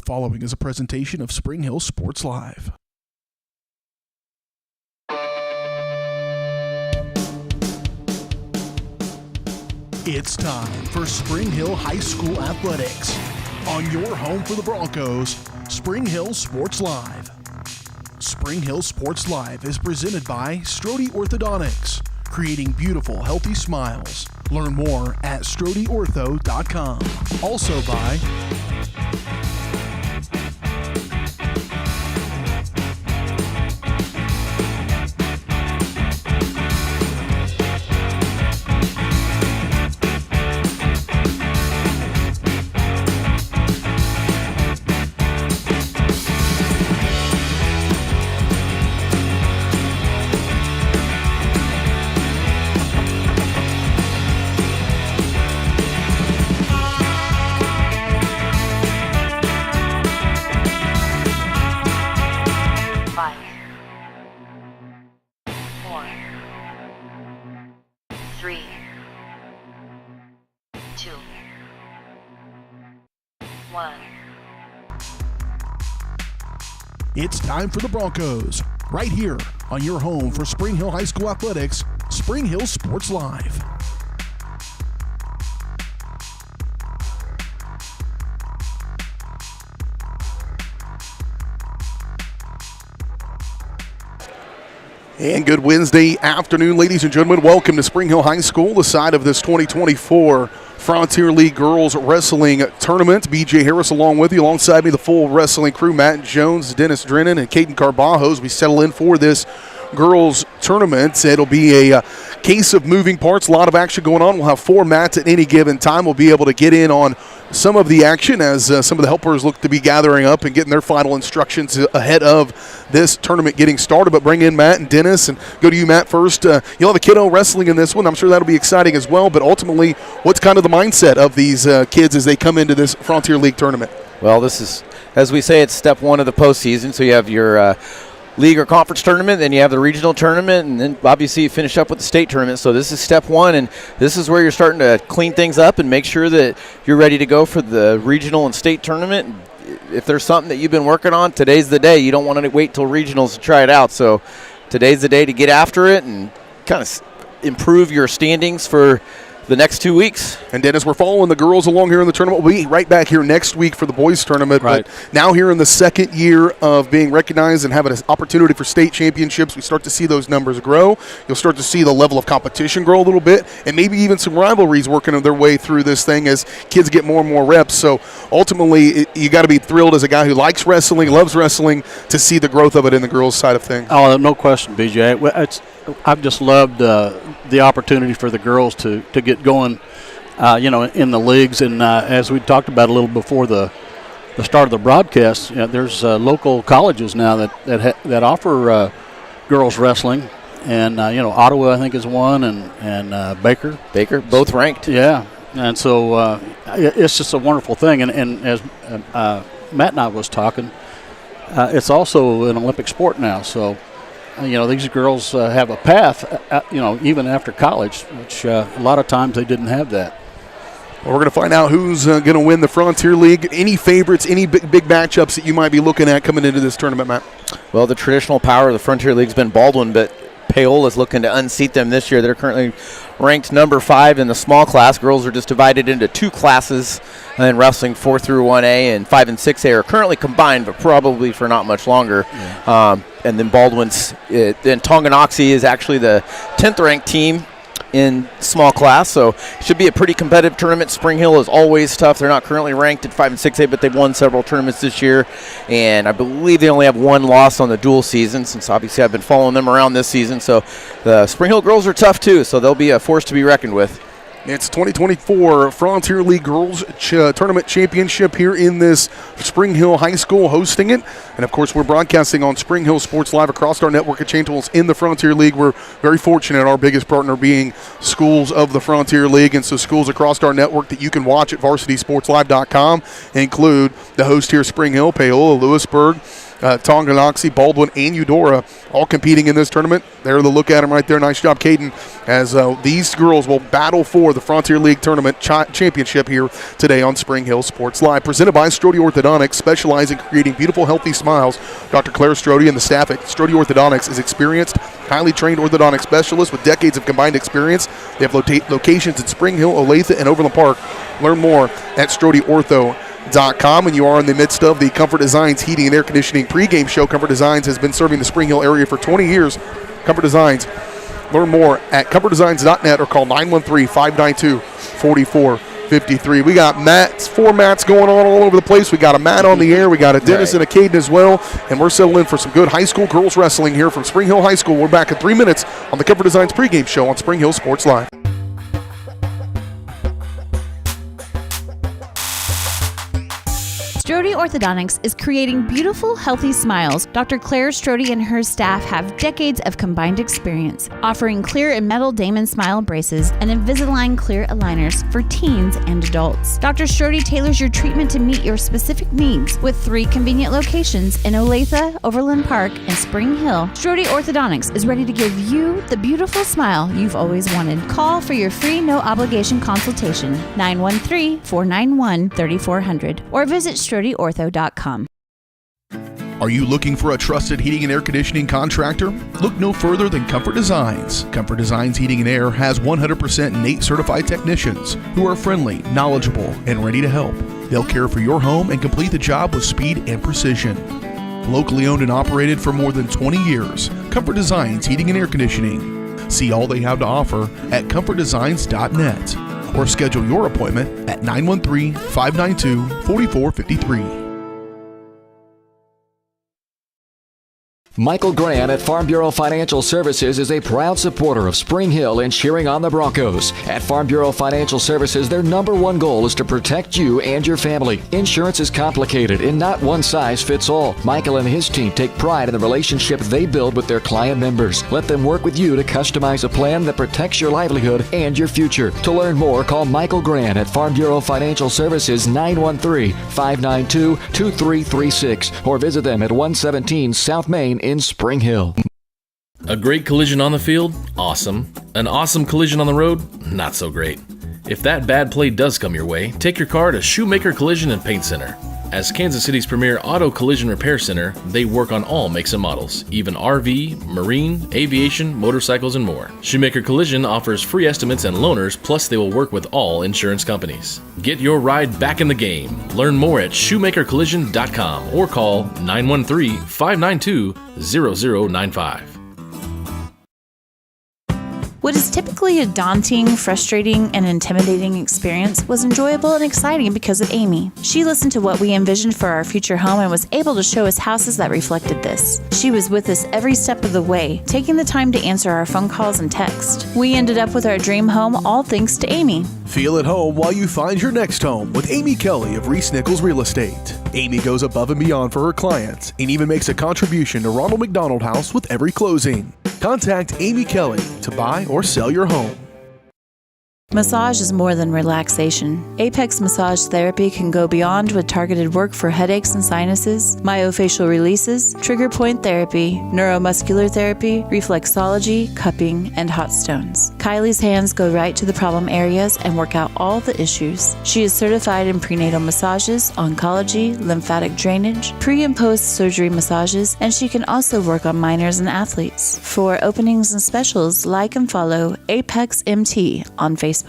following is a presentation of Spring Hill Sports Live. It's time for Spring Hill High School Athletics. On your home for the Broncos, Spring Hill Sports Live. Spring Hill Sports Live is presented by Strode Orthodontics, creating beautiful, healthy smiles. Learn more at StrodeOrtho.com. Also by It's time for the Broncos, right here on your home for Spring Hill High School Athletics, Spring Hill Sports Live. And good Wednesday afternoon, ladies and gentlemen. Welcome to Spring Hill High School, the side of this 2024 Frontier League Girls Wrestling Tournament. BJ Harris along with you. Alongside me, the full wrestling crew, Matt Jones, Dennis Drennan, and Caden Carbajo as we settle in for this girls tournament. It'll be a case of moving parts, a lot of action going on. We'll have 4 mats at any given time. We'll be able to get in on some of the action as some of the helpers look to be gathering up and getting their final instructions ahead of this tournament getting started. But bring in Matt and Dennis, and go to you, Matt, first. You'll have a kiddo wrestling in this one. I'm sure that'll be exciting as well. But ultimately, what's kind of the mindset of these kids as they come into this Frontier League tournament? Well, this is, as we say, it's step one of the postseason. So you have your league or conference tournament, then you have the regional tournament, and then obviously you finish up with the state tournament. So this is step one, and this is where you're starting to clean things up and make sure that you're ready to go for the regional and state tournament. If there's something that you've been working on, today's the day. You don't want to wait till regionals to try it out. So today's the day to get after it and kind of improve your standings for the next 2 weeks. And Dennis, we're following the girls along here in the tournament. We'll be right back here next week for the boys tournament. Right. But now here in the second year of being recognized and having an opportunity for state championships, we start to see those numbers grow. You'll start to see the level of competition grow a little bit, and maybe even some rivalries working their way through this thing as kids get more and more reps. So ultimately, you got to be thrilled as a guy who likes wrestling, loves wrestling, to see the growth of it in the girls' side of things. Oh, no question, BJ. I've just loved the opportunity for the girls to get going, in the leagues. And as we talked about a little before the start of the broadcast, there's local colleges now that offer girls wrestling. And, Ottawa, I think, is one, and Baker. Baker, both ranked. Yeah. And so it's just a wonderful thing. And as Matt and I was talking, it's also an Olympic sport now. So, these girls have a path, even after college, which a lot of times they didn't have that. Well, we're going to find out who's going to win the Frontier League. Any favorites, any big matchups that you might be looking at coming into this tournament, Matt? Well, the traditional power of the Frontier League's been Baldwin, but Paola's looking to unseat them this year. They're currently ranked number 5 in the small class. Girls are just divided into 2 classes, and wrestling 4 through 1A and 5 and 6A are currently combined, but probably for not much longer. Yeah. And then Baldwin's, then Tonganoxie is actually the 10th ranked team in small class, so it should be a pretty competitive tournament. Spring Hill is always tough. They're not currently ranked at 5 and 6A, but they've won several tournaments this year, and I believe they only have 1 loss on the dual season, since obviously I've been following them around this season. So the Spring Hill girls are tough too, so they'll be a force to be reckoned with. It's 2024 Frontier League Girls Tournament Championship here in this Spring Hill High School hosting it. And, of course, we're broadcasting on Spring Hill Sports Live across our network of channels in the Frontier League. We're very fortunate, our biggest partner being schools of the Frontier League. And so schools across our network that you can watch at varsitysportslive.com include the host here, Spring Hill, Paola, Lewisburg, Tonganoxie, Baldwin, and Eudora all competing in this tournament. There, the look at them right there. Nice job, Caden, as these girls will battle for the Frontier League Tournament Championship here today on Spring Hill Sports Live. Presented by Strode Orthodontics, specializing in creating beautiful, healthy smiles. Dr. Claire Strode and the staff at Strode Orthodontics is experienced, highly trained orthodontic specialists with decades of combined experience. They have locations in Spring Hill, Olathe, and Overland Park. Learn more at StrodeOrtho.com. And you are in the midst of the Comfort Designs Heating and Air Conditioning pregame show. Comfort Designs has been serving the Spring Hill area for 20 years. Comfort Designs. Learn more at comfortdesigns.net or call 913-592-4453. We got four mats going on all over the place. We got a mat on the air. We got a Dennis and a Caden as well. And we're settling in for some good high school girls wrestling here from Spring Hill High School. We're back in 3 minutes on the Comfort Designs pregame show on Spring Hill Sports Live. Strode Orthodontics is creating beautiful, healthy smiles. Dr. Claire Strode and her staff have decades of combined experience, offering clear and metal Damon smile braces and Invisalign clear aligners for teens and adults. Dr. Strode tailors your treatment to meet your specific needs with 3 convenient locations in Olathe, Overland Park, and Spring Hill. Strode Orthodontics is ready to give you the beautiful smile you've always wanted. Call for your free no-obligation consultation, 913-491-3400, or visit StrodeOrtho.com. Are you looking for a trusted heating and air conditioning contractor? Look no further than Comfort Designs. Comfort Designs Heating and Air has 100% NATE certified technicians who are friendly, knowledgeable, and ready to help. They'll care for your home and complete the job with speed and precision. Locally owned and operated for more than 20 years, Comfort Designs Heating and Air Conditioning. See all they have to offer at comfortdesigns.net or schedule your appointment at 913-592-4453. Michael Grant at Farm Bureau Financial Services is a proud supporter of Spring Hill and cheering on the Broncos. At Farm Bureau Financial Services, their #1 goal is to protect you and your family. Insurance is complicated and not one size fits all. Michael and his team take pride in the relationship they build with their client members. Let them work with you to customize a plan that protects your livelihood and your future. To learn more, call Michael Grant at Farm Bureau Financial Services 913-592-2336 or visit them at 117 South Main in Spring Hill. A great collision on the field? Awesome. An awesome collision on the road? Not so great. If that bad play does come your way, take your car to Shoemaker Collision and Paint Center. As Kansas City's premier auto collision repair center, they work on all makes and models, even RV, marine, aviation, motorcycles, and more. Shoemaker Collision offers free estimates and loaners, plus they will work with all insurance companies. Get your ride back in the game. Learn more at shoemakercollision.com or call 913-592-0095. What is typically a daunting, frustrating, and intimidating experience was enjoyable and exciting because of Amy. She listened to what we envisioned for our future home and was able to show us houses that reflected this. She was with us every step of the way, taking the time to answer our phone calls and text. We ended up with our dream home all thanks to Amy. Feel at home while you find your next home with Amy Kelly of Reese Nichols Real Estate. Amy goes above and beyond for her clients and even makes a contribution to Ronald McDonald House with every closing. Contact Amy Kelly to buy or sell your home. Massage is more than relaxation. Apex Massage Therapy can go beyond with targeted work for headaches and sinuses, myofascial releases, trigger point therapy, neuromuscular therapy, reflexology, cupping, and hot stones. Kylie's hands go right to the problem areas and work out all the issues. She is certified in prenatal massages, oncology, lymphatic drainage, pre- and post-surgery massages, and she can also work on minors and athletes. For openings and specials, like and follow Apex MT on Facebook.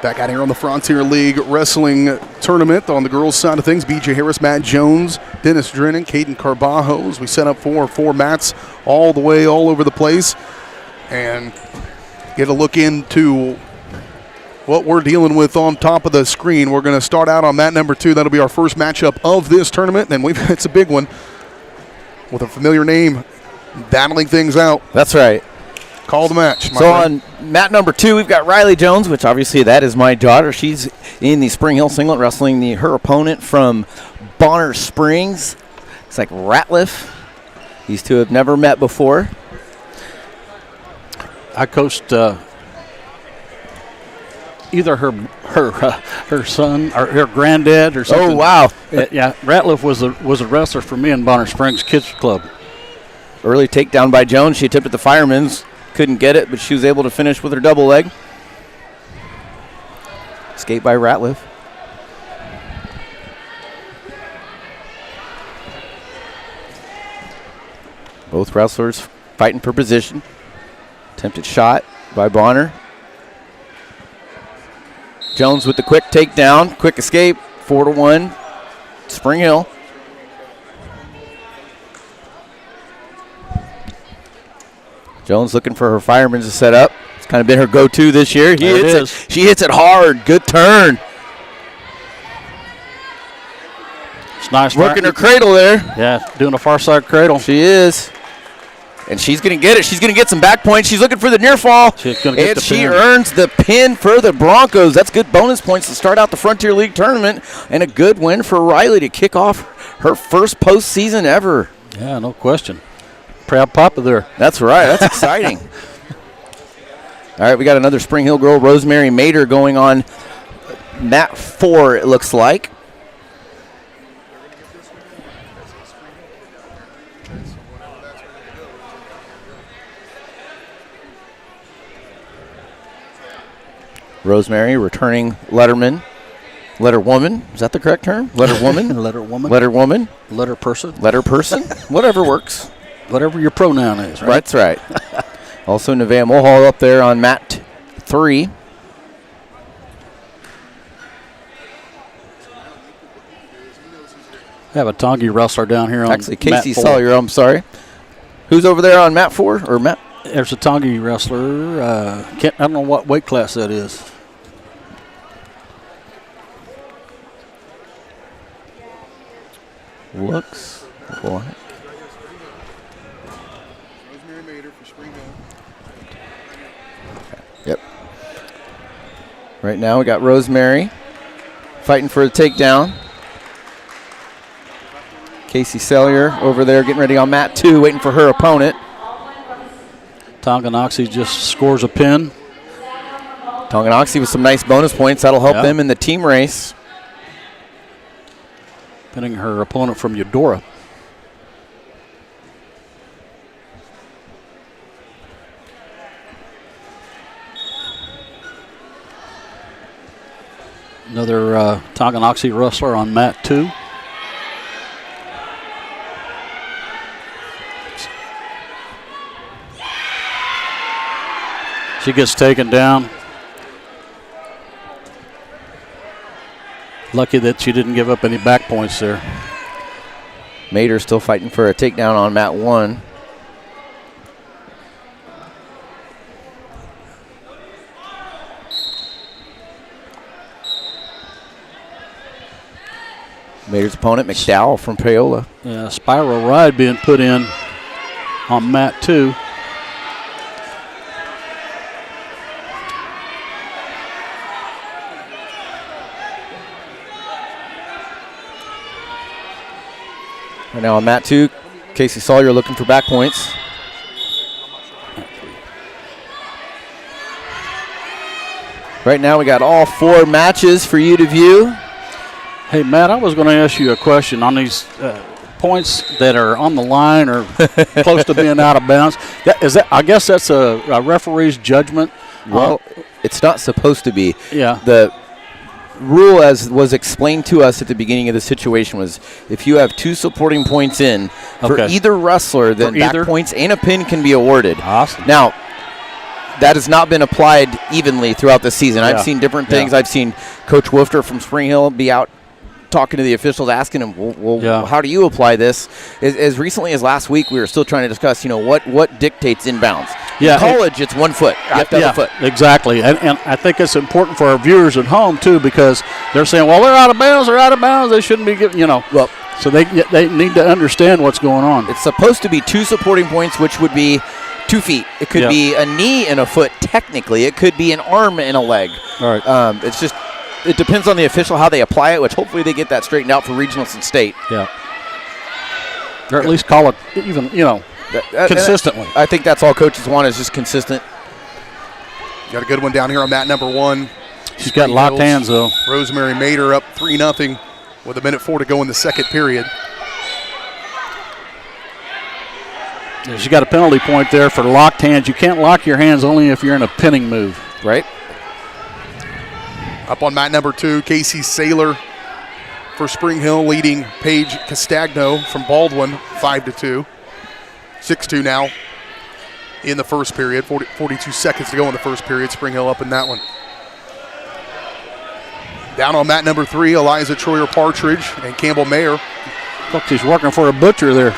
Back out here on the Frontier League Wrestling Tournament on the girls' side of things. BJ Harris, Matt Jones, Dennis Drennan, Caden Carbajo. As we set up four mats all the way all over the place. And get a look into what we're dealing with on top of the screen. We're going to start out on mat number 2. That'll be our first matchup of this tournament. And it's a big one with a familiar name battling things out. That's right. Call the match. So on mat number 2, we've got Riley Jones, which obviously that is my daughter. She's in the Spring Hill singlet wrestling her opponent from Bonner Springs. It's like Ratliff. These two have never met before. I coached either her son or her granddad or something. Oh, wow. Yeah, Ratliff was a wrestler for me in Bonner Springs Kids Club. Early takedown by Jones. She attempted the fireman's. Couldn't get it, but she was able to finish with her double leg. Escape by Ratliff. Both wrestlers fighting for position. Attempted shot by Bonner. Jones with the quick takedown, quick escape, 4-1, Spring Hill. Jones looking for her fireman to set up. It's kind of been her go-to this year. She hits it hard. Good turn. It's nice. Working her cradle there. Yeah, doing a far side cradle. She is. And she's going to get it. She's going to get some back points. She's looking for the near fall. And she earns the pin for the Broncos. That's good bonus points to start out the Frontier League tournament. And a good win for Riley to kick off her first postseason ever. Yeah, no question. Proud papa there. That's right. That's exciting. All right, we got another Spring Hill girl, Rosemary Mader, going on mat 4, it looks like. Rosemary returning Letterwoman. Is that the correct term? Letterwoman? Letterwoman. Letterperson? Whatever works. Whatever your pronoun is, right? That's right. Also, Nevaeh Mulhall up there on mat 3. We have a Tongi wrestler down here on Actually, Casey mat 4. Sawyer, I'm sorry. Who's over there on mat 4? Or mat? There's a Tongi wrestler. I don't know what weight class that is. Looks like. Yep. Right now we got Rosemary fighting for a takedown. Casey Sellier over there getting ready on mat 2, waiting for her opponent. Tonganoxie just scores a pin. Tonganoxie with some nice bonus points. That'll help them in the team race. Pinning her opponent from Eudora. Another Tonganoxie wrestler on mat 2. She gets taken down. Lucky that she didn't give up any back points there. Mader still fighting for a takedown on mat 1. Mader's opponent, McDowell from Paola. Yeah, spiral ride being put in on mat 2. Right now on mat 2, Casey Sawyer looking for back points. Right now we got all 4 matches for you to view. Hey, Matt, I was going to ask you a question on these points that are on the line or close to being out of bounds. I guess that's a referee's judgment. Well, it's not supposed to be. Yeah. The rule, as was explained to us at the beginning of the situation, was if you have 2 supporting points in for either wrestler, then back points and a pin can be awarded. Awesome. Now, that has not been applied evenly throughout the season. I've seen different things. I've seen Coach Woofter from Spring Hill be out talking to the officials, asking them, well, how do you apply this? As recently as last week, we were still trying to discuss, what dictates inbounds. Yeah, in college, it's 1 foot. You have to have a foot. Exactly. And I think it's important for our viewers at home, too, because they're saying, well, they're out of bounds, they shouldn't be getting, Well, so they need to understand what's going on. It's supposed to be 2 supporting points, which would be 2 feet. It could be a knee and a foot, technically. It could be an arm and a leg. All right. It's just it depends on the official how they apply it, which hopefully they get that straightened out for regionals and state. Yeah. Or at least call it even, consistently. I think that's all coaches want is just consistent. Got a good one down here on mat number 1. She's got locked hands, though. Rosemary Mader up 3-0 with 1:04 to go in the second period. She got a penalty point there for locked hands. You can't lock your hands only if you're in a pinning move. Right. Up on mat number 2, Casey Saylor for Spring Hill leading Paige Castagno from Baldwin 5-2. 6-2 now in the first period. 42 seconds to go in the first period. Spring Hill up in that one. Down on mat number 3, Eliza Troyer-Partridge and Campbell Mayer. Look, she's working for a butcher there.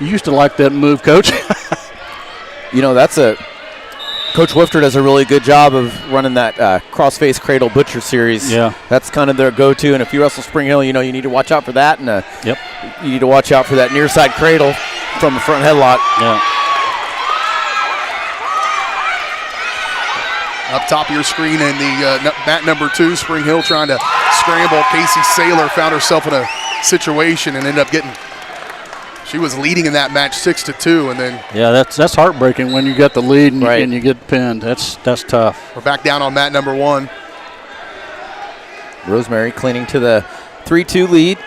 You used to like that move, Coach. Coach Wifter does a really good job of running that cross-face cradle butcher series. Yeah. That's kind of their go-to, and if you wrestle Spring Hill, you need to watch out for that, and you need to watch out for that near side cradle from the front headlock. Yeah. Up top of your screen in the mat number 2, Spring Hill trying to scramble. Casey Saylor found herself in a situation and ended up getting. She was leading in that match 6-2, and then. Yeah, that's heartbreaking when you get the lead and you get pinned. That's tough. We're back down on mat number 1. Rosemary clinging to the 3-2 lead.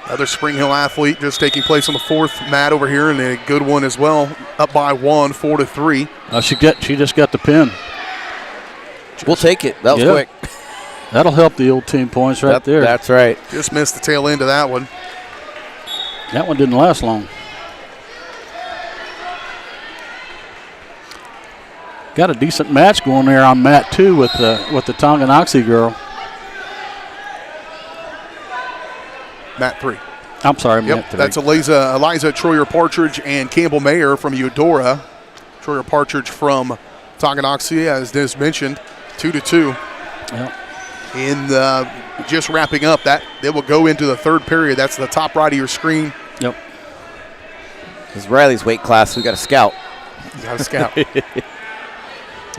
Another Spring Hill athlete just taking place on the 4th mat over here, and a good one as well. Up by 1, 4-3. She just got the pin. We'll take it. That was quick. That'll help the old team points right there. That's right. Just missed the tail end of that one. That one didn't last long. Got a decent match going there on mat 2 with the Tonganoxie girl. Mat 3. I'm sorry, yep, mat 3. That's Eliza Troyer-Partridge and Campbell Mayer from Eudora. Troyer-Partridge from Tonganoxie, as Dennis mentioned, 2-2. Yep. In just wrapping up, that they will go into the third period. That's the top right of your screen. Yep. This is Riley's weight class. We got a scout. Got a scout.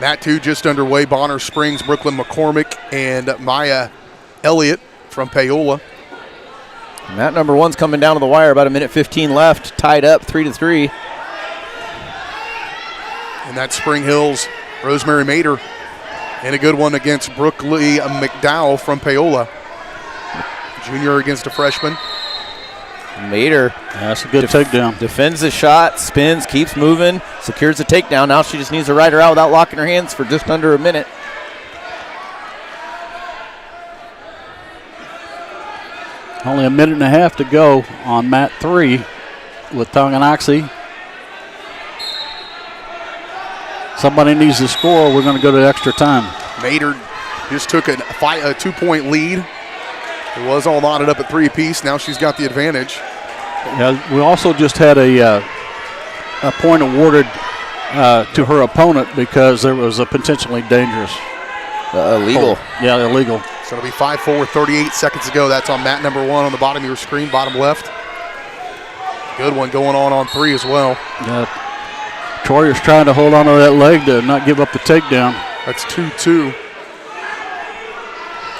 Mat 2 just underway. Bonner Springs, Brooklyn McCormick, and Maya Elliott from Paola. Mat number 1's coming down to the wire. About 1:15 left. Tied up 3-3. And that's Spring Hill's Rosemary Mader. And a good one against Brooke Lee McDowell from Paola. Junior against a freshman. Mader. That's a good takedown. Defends the shot, spins, keeps moving, secures the takedown. Now she just needs to ride her out without locking her hands for just under a minute. Only a minute and a half to go on mat 3 with Tonganoxie. Somebody needs to score. We're going to go to extra time. Mader just took a 2-point lead. It was all knotted up at 3 apiece. Now she's got the advantage. Yeah, we also just had a point awarded to her opponent because there was a potentially dangerous. Illegal. Yeah, illegal. So it'll be 5-4, 38 seconds to go. That's on mat number 1 on the bottom of your screen, bottom left. Good one going on 3 as well. Yeah. Troyer's trying to hold on to that leg to not give up the takedown. That's 2-2.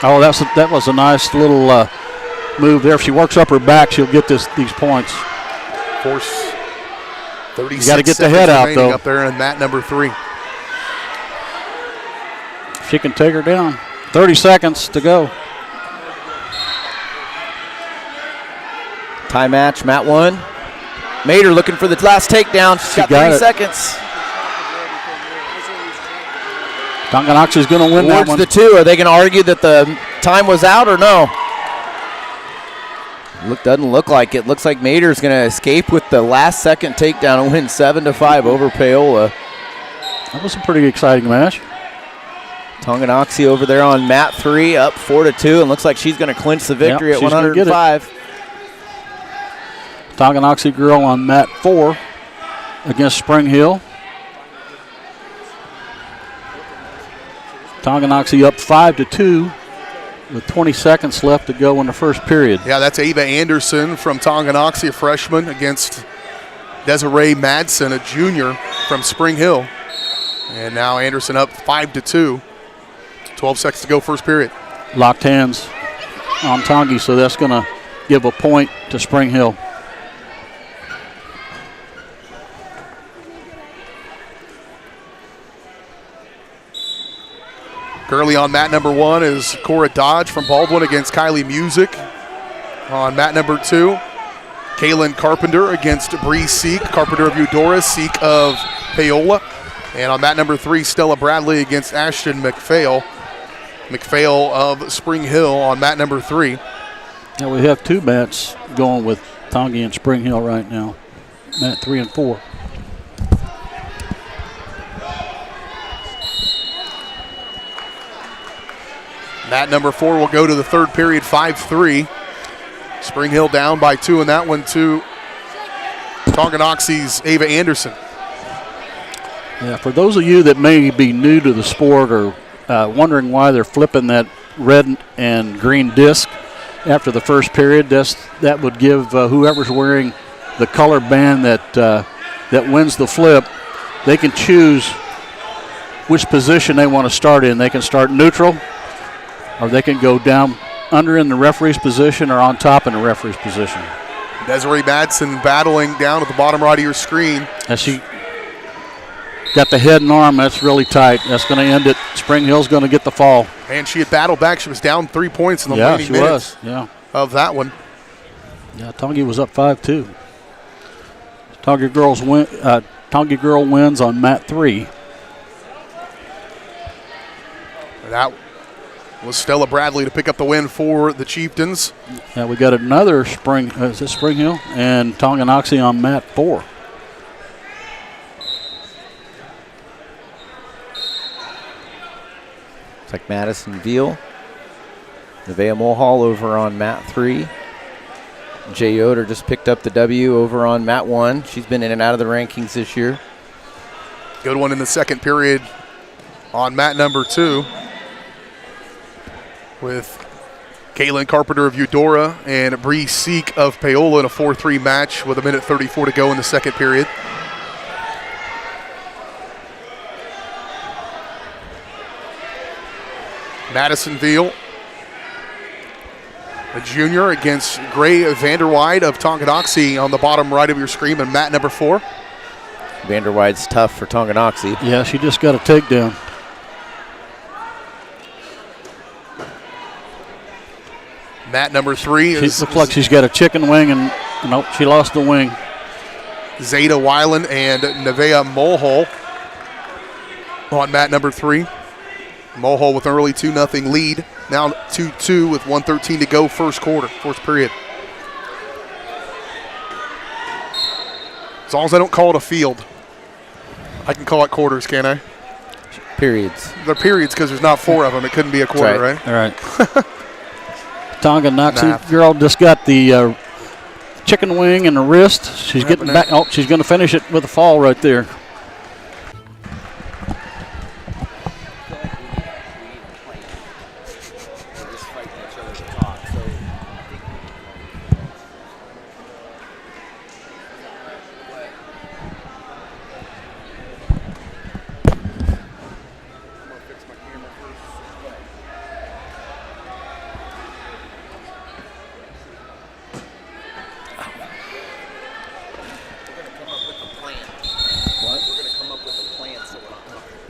Oh, that was a nice little move there. If she works up her back, she'll get these points. Force 36 you got to get the head out, though. Up there in mat number 3. She can take her down. 30 seconds to go. Tie match, mat 1. Mader looking for the last takedown. She's got 30 seconds. Tonganoxie's going to win that one. The 2. Are they going to argue that the time was out or no? Doesn't look like it. Looks like Mader's going to escape with the last second takedown and win 7-5 over Paola. That was a pretty exciting match. Tonganoxie over there on mat 3, up 4-2, and looks like she's going to clinch the victory at 105. Tonganoxie girl on mat 4 against Spring Hill. Tonganoxie up 5-2 with 20 seconds left to go in the first period. Yeah, that's Ava Anderson from Tonganoxie, a freshman, against Desiree Madsen, a junior from Spring Hill. And now Anderson up 5-2. 12 seconds to go, first period. Locked hands on Tongi, so that's going to give a point to Spring Hill. Currently on mat number 1 is Cora Dodge from Baldwin against Kylie Music. On mat number 2, Kaylin Carpenter against Bree Seek. Carpenter of Eudora, Seek of Paola. And on mat number 3, Stella Bradley against Ashton McPhail. McPhail of Spring Hill on mat number 3. Yeah, we have 2 mats going with Tongi and Spring Hill right now. Mat 3 and 4. Mat number 4 will go to the third period, 5-3. Spring Hill down by 2 in that one to Tonganoxie's Ava Anderson. Yeah, for those of you that may be new to the sport or wondering why they're flipping that red and green disc after the first period, that would give whoever's wearing the color band that wins the flip, they can choose which position they want to start in. They can start neutral, or they can go down under in the referee's position or on top in the referee's position. Desiree Madsen battling down at the bottom right of your screen. As she got the head and arm, that's really tight. That's going to end it. Spring Hill's going to get the fall. And she had battled back. She was down 3 points in the remaining minutes of that one. Yeah, Tongi was up 5-2. Tongi girl wins on mat 3. That was Stella Bradley to pick up the win for the Chieftains. Yeah, we got another Spring Hill and Tonganoxie on mat 4. It's like Madison Veal. Nevaeh Mulhall over on mat 3. Jay Yoder just picked up the W over on mat 1. She's been in and out of the rankings this year. Good one in the second period on mat number 2 with Caitlin Carpenter of Eudora and Bree Seek of Paola in a 4-3 match with 1:34 to go in the second period. Madison Veal, a junior, against Gray Vanderweide of Tonganoxie on the bottom right of your screen and mat number 4. Vanderweide's tough for Tonganoxie. Yeah, she just got a takedown. Mat number 3 is. Looks like she's got a chicken wing, and nope, she lost the wing. Zeta Weiland and Nevaeh Mulhall on mat number 3. Mulhall with an early 2-0 lead. Now 2-2 with 1:13 to go, first period. As long as I don't call it a field, I can call it quarters, can't I? Periods. They're periods because there's not 4 of them. It couldn't be a quarter, right? All right. Tonganoxie girl just got the chicken wing in the wrist. She's getting back. Oh, she's going to finish it with a fall right there.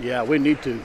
Yeah, we need to.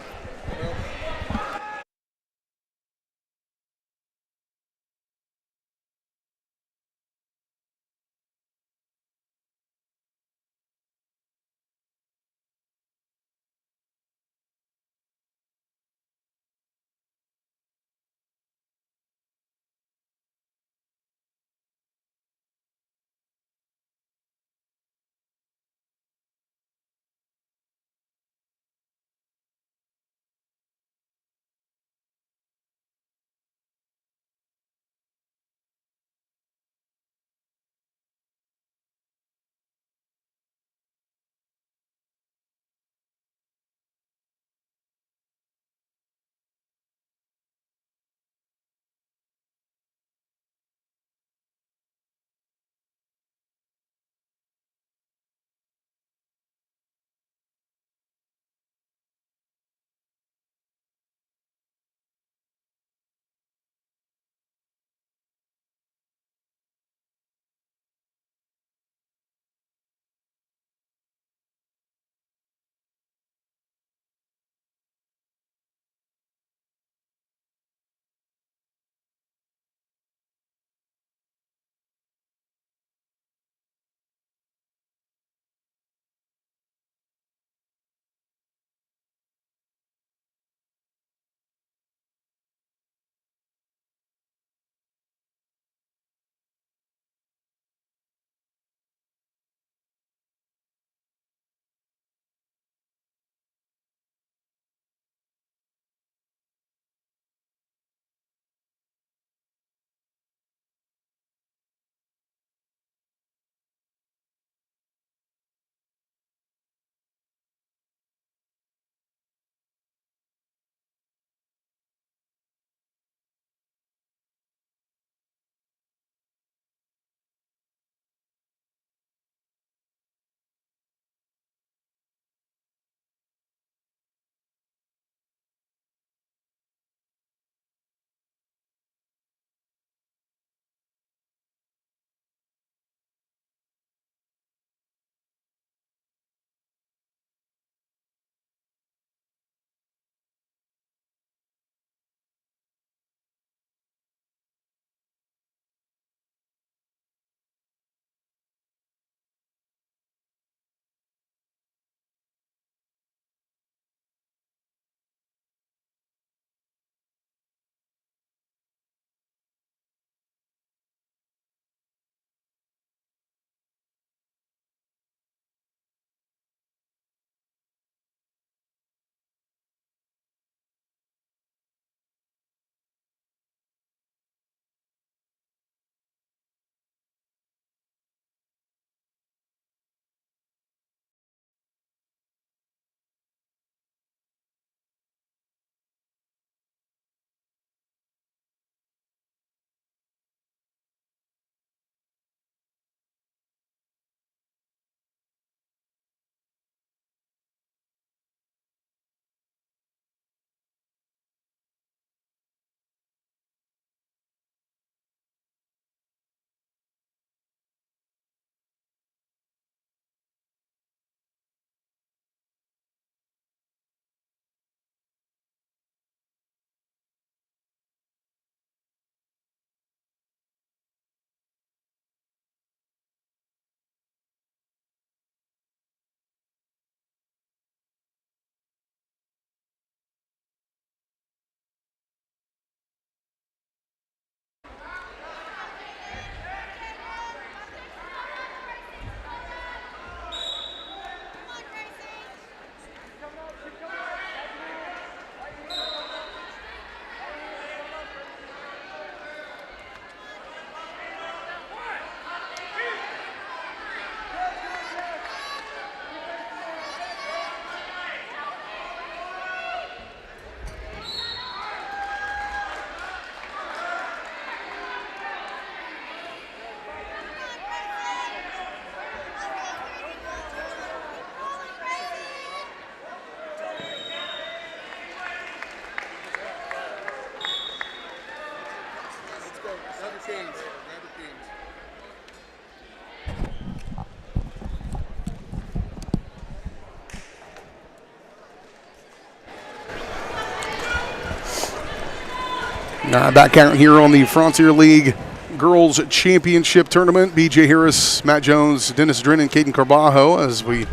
Back out here on the Frontier League Girls Championship Tournament. BJ Harris, Matt Jones, Dennis Drennan, Caden Carbajo as we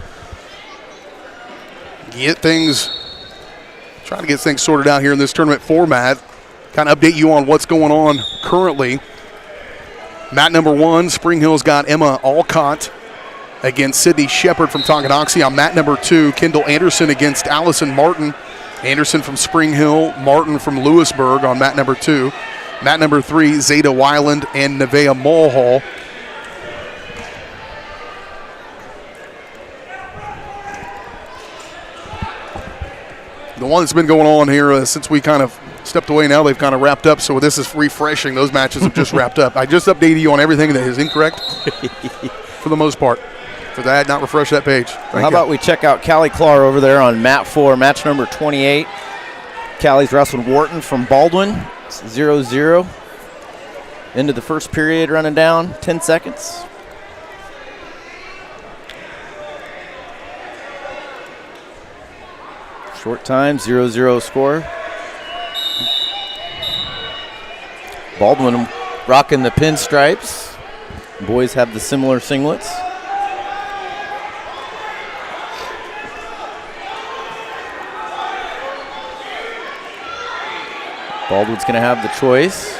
try to get things sorted out here in this tournament format. Kind of update you on what's going on currently. Mat number 1, Spring Hill's got Emma Alcott against Sydney Shepard from Tonganoxie. On mat number 2, Kendall Anderson against Allison Martin. Anderson from Spring Hill, Martin from Lewisburg on mat number 2. Mat number 3, Zeta Weiland and Nevaeh Mulhall. The one that's been going on here since we kind of stepped away, now they've kind of wrapped up, so this is refreshing. Those matches have just wrapped up. I just updated you on everything that is incorrect for the most part. For that, not refresh that page. How about we check out Callie Clark over there on mat 4, match number 28. Callie's wrestled Wharton from Baldwin. It's 0-0. Into the first period, running down 10 seconds. Short time, 0-0 score. Baldwin rocking the pinstripes. Boys have the similar singlets. Baldwin's going to have the choice.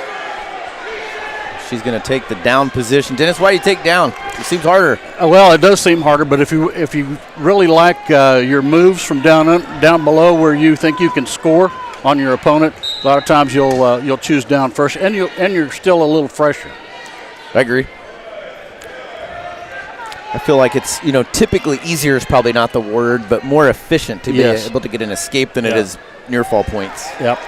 She's going to take the down position. Dennis, why do you take down? It seems harder. Well, it does seem harder, but if you really like your moves from down below where you think you can score on your opponent, a lot of times you'll choose down first, and you're still a little fresher. I agree. I feel like it's, typically easier is probably not the word, but more efficient to be able to get an escape than it is near fall points. Yep.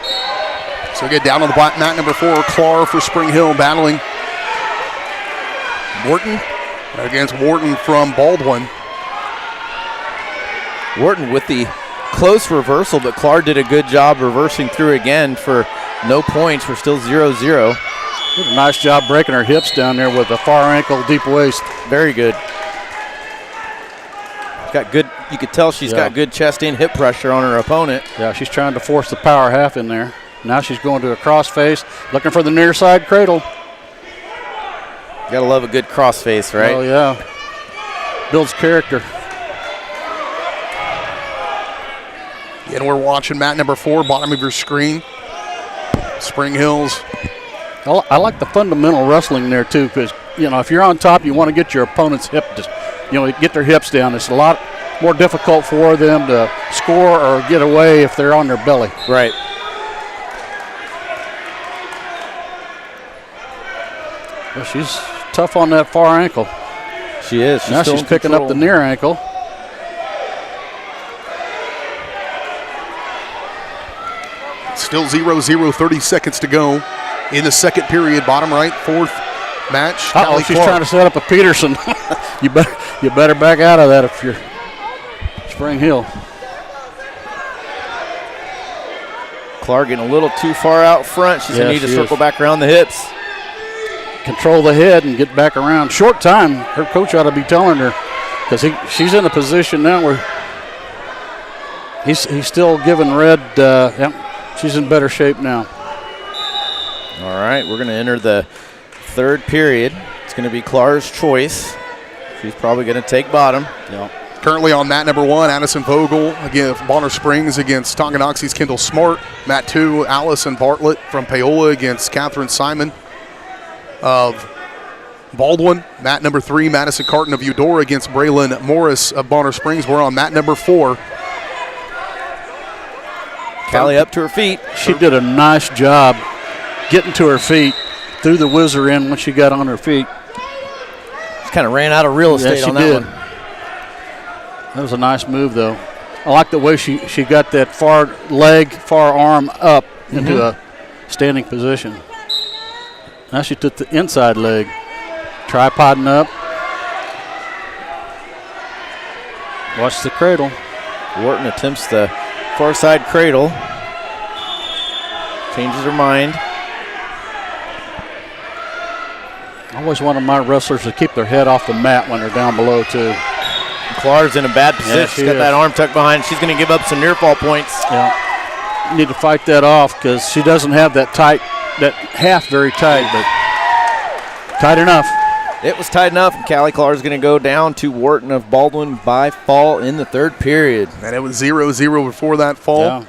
So get down on the black mat number 4, Clark for Spring Hill battling Wharton against Wharton from Baldwin. Wharton with the close reversal, but Clark did a good job reversing through again for no points. We're still 0-0. Did a nice job breaking her hips down there with a far ankle, deep waist. Very good. Got good. You could tell she's got good chest and hip pressure on her opponent. Yeah, she's trying to force the power half in there. Now she's going to a crossface, looking for the near side cradle. Gotta love a good crossface, right? Oh, yeah. Builds character. And we're watching mat number 4, bottom of your screen. Spring Hills. I like the fundamental wrestling there, too, because, if you're on top, you want to get your opponent's hip, get their hips down. It's a lot more difficult for them to score or get away if they're on their belly. Right. Well, she's tough on that far ankle. She is. Now she's picking up the near ankle. Still 0-0, 30 seconds to go in the second period. Bottom right, 4th match. She's trying to set up a Peterson. you better back out of that if you're Spring Hill. Clark getting a little too far out front. She's going to need to circle back around the hips. Control the head and get back around. Short time. Her coach ought to be telling her, because she's in a position now where he's still giving red. She's in better shape now. All right, we're going to enter the third period. It's going to be Clark's choice. She's probably going to take bottom. Yeah. Currently on mat number 1, Addison Vogel against Bonner Springs against Tonganoxie's Kendall Smart. Mat 2, Allison Bartlett from Paola against Catherine Simon of Baldwin. Mat number 3, Madison Carton of Eudora against Braylon Morris of Bonner Springs. We're on mat number 4. Callie up to her feet. She did a nice job getting to her feet, threw the whizzer in when she got on her feet. She kind of ran out of real estate on that one. That was a nice move, though. I like the way she got that far arm up into a standing position. Now she took the inside leg, tripoding up. Watch the cradle. Wharton attempts the far side cradle. Changes her mind. I always wanted my wrestlers to keep their head off the mat when they're down below, too. Clark's in a bad position. She's got that arm tucked behind. She's going to give up some near fall points. Yeah. You need to fight that off because she doesn't have that tight that half very tight, but tight enough. It was tight enough, and Callie Clark is going to go down to Wharton of Baldwin by fall in the third period. And it was 0-0 before that fall. Yeah.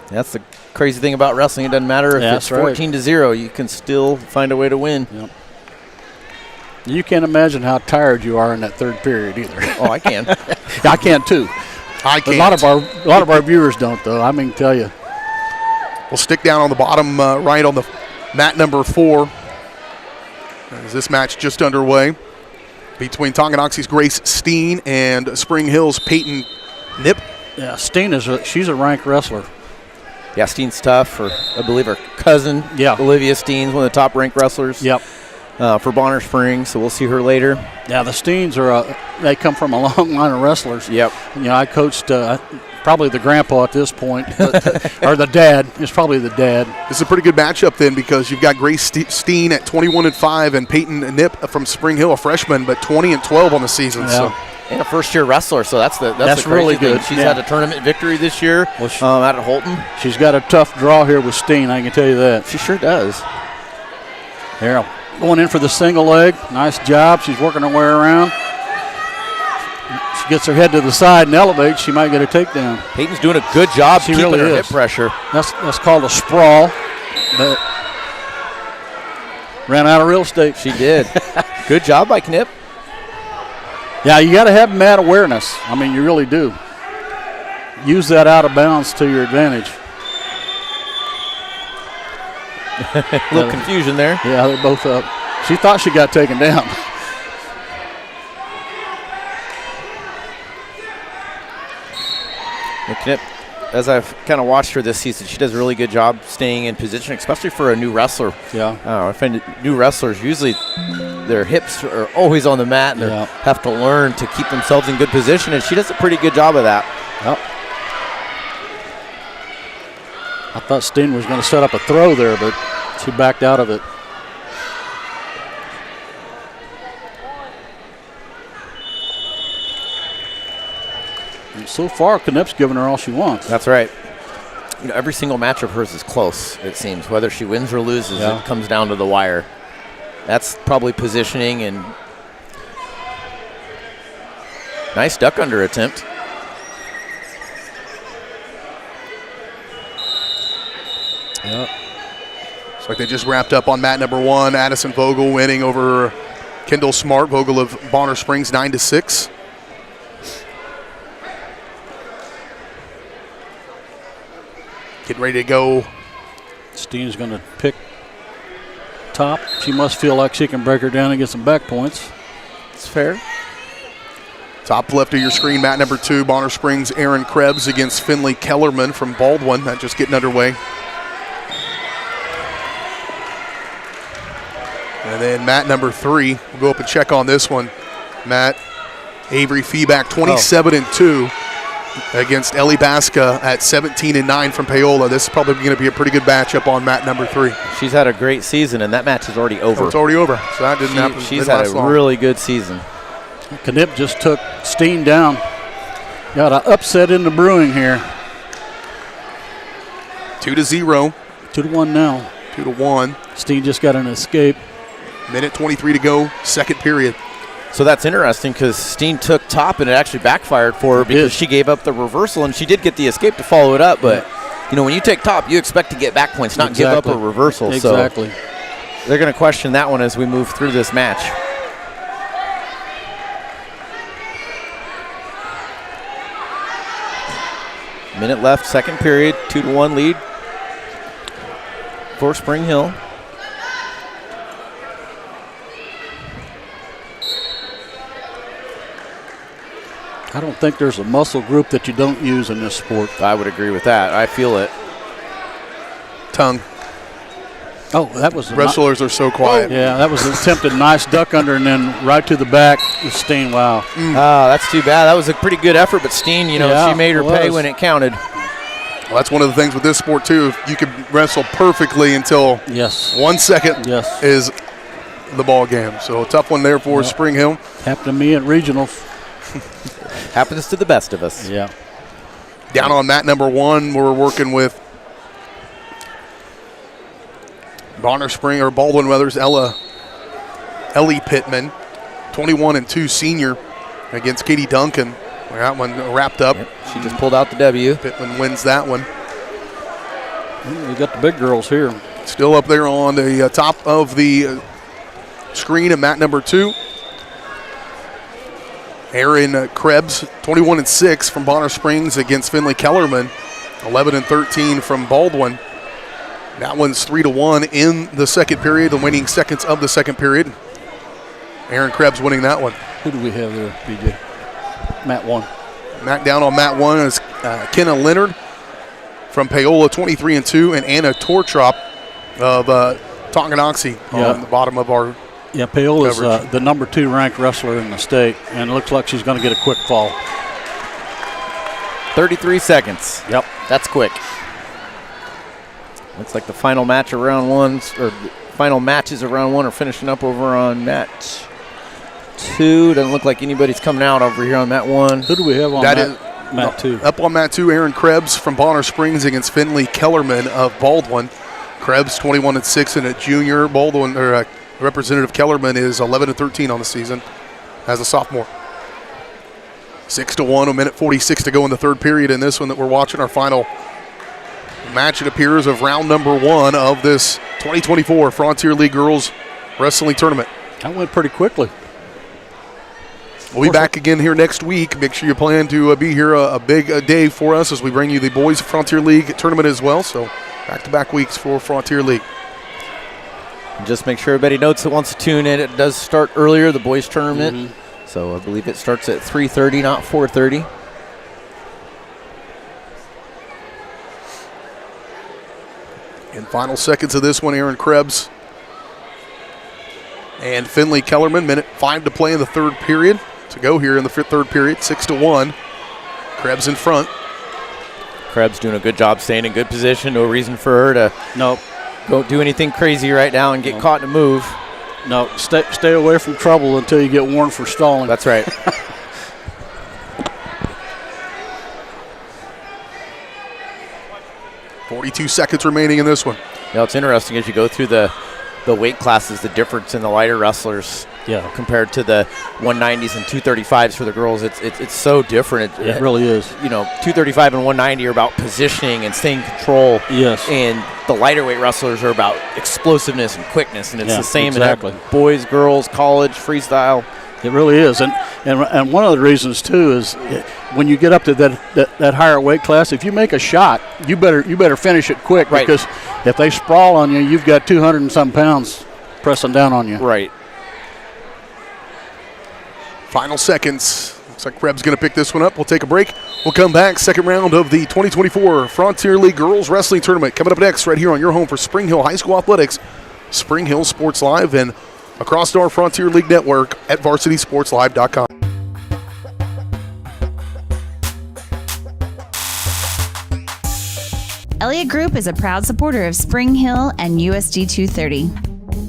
That's the crazy thing about wrestling. It doesn't matter if it's 14-0. You can still find a way to win. Yep. You can't imagine how tired you are in that third period either. Oh, I can. I can too. I can't. A lot of our viewers don't, though. I mean, tell you. We'll stick down on the bottom right on the mat number 4. As this match just underway between Tonganoxie's Grace Steen and Spring Hill's Peyton Nip. Yeah, Steen she's a ranked wrestler. Yeah, Steen's tough. I believe her cousin, Olivia Steen's one of the top ranked wrestlers. Yep. For Bonner Springs, so we'll see her later. Yeah, the Steens they come from a long line of wrestlers. Yep. You know, I coached probably the grandpa at this point, or the dad. It's probably the dad. This is a pretty good matchup then, because you've got Grace Steen at 21-5 and Peyton Nip from Spring Hill, a freshman, but 20-12 on the season. Yeah. So. And a first-year wrestler, so that's the really thing. good. She's had a tournament victory this year out at Holton. She's got a tough draw here with Steen, I can tell you that. She sure does. Here, going in for the single leg. Nice job. She's working her way around. She gets her head to the side and elevates. She might get a takedown. Peyton's doing a good job keeping her hip pressure. That's called a sprawl. But ran out of real estate. She did. Good job by Knip. Yeah, you got to have mat awareness. I mean, you really do. Use that out of bounds to your advantage. A little confusion there. Yeah, they're both up. She thought she got taken down. Knip, as I've kind of watched her this season, she does a really good job staying in position, especially for a new wrestler. Yeah. I find new wrestlers, usually their hips are always on the mat, and they have to learn to keep themselves in good position, and she does a pretty good job of that. Yep. I thought Steen was going to set up a throw there, but she backed out of it. And so far, Knip's given her all she wants. That's right. You know, every single match of hers is close, it seems. Whether she wins or loses, it comes down to the wire. That's probably positioning and nice duck under attempt. Yep. Looks like they just wrapped up on mat number 1. Addison Vogel winning over Kendall Smart. Vogel of Bonner Springs 9-6. Getting ready to go. Steen's going to pick top. She must feel like she can break her down and get some back points. It's fair. Top left of your screen, mat number 2, Bonner Springs, Aaron Krebs against Finley Kellerman from Baldwin. That just getting underway. And then mat number 3, we'll go up and check on this one. Matt, Avery Feeback, 27-2 against Ellie Basca at 17-9 from Paola. This is probably going to be a pretty good matchup on mat number 3. She's had a great season, and that match is already over. Oh, it's already over, so that didn't happen. She's had a really good season. Knip just took Steen down. Got an upset in the brewing here. 2-0. 2-1 now. 2-1. Steen just got an escape. Minute 23 to go, second period. So that's interesting because Steen took top and it actually backfired for her because she gave up the reversal and she did get the escape to follow it up. But, you know, when you take top, you expect to get back points, not give up a reversal. Exactly. So they're going to question that one as we move through this match. Minute left, second period, 2-1 lead for Spring Hill. I don't think there's a muscle group that you don't use in this sport. I would agree with that. I feel it. Tongue. Oh, that was wrestlers are so quiet. Yeah, that was an attempted nice duck under and then right to the back with Steen. Wow. That's too bad. That was a pretty good effort, but Steen, you know, she made her pay when it counted. Well, that's one of the things with this sport too. You can wrestle perfectly until 1 second is the ball game. So a tough one there for Spring Hill. Happened to me at regionals. Happens to the best of us. Yeah. Down on mat number 1, we're working with Baldwin Weathers, Ellie Pittman, 21-2 senior against Katie Duncan. That one wrapped up. Yep, she just pulled out the W. Pittman wins that one. You got the big girls here. Still up there on the top of the screen at mat number 2. Erin Krebs, 21-6 from Bonner Springs against Finley Kellerman. 11-13 from Baldwin. That one's 3-1 in the second period, the winning seconds of the second period. Erin Krebs winning that one. Who do we have there, BJ? Mat 1. Down on mat 1 is Kenna Leonard from Paola, 23-2, and Anna Tortrop of Tonganoxie on the bottom of our Paola's the number 2 ranked wrestler in the state, and it looks like she's going to get a quick fall. 33 seconds. Yep. That's quick. Looks like the final match of round 1, or final matches of round 1 are finishing up over on match 2. Doesn't look like anybody's coming out over here on mat 1. Who do we have on mat 2? Up on mat 2, Erin Krebs from Bonner Springs against Finley Kellerman of Baldwin. Krebs 21-6 and a junior. Baldwin, or Representative Kellerman, is 11-13 on the season as a sophomore. 6-1, a minute 46 to go in the third period in this one that we're watching. Our final match, it appears, of round number 1 of this 2024 Frontier League Girls Wrestling Tournament. That went pretty quickly. We'll be back again here next week. Make sure you plan to be here a big day for us as we bring you the Boys Frontier League Tournament as well. So back-to-back weeks for Frontier League. Just make sure everybody notes that wants to tune in. It does start earlier, the boys tournament. Mm-hmm. So I believe it starts at 3:30, not 4:30. In final seconds of this one, Erin Krebs and Finley Kellerman. Minute 5 to play in the third period. To go here in the third period, 6-1. Krebs in front. Krebs doing a good job staying in good position. No reason for her to go do anything crazy right now and get caught in a move. No, stay away from trouble until you get warned for stalling. That's right. .42 seconds remaining in this one. It's interesting as you go through the weight classes, the difference in the lighter wrestlers compared to the 190s and 235s for the girls. It's so different. It really is. 235 and 190 are about positioning and staying in control. Yes. And the lighter weight wrestlers are about explosiveness and quickness, and it's the same in boys, girls, college, freestyle. It really is, and one of the reasons too is when you get up to that higher weight class, if you make a shot, you better finish it quick, because if they sprawl on you, you've got 200 and some pounds pressing down on you. Right. Final seconds. Looks like Krebs going to pick this one up. We'll take a break. We'll come back. Second round of the 2024 Frontier League Girls Wrestling Tournament coming up next right here on your home for Spring Hill High School Athletics, Spring Hill Sports Live, and across our Frontier League network at varsitysportslive.com. Elliott Group is a proud supporter of Spring Hill and USD 230.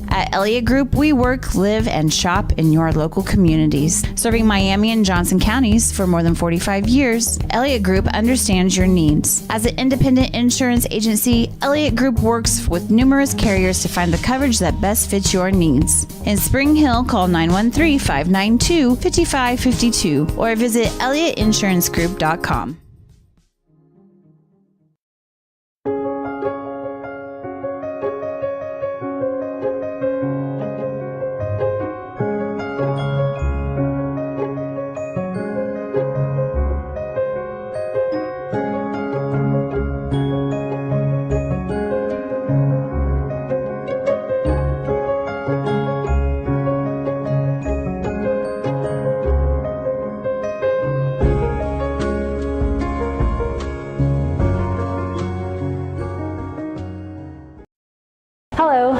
At Elliott Group, we work, live, and shop in your local communities. Serving Miami and Johnson counties for more than 45 years, Elliott Group understands your needs. As an independent insurance agency, Elliott Group works with numerous carriers to find the coverage that best fits your needs. In Spring Hill, call 913-592-5552 or visit ElliottInsuranceGroup.com.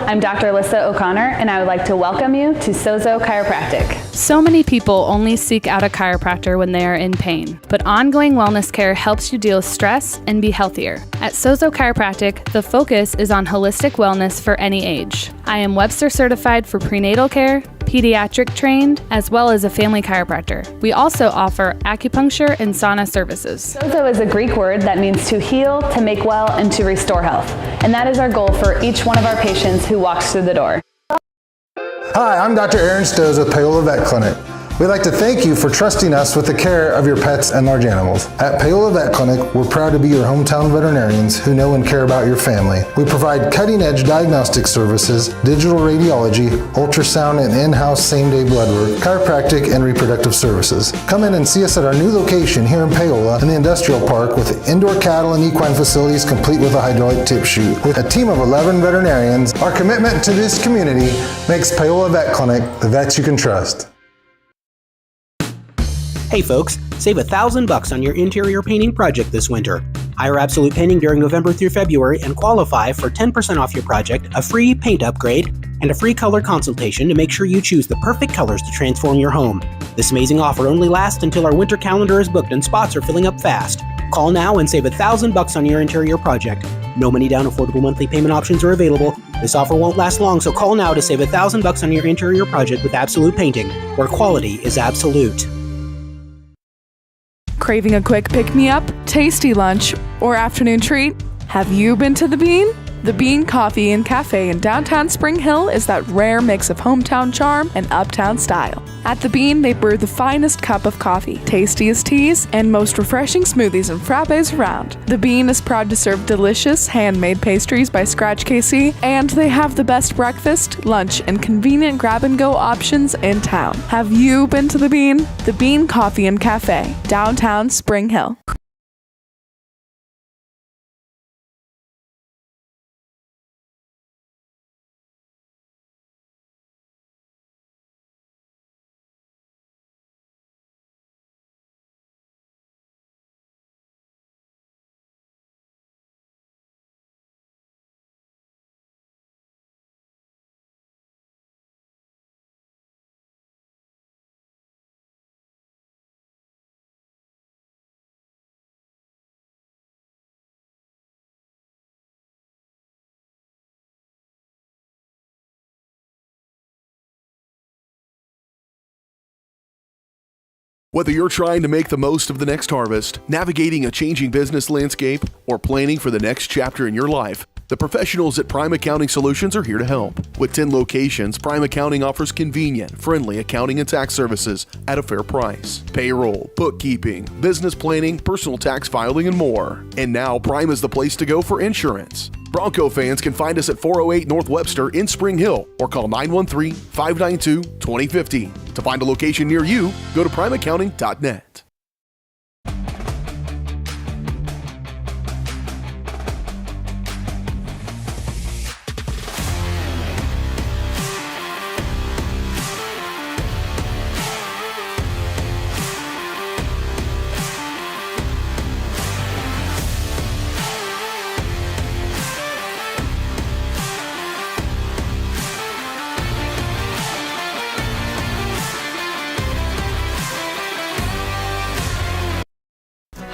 I'm Dr. Alyssa O'Connor, and I would like to welcome you to Sozo Chiropractic. So many people only seek out a chiropractor when they are in pain, but ongoing wellness care helps you deal with stress and be healthier. At Sozo Chiropractic, the focus is on holistic wellness for any age. I am Webster certified for prenatal care, pediatric trained, as well as a family chiropractor. We also offer acupuncture and sauna services. Sozo is a Greek word that means to heal, to make well, and to restore health. And that is our goal for each one of our patients who walks through the door. Hi, I'm Dr. Aaron Stoes with Paola Vet Clinic. We'd like to thank you for trusting us with the care of your pets and large animals. At Paola Vet Clinic, we're proud to be your hometown veterinarians who know and care about your family. We provide cutting-edge diagnostic services, digital radiology, ultrasound, and in-house same-day blood work, chiropractic, and reproductive services. Come in and see us at our new location here in Paola in the Industrial Park with indoor cattle and equine facilities complete with a hydraulic tip chute. With a team of 11 veterinarians, our commitment to this community makes Paola Vet Clinic the vets you can trust. Hey folks, save $1,000 on your interior painting project this winter. Hire Absolute Painting during November through February and qualify for 10% off your project, a free paint upgrade, and a free color consultation to make sure you choose the perfect colors to transform your home. This amazing offer only lasts until our winter calendar is booked and spots are filling up fast. Call now and save $1,000 on your interior project. No money down, affordable monthly payment options are available. This offer won't last long, so call now to save $1,000 on your interior project with Absolute Painting, where quality is absolute. Craving a quick pick-me-up, tasty lunch, or afternoon treat? Have you been to The Bean? The Bean Coffee and Cafe in downtown Spring Hill is that rare mix of hometown charm and uptown style. At The Bean, they brew the finest cup of coffee, tastiest teas, and most refreshing smoothies and frappes around. The Bean is proud to serve delicious, handmade pastries by Scratch KC, and they have the best breakfast, lunch, and convenient grab-and-go options in town. Have you been to The Bean? The Bean Coffee and Cafe, downtown Spring Hill. Whether you're trying to make the most of the next harvest, navigating a changing business landscape, or planning for the next chapter in your life, the professionals at Prime Accounting Solutions are here to help. With 10 locations, Prime Accounting offers convenient, friendly accounting and tax services at a fair price. Payroll, bookkeeping, business planning, personal tax filing, and more. And now Prime is the place to go for insurance. Bronco fans can find us at 408 North Webster in Spring Hill or call 913-592-2050. To find a location near you, go to primeaccounting.net.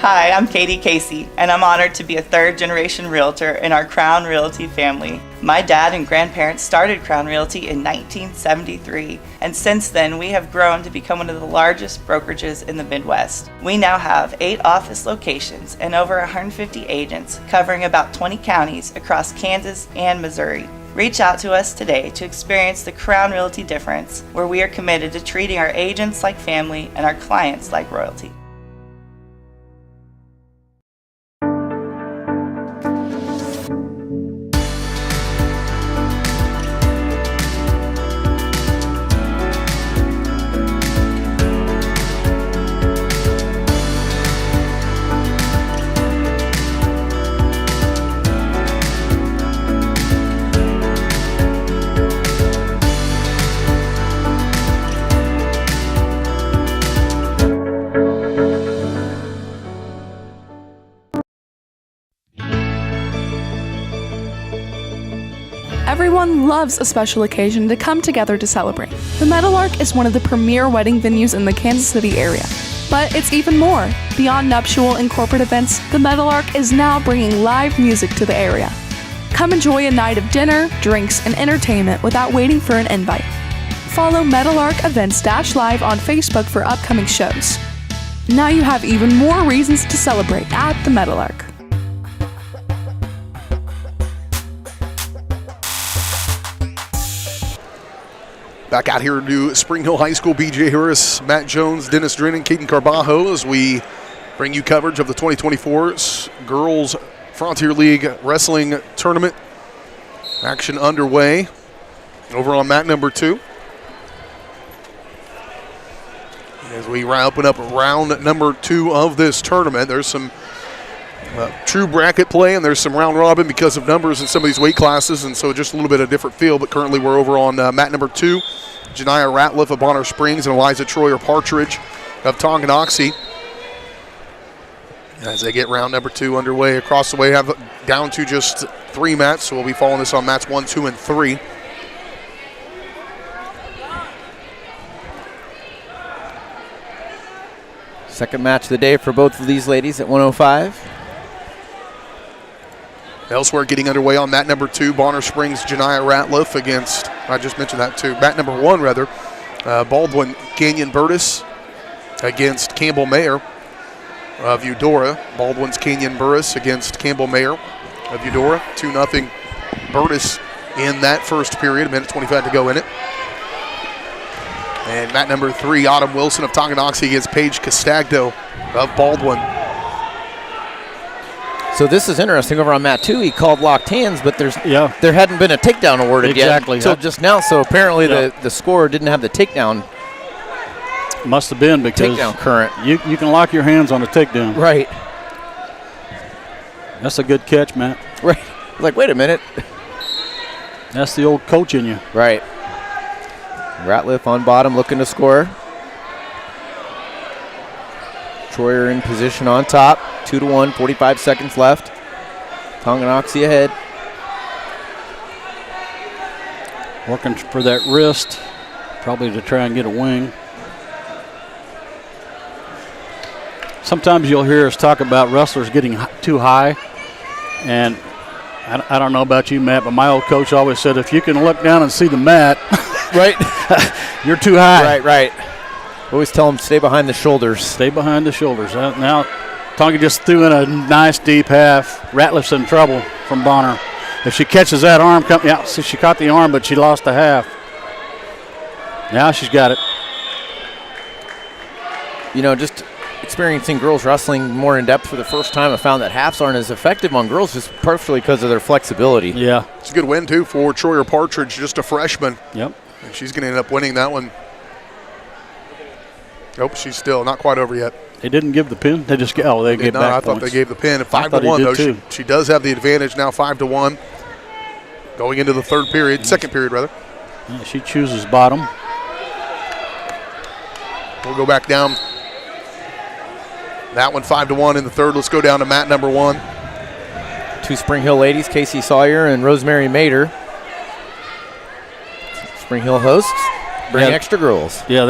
Hi, I'm Katie Casey, and I'm honored to be a third-generation realtor in our Crown Realty family. My dad and grandparents started Crown Realty in 1973, and since then we have grown to become one of the largest brokerages in the Midwest. We now have 8 office locations and over 150 agents covering about 20 counties across Kansas and Missouri. Reach out to us today to experience the Crown Realty difference, where we are committed to treating our agents like family and our clients like royalty. Everyone loves a special occasion to come together to celebrate. The Meadowlark is one of the premier wedding venues in the Kansas City area. But it's even more. Beyond nuptial and corporate events, the Meadowlark is now bringing live music to the area. Come enjoy a night of dinner, drinks, and entertainment without waiting for an invite. follow Meadowlark Events Live on Facebook for upcoming shows. Now you have even more reasons to celebrate at the Meadowlark. Back out here to Spring Hill High School, B.J. Harris, Matt Jones, Dennis Drennan, Caden Carbajo, as we bring you coverage of the 2024 Girls Frontier League Wrestling Tournament. Action underway over on mat number 2. As we open up round number 2 of this tournament, there's some true bracket play, and there's some round robin because of numbers in some of these weight classes, and so just a little bit of different feel. But currently we're over on mat number 2. Janiah Ratliff of Bonner Springs and Eliza Troyer Partridge of Tonganoxie. As they get round number 2 underway across the way, have down to just 3 mats, so we'll be following this on mats 1, 2, and 3. Second match of the day for both of these ladies at 105. Elsewhere getting underway on mat number 2, Bonner Springs, Janiah Ratliff against, I just mentioned that too, mat number 1 rather, Baldwin Canyon Burtis against Campbell Mayer of Eudora. Baldwin's Canyon Burris against Campbell Mayer of Eudora. 2-0 Burtis in that first period, 1:25 to go in it. And mat number 3, Autumn Wilson of Tonganoxie against Paige Castagdo of Baldwin. So this is interesting. Over on mat 2, he called locked hands, but there hadn't been a takedown awarded yet until just now. So apparently the scorer didn't have the takedown. Must have been because takedown current. You can lock your hands on a takedown. Right. That's a good catch, Matt. Right. Like, wait a minute. That's the old coach in you. Right. Ratliff on bottom looking to score. Troyer in position on top. 2-1, 45 seconds left. Tonganoxie ahead. Working for that wrist, probably to try and get a wing. Sometimes you'll hear us talk about wrestlers getting too high. And I don't know about you, Matt, but my old coach always said, if you can look down and see the mat, right, you're too high. Right. Always tell them stay behind the shoulders. Stay behind the shoulders. Now, Tonga just threw in a nice deep half. Ratliff's in trouble from Bonner. If she catches that arm, see, she caught the arm, but she lost the half. Now she's got it. You know, just experiencing girls wrestling more in depth for the first time, I found that halves aren't as effective on girls just partially because of their flexibility. Yeah. It's a good win, too, for Troyer Partridge, just a freshman. Yep. And she's going to end up winning that one. Nope, she's still not quite over yet. They didn't give the pin. They just they gave back I points. thought they gave the pin. 5-1 though. She does have the advantage now. 5-1, going into the second period rather. Yeah, she chooses bottom. We'll go back down. That one 5-1 in the third. Let's go down to mat number 1. 2 Spring Hill ladies, Casey Sawyer and Rosemary Mater. Spring Hill hosts bring extra girls. Yeah,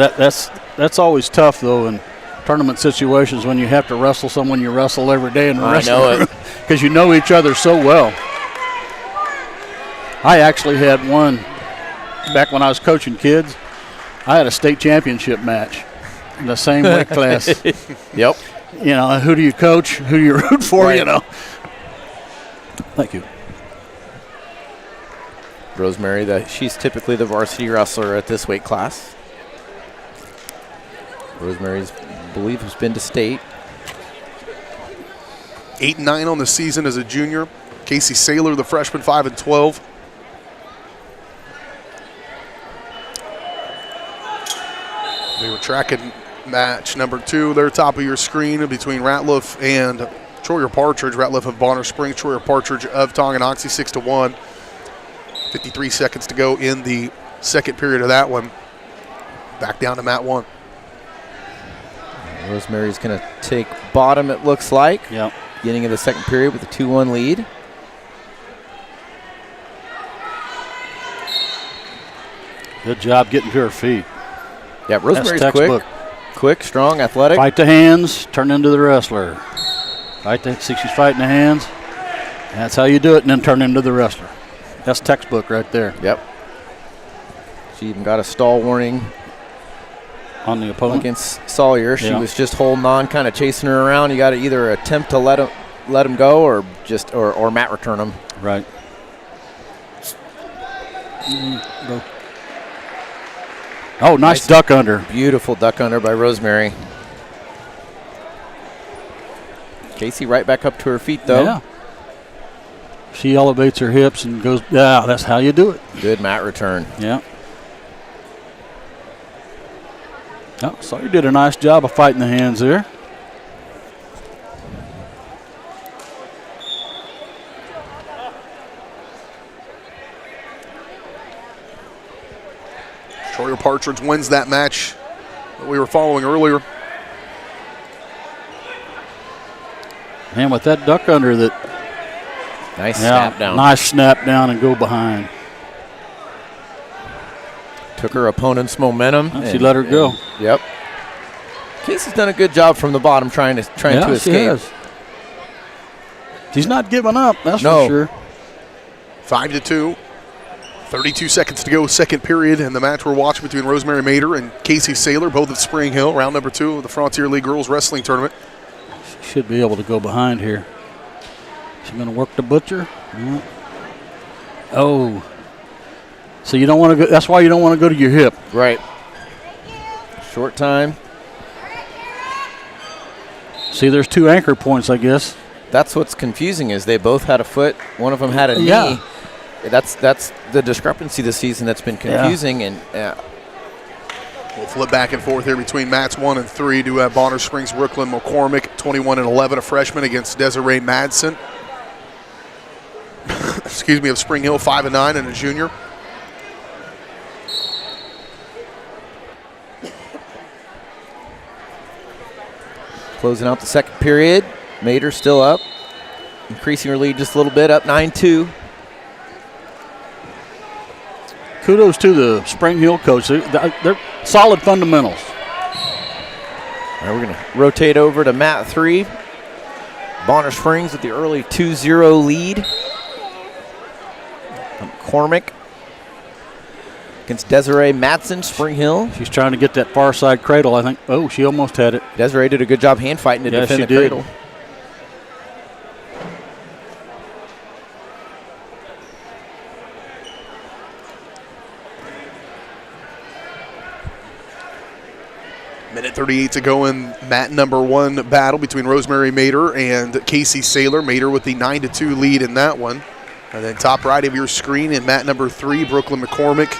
that's always tough though in tournament situations when you have to wrestle someone you wrestle every day in the wrestling room because you know each other so well. I actually had one back when I was coaching kids. I had a state championship match in the same weight class. Yep. You know, who do you coach? Who do you root for? Right. You know. Thank you. Rosemary, she's typically the varsity wrestler at this weight class. Rosemary's, I believe, has been to state. 8-9 on the season as a junior. Casey Saylor, the freshman, 5-12. They were tracking match number 2. They're top of your screen between Ratliff and Troyer Partridge. Ratliff of Bonner Springs, Troyer Partridge of Tonganoxie, 6-1. 53 seconds to go in the second period of that one. Back down to mat 1. Rosemary's going to take bottom, it looks like. Yep. Beginning of the second period with a 2-1 lead. Good job getting to her feet. Yeah, Rosemary's quick, strong, athletic. Fight the hands, turn into the wrestler. See, she's fighting the hands. That's how you do it, and then turn into the wrestler. That's textbook right there. Yep. She even got a stall warning on the opponent against Sawyer. She was just holding on, kind of chasing her around. You got to either attempt to let him go or just or mat return him. Right. Oh, nice duck under. Beautiful duck under by Rosemary. Casey right back up to her feet, though. Yeah. She elevates her hips and goes, yeah, that's how you do it. Good mat return. Yeah. Oh, Sawyer did a nice job of fighting the hands there. Troyer Partridge wins that match that we were following earlier. And with that duck under that. Nice snap down. Nice snap down and go behind. Took her opponent's momentum. She let her go. Yep. Casey's done a good job from the bottom trying to escape. She has. She's not giving up, that's for sure. 5-2. 32 seconds to go, second period, and the match we're watching between Rosemary Mader and Casey Saylor, both at Spring Hill, round number 2 of the Frontier League Girls Wrestling Tournament. She should be able to go behind here. She's going to work the butcher. Yeah. Oh. So you don't want to go, that's why you don't want to go to your hip. Right. Short time. See, there's 2 anchor points, I guess. That's what's confusing is they both had a foot. One of them had a knee. That's the discrepancy this season that's been confusing. And we'll flip back and forth here between mats 1 and 3. Do have Bonner Springs, Brooklyn McCormick, 21-11, a freshman against Desiree Madsen. Excuse me, of Spring Hill, 5-9, and a junior. Closing out the second period. Mader still up. Increasing her lead just a little bit, up 9-2. Kudos to the Spring Hill coach. They're solid fundamentals. All right, we're going to rotate over to mat 3. Bonner Springs with the early 2-0 lead. McCormick against Desiree Madsen, Spring Hill. She's trying to get that far side cradle, I think. Oh, she almost had it. Desiree did a good job hand fighting to defend the cradle. Minute 38 to go in mat number 1 battle between Rosemary Mader and Casey Saylor. Mader with the 9-2 lead in that one. And then top right of your screen in mat number 3, Brooklyn McCormick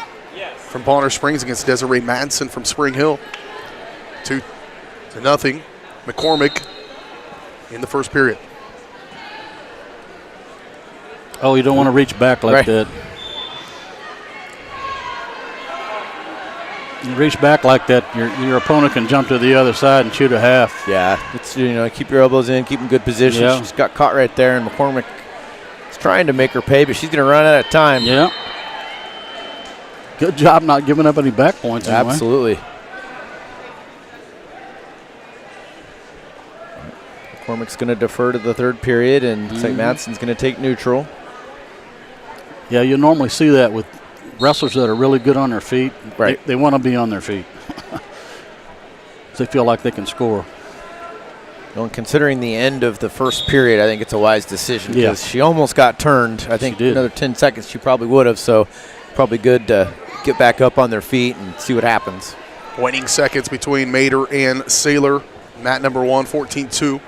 from Bonner Springs against Desiree Madsen from Spring Hill. 2-0. McCormick in the first period. Oh, you don't want to reach back like that. You reach back like that, your opponent can jump to the other side and shoot a half. Yeah, it's keep your elbows in, keep in good position. Yeah. She's got caught right there, and McCormick is trying to make her pay, but she's going to run out of time. Yeah. Good job not giving up any back points. Anyway. Absolutely. McCormick's going to defer to the third period, and St. Madsen's going to take neutral. Yeah, you normally see that with wrestlers that are really good on their feet. Right. They want to be on their feet. They feel like they can score. Well, considering the end of the first period, I think it's a wise decision because she almost got turned. I think another 10 seconds she probably would have, so probably good to get back up on their feet and see what happens. Waning seconds between Mader and Saylor. Mat number 1, 14-2. So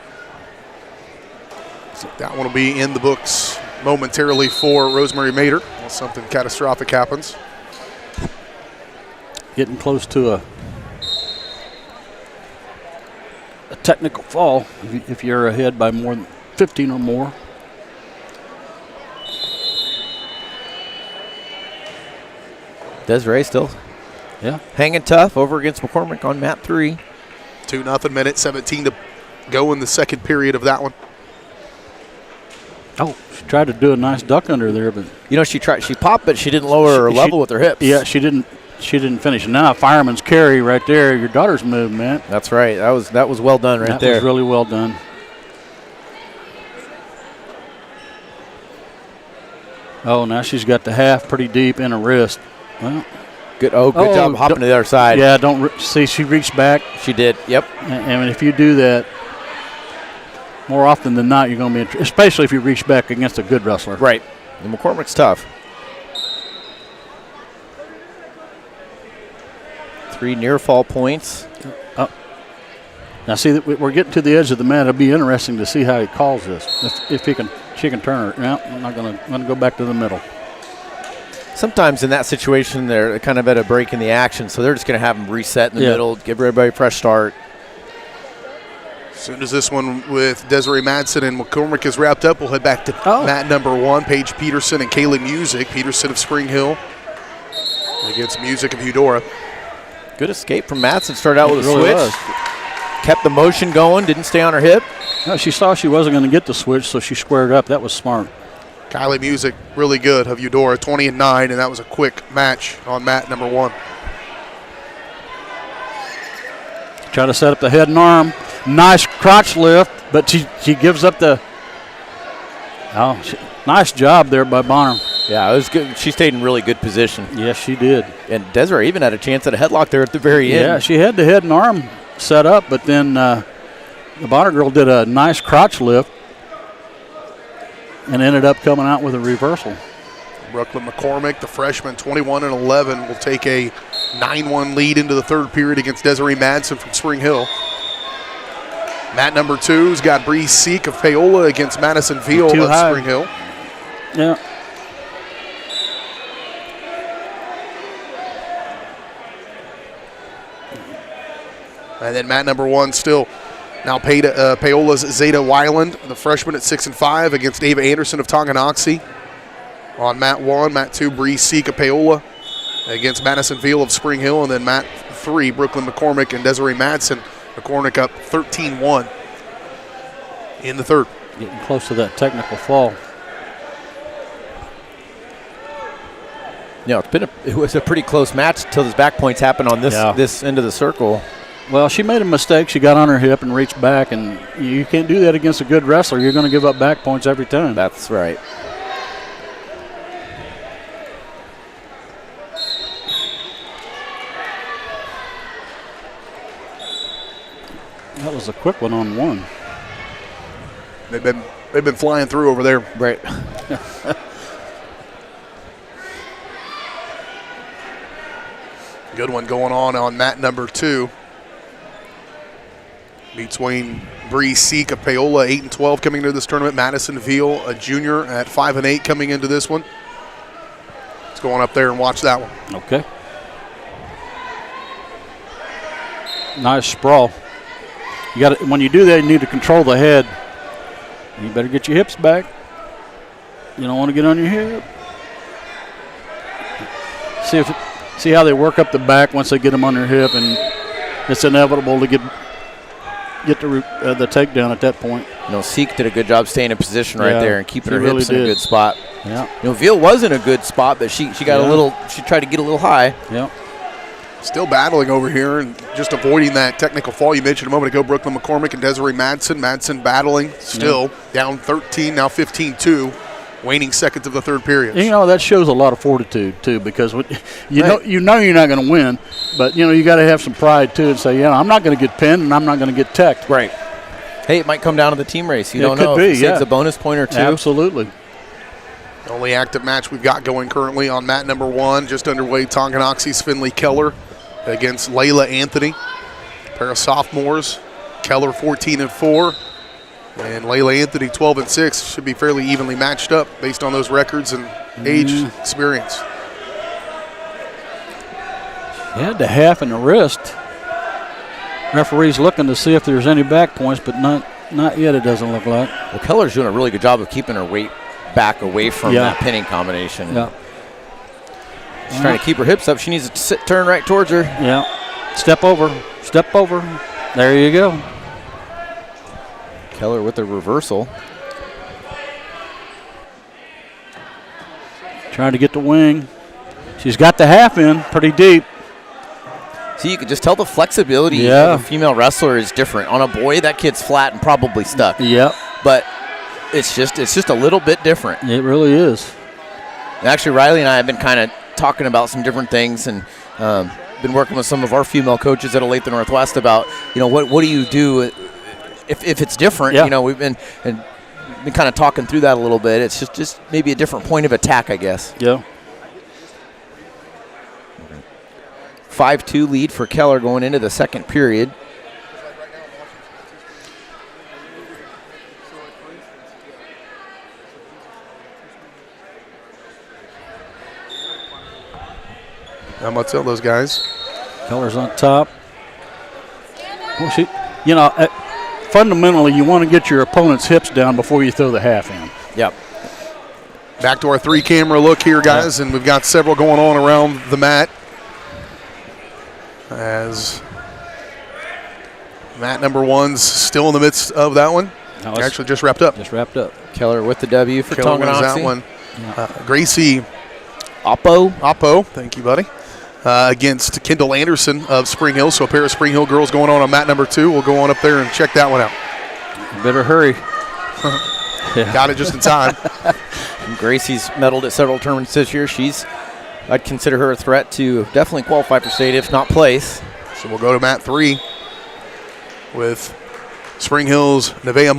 that one will be in the books momentarily for Rosemary Mader unless something catastrophic happens. Getting close to a technical fall if you're ahead by more than 15 or more. Desiree still hanging tough over against McCormick on mat 3. 2-0, minute 17 to go in the second period of that one. Oh, she tried to do a nice duck under there, but she popped, but she didn't lower her level with her hips. Yeah, she didn't finish. Now fireman's carry right there. Your daughter's move, man. That's right. That was well done right there. That was really well done. Oh, now she's got the half pretty deep in her wrist. Well, Good job hopping to the other side. Yeah, see, she reached back. She did, yep. And if you do that, more often than not, you're going to be, especially if you reach back against a good wrestler. Right. And McCormick's tough. 3 near fall points. Now, see, we're getting to the edge of the mat. It'll be interesting to see how he calls this. If she can turn her. No, I'm not going to go back to the middle. Sometimes in that situation, they're kind of at a break in the action, so they're just going to have them reset in the middle, give everybody a fresh start. As soon as this one with Desiree Madsen and McCormick is wrapped up, we'll head back to mat number 1, Paige Peterson and Kayla Music. Peterson of Spring Hill against Music of Eudora. Good escape from Madsen. Started out with a switch. Kept the motion going, didn't stay on her hip. No, she saw she wasn't going to get the switch, so she squared up. That was smart. Kylie Music, really good of Eudora, 20-9, and that was a quick match on mat number 1. Try to set up the head and arm. Nice crotch lift, but she gives up the. Nice job there by Bonner. Yeah, it was good. She stayed in really good position. Yes, she did. And Desiree even had a chance at a headlock there at the very end. Yeah, she had the head and arm set up, but then the Bonner girl did a nice crotch lift and ended up coming out with a reversal. Brooklyn McCormick, the freshman, 21-11, will take a 9-1 lead into the third period against Desiree Madsen from Spring Hill. Mat number 2's got Bree Seek of Paola against Madison Veal of Spring Hill. Yeah. And then mat number 1 still now Paola's Zeta Weiland, the freshman at 6-5 against Ava Anderson of Tonganoxie. On mat 1, mat 2, Bree Seek of Paola against Madison Veal of Spring Hill. And then mat 3, Brooklyn McCormick and Desiree Madsen. McCormick up 13-1 in the third. Getting close to that technical fall. Yeah, it was a pretty close match until those back points happened on this end of the circle. Well, she made a mistake. She got on her hip and reached back, and you can't do that against a good wrestler. You're going to give up back points every time. That's right. That was a quick one on 1. They've been flying through over there. Right. Good one going on mat number 2. Between Bree Seek of Paola, 8-12 coming into this tournament. Madison Veal, a junior at 5-8 coming into this one. Let's go on up there and watch that one. Okay. Nice sprawl. You got when you do that, you need to control the head. You better get your hips back. You don't want to get on your hip. See how they work up the back once they get them on their hip, and it's inevitable to get the takedown at that point. Seek did a good job staying in position right there and keeping her hips in a good spot. Yeah. Veal was in a good spot, but she got she tried to get a little high. Yeah. Still battling over here and just avoiding that technical fall you mentioned a moment ago. Brooklyn McCormick and Desiree Madsen. Madsen battling still down 13, now 15-2. Waning seconds of the third period. That shows a lot of fortitude too, because you know you're not going to win, but you got to have some pride too and say, I'm not going to get pinned and I'm not going to get teched. Right. Hey, it might come down to the team race. You don't know. It could be. It's a bonus point or two. Absolutely. The only active match we've got going currently on mat number 1, just underway. Tonganoxie's Finley Keller against Layla Anthony. A pair of sophomores. Keller 14-4. And Layla Anthony, 12-6, should be fairly evenly matched up based on those records and age experience. He had the half in the wrist. Referee's looking to see if there's any back points, but not yet, it doesn't look like. Well, Keller's doing a really good job of keeping her weight back away from that pinning combination. Yeah. She's trying to keep her hips up. She needs to turn right towards her. Yeah. Step over. There you go. Keller with a reversal. Trying to get the wing. She's got the half in pretty deep. See, you can just tell the flexibility of a female wrestler is different. On a boy, that kid's flat and probably stuck. Yep. But it's just a little bit different. It really is. And actually, Riley and I have been kind of talking about some different things, and Been working with some of our female coaches at Olathe Northwest about, what do you do if it's different? Yeah. We've been kind of talking through that a little bit. It's just maybe a different point of attack, I guess. Yeah. 5-2 lead for Keller going into the second period. I'm going to tell those guys. Keller's on top. Well, fundamentally, you want to get your opponent's hips down before you throw the half in. Yep. Back to our 3-camera look here, guys, and we've got several going on around the mat. As mat number 1's still in the midst of that one. No, Actually, just wrapped up. Keller with the W for Keller wins Tonganoxie. that one. Yeah. Gracie Oppo. Thank you, buddy. Against Kendall Anderson of Spring Hill. So a pair of Spring Hill girls going on mat number 2. We'll go on up there and check that one out. You better hurry. Got it just in time. Gracie's medaled at several tournaments this year. I'd consider her a threat to definitely qualify for state, if not place. So we'll go to mat 3 with Spring Hill's Nevaeh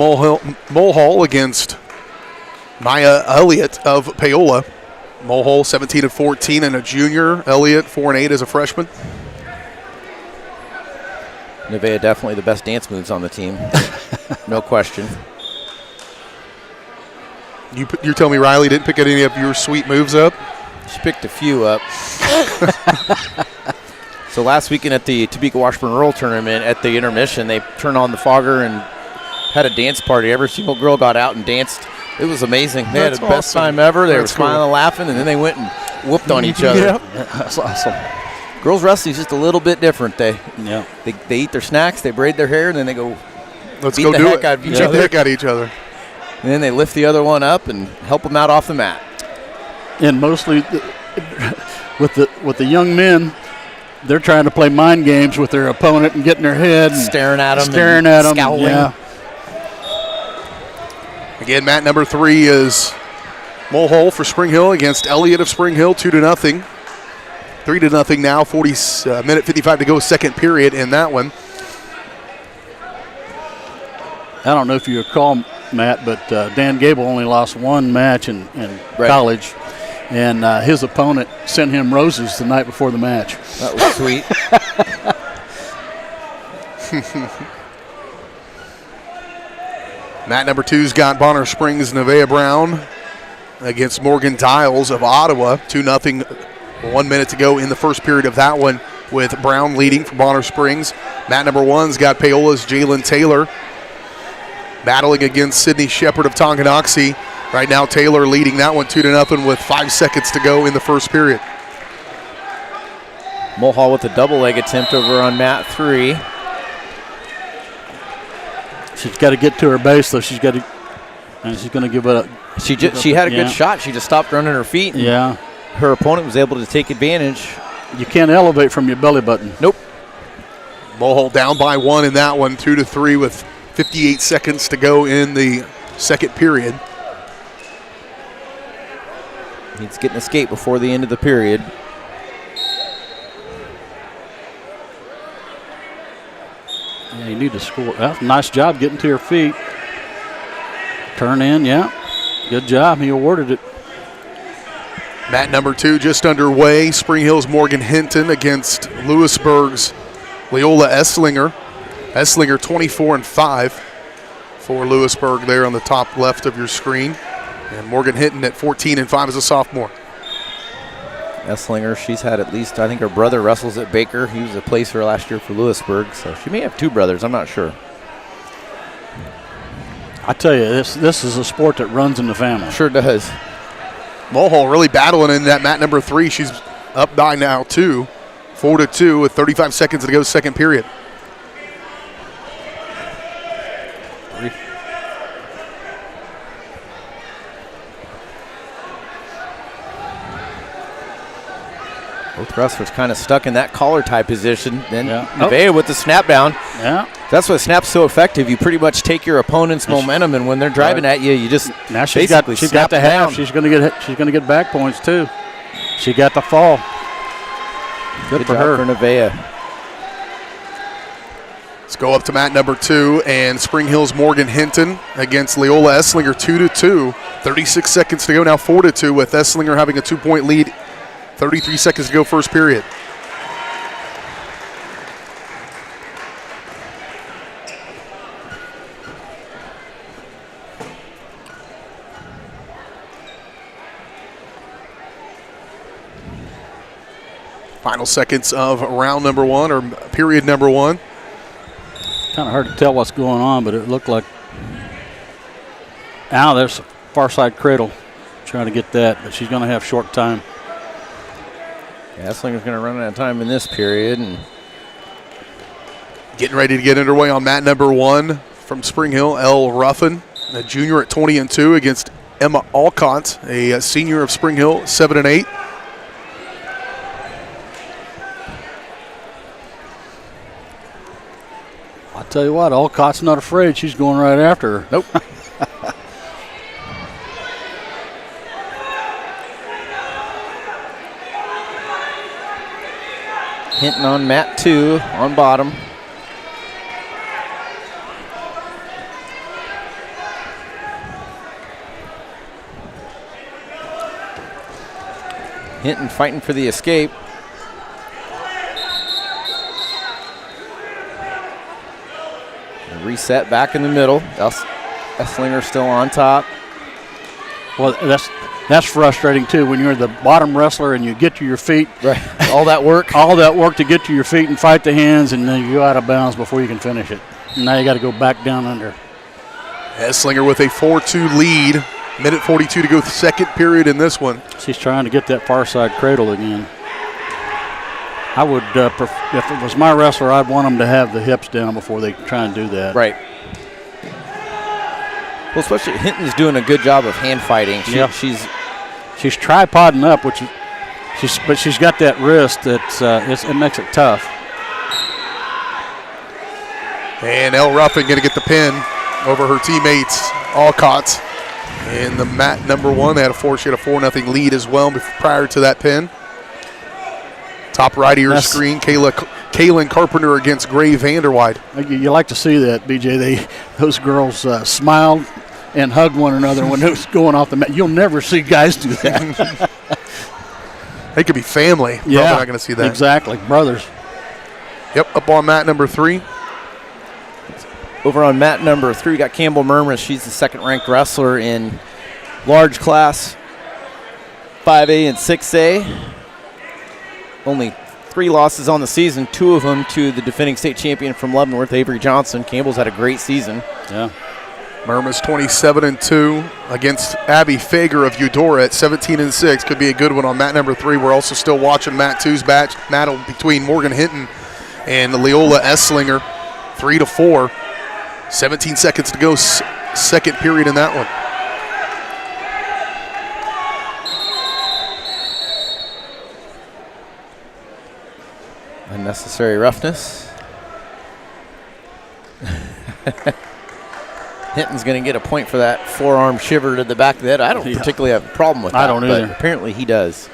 Mulhall against Maya Elliott of Paola. Mulhall 17-14 and a junior. Elliott 4-8 as a freshman. Nevaeh definitely the best dance moves on the team. No question. You tell me Riley didn't pick any of your sweet moves up? She picked a few up. So last weekend at the Topeka Washburn Rural Tournament at the intermission, they turned on the fogger and had a dance party. Every single girl got out and danced. It was amazing. They had the best time ever. They were smiling and laughing, and then they went and whooped on each other. Yeah, that's awesome. Girls wrestling is just a little bit different. They eat their snacks, they braid their hair, and then they go Let's beat go the do heck it. out of each Beat other. the heck out of each other. And then they lift the other one up and help them out off the mat. And mostly with the young men, they're trying to play mind games with their opponent and getting their head and staring at them, scowling. Yeah. Again, mat number 3 is Mulhall for Spring Hill against Elliott of Spring Hill, 2-0. 3-0 now, 40 minute 55 to go, second period in that one. I don't know if you recall, Matt, but Dan Gable only lost one match in college, and his opponent sent him roses the night before the match. That was sweet. Mat number 2's got Bonner Springs' Nevaeh Brown against Morgan Dials of Ottawa, 2-0. 1 minute to go in the first period of that one with Brown leading for Bonner Springs. Mat number 1's got Paola's Jalen Taylor battling against Sydney Shepard of Tonganoxie. Right now, Taylor leading that one 2-0 with 5 seconds to go in the first period. Mulhall with a double leg attempt over on mat 3. She's got to get to her base, though. She's going to give it up. She had a good shot. She just stopped running her feet. Yeah. Her opponent was able to take advantage. You can't elevate from your belly button. Nope. Mulhall down by 1 in that one, 2-3 with 58 seconds to go in the second period. Needs to get an escape before the end of the period. Yeah, you need to score. Nice job getting to your feet. Turn in, yeah. Good job. He awarded it. Mat number 2 just underway. Spring Hill's Morgan Hinton against Lewisburg's Leola Esslinger. Esslinger 24-5 for Lewisburg there on the top left of your screen. And Morgan Hinton at 14-5 as a sophomore. Esslinger, she's had at least, I think her brother wrestles at Baker. He was a placer last year for Lewisburg, so she may have 2 brothers. I'm not sure. I tell you, this is a sport that runs in the family. Sure does. Mulhall really battling in that mat number 3. She's up by now 4-2 with 35 seconds to go second period. Both wrestlers kind of stuck in that collar tie position. Then Nevaeh with the snap down. Yeah. That's what snap's so effective. You pretty much take your opponent's momentum, and when they're driving at you, you just now she's got the half. She's going to get back points too. She got the fall. Good for job her. for Nevaeh. Let's go up to mat number 2, and Spring Hill's Morgan Hinton against Leola Esslinger, 2-2. 36 seconds to go now, 4-2, with Esslinger having a 2-point lead. 33 seconds to go, first period. Final seconds of round number 1, or period number 1. Kind of hard to tell what's going on, but it looked like. Now there's a far side cradle trying to get that, but she's going to have short time. Yeah, Esslinger's going to run out of time in this period. And getting ready to get underway on mat number 1 from Spring Hill, Elle Ruffin, a junior at 20-2 against Emma Alcott, a senior of Spring Hill, 7-8. I'll tell you what, Alcott's not afraid. She's going right after her. Nope. Hinton on mat 2 on bottom. Hinton fighting for the escape. Reset back in the middle. Esslinger still on top. Well, that's frustrating too when you're the bottom wrestler and you get to your feet. Right. All that work. All that work to get to your feet and fight the hands, and then you go out of bounds before you can finish it. And now you got to go back down under. Esslinger with a 4-2 lead. Minute 42 to go, second period in this one. She's trying to get that far side cradle again. I would, if it was my wrestler, I'd want them to have the hips down before they try and do that. Right. Well, especially Hinton's doing a good job of hand fighting. She's tripoding up, but she's got that wrist that it makes it tough. And Elle Ruffin going to get the pin over her teammates Alcott. In the mat number 1, she had a 4-0 lead as well prior to that pin. Top right of your screen, Kaylin Carpenter against Gray Vanderwide. You like to see that, BJ. Those girls smiled and hugged one another when it was going off the mat. You'll never see guys do that. They could be family. Yeah, probably not going to see that. Exactly, brothers. Yep, up on mat number 3. Over on mat number 3, we got Campbell Murmas. She's the second-ranked wrestler in large class 5A and 6A. Only 3 losses on the season, 2 of them to the defending state champion from Leavenworth, Avery Johnson. Campbell's had a great season. Yeah. Murmas 27-2 against Abby Fager of Eudora at 17-6. Could be a good one on mat number 3. We're also still watching mat 2's battle between Morgan Hinton and Leola Esslinger, 3-4. 17 seconds to go, second period in that one. Unnecessary roughness. Hinton's going to get a point for that forearm shiver to the back of the head. I don't particularly have a problem with that. I don't either. But apparently he does.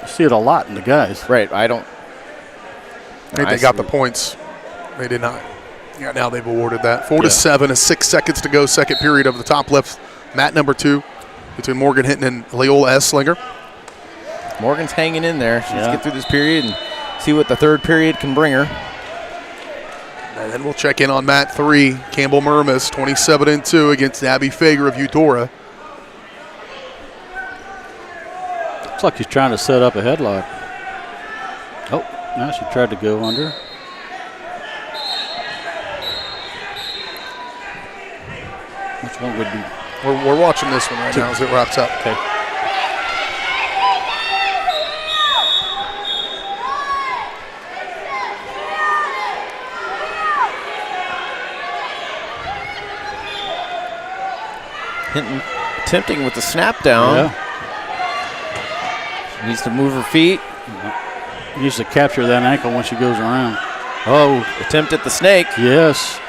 You see it a lot in the guys. Right, I don't. I think they got the points. They did not. Yeah, now they've awarded that. 4-7, 6 seconds to go, second period of the top left. Mat number 2 between Morgan Hinton and Leola Esslinger. Morgan's hanging in there. She's get through this period and see what the third period can bring her. And then we'll check in on mat 3. Campbell Murmas, 27-2 against Abby Fager of Eudora. Looks like he's trying to set up a headlock. Oh, now she tried to go under. Which one would be? We're watching this one right now as it wraps up. Okay. Hinton attempting with the snap down. Yeah. She needs to move her feet. Needs to capture that ankle when she goes around. Oh, attempt at the snake. Yes.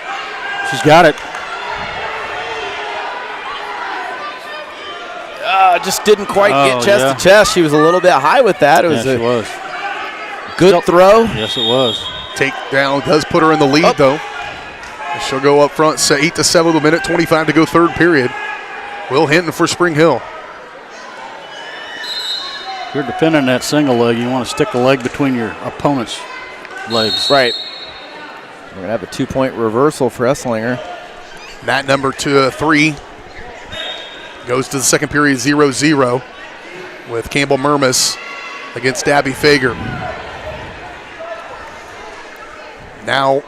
She's got it. Just didn't quite get chest to chest. She was a little bit high with that. It was she was. Good throw. Yes, it was. Takedown does put her in the lead, though. She'll go up front, 8-7 with a minute 25 to go, third period. Will Hinton for Spring Hill. If you're defending that single leg, you want to stick a leg between your opponent's legs. Right. We're going to have a 2-point reversal for Esslinger. Mat number 3 goes to the second period 0-0 with Campbell Murmas against Abby Fager. Now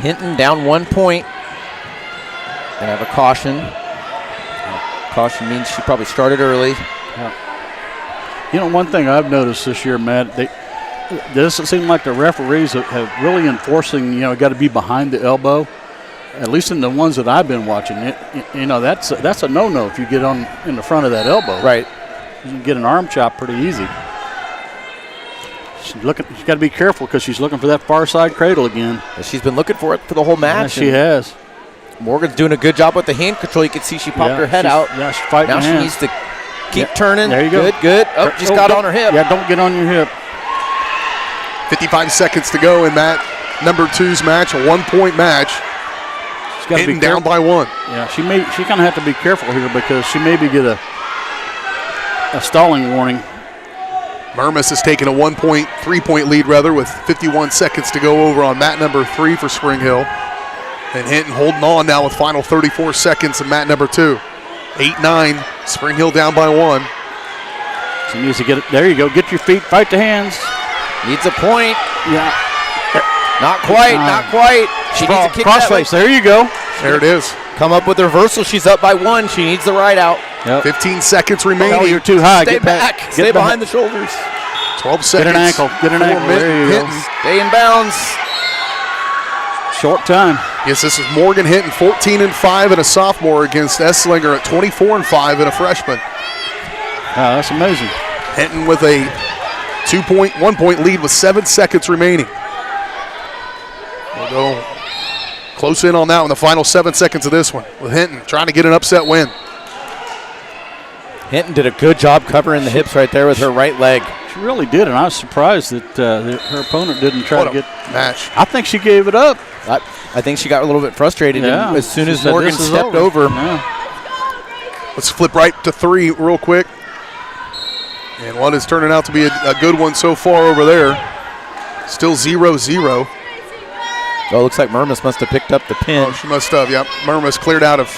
Hinton down 1 point. Gonna have a caution. Caution means she probably started early. Yeah. You know, one thing I've noticed this year, Matt, it doesn't seem like the referees have really enforcing, got to be behind the elbow. At least in the ones that I've been watching, that's a no-no if you get on in the front of that elbow. Right. You can get an arm chop pretty easy. She's got to be careful because she's looking for that far side cradle again. She's been looking for it for the whole match. Yeah, she has. Morgan's doing a good job with the hand control. You can see she popped her head out. Yeah, she's fighting. Now she needs to keep turning. There you go. Good. Oh, just got on her hip. Yeah, don't get on your hip. 55 seconds to go in Mat number 2's match, a 1-point match. She's got to be down by 1. Yeah, she kind of have to be careful here because she maybe get a stalling warning. Murmas has taken a 3-point lead with 51 seconds to go over on mat number 3 for Spring Hill. And Hinton holding on now with final 34 seconds of mat number 2. 8-9, Spring Hill down by 1. She needs to get it. There you go. Get your feet, fight the hands. Needs a point. Yeah. Not quite. She needs to kick crossface. There you go. There it is. Come up with the reversal. She's up by 1. She needs the ride out. Yep. 15 seconds remaining. Oh, you're too high. Stay Get back. Stay behind the shoulders. 12 seconds. Get an ankle. Get an ankle. There you go. Stay in bounds. Short time. Yes, this is Morgan Hinton, 14-5 and a sophomore against Esslinger at 24-5 and a freshman. Wow, that's amazing. Hinton with a 1-point lead with 7 seconds remaining. We'll go close in on that one, the final 7 seconds of this one, with Hinton trying to get an upset win. Hinton did a good job covering the hips right there with her right leg. She really did, and I was surprised that her opponent didn't try to get match. I think she gave it up. I think she got a little bit frustrated as soon as Morgan stepped over. Yeah. Let's flip right to 3 real quick. And one is turning out to be a good one so far over there. Still 0-0. Oh, looks like Murmas must have picked up the pin. Oh, she must have, yep. Murmas cleared out of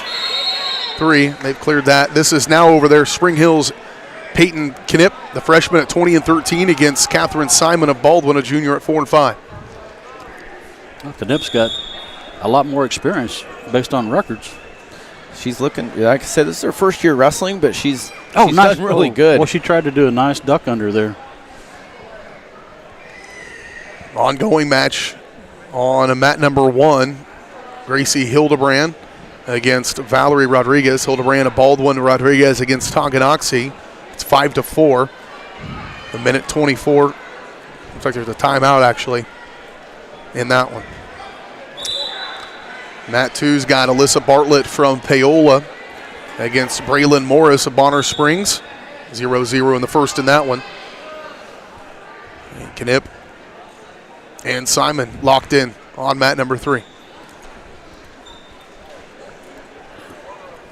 3. They've cleared that. This is now over there. Spring Hill's Peyton Knipp, the freshman at 20-13 against Catherine Simon of Baldwin, a junior at 4-5. Well, Knipp's got a lot more experience based on records. She's looking, like I said, this is her first year wrestling, but she's done really good. Well, she tried to do a nice duck under there. Ongoing match on mat number 1. Gracie Hildebrand against Valerie Rodriguez. Hildebrand of Baldwin, Rodriguez against Tonganoxie. It's 5-4. A minute 24. Looks like there's a timeout actually in that one. Mat 2's got Alyssa Bartlett from Paola against Braylon Morris of Bonner Springs. 0-0 in the first in that one. And Knipp and Simon locked in on mat number 3.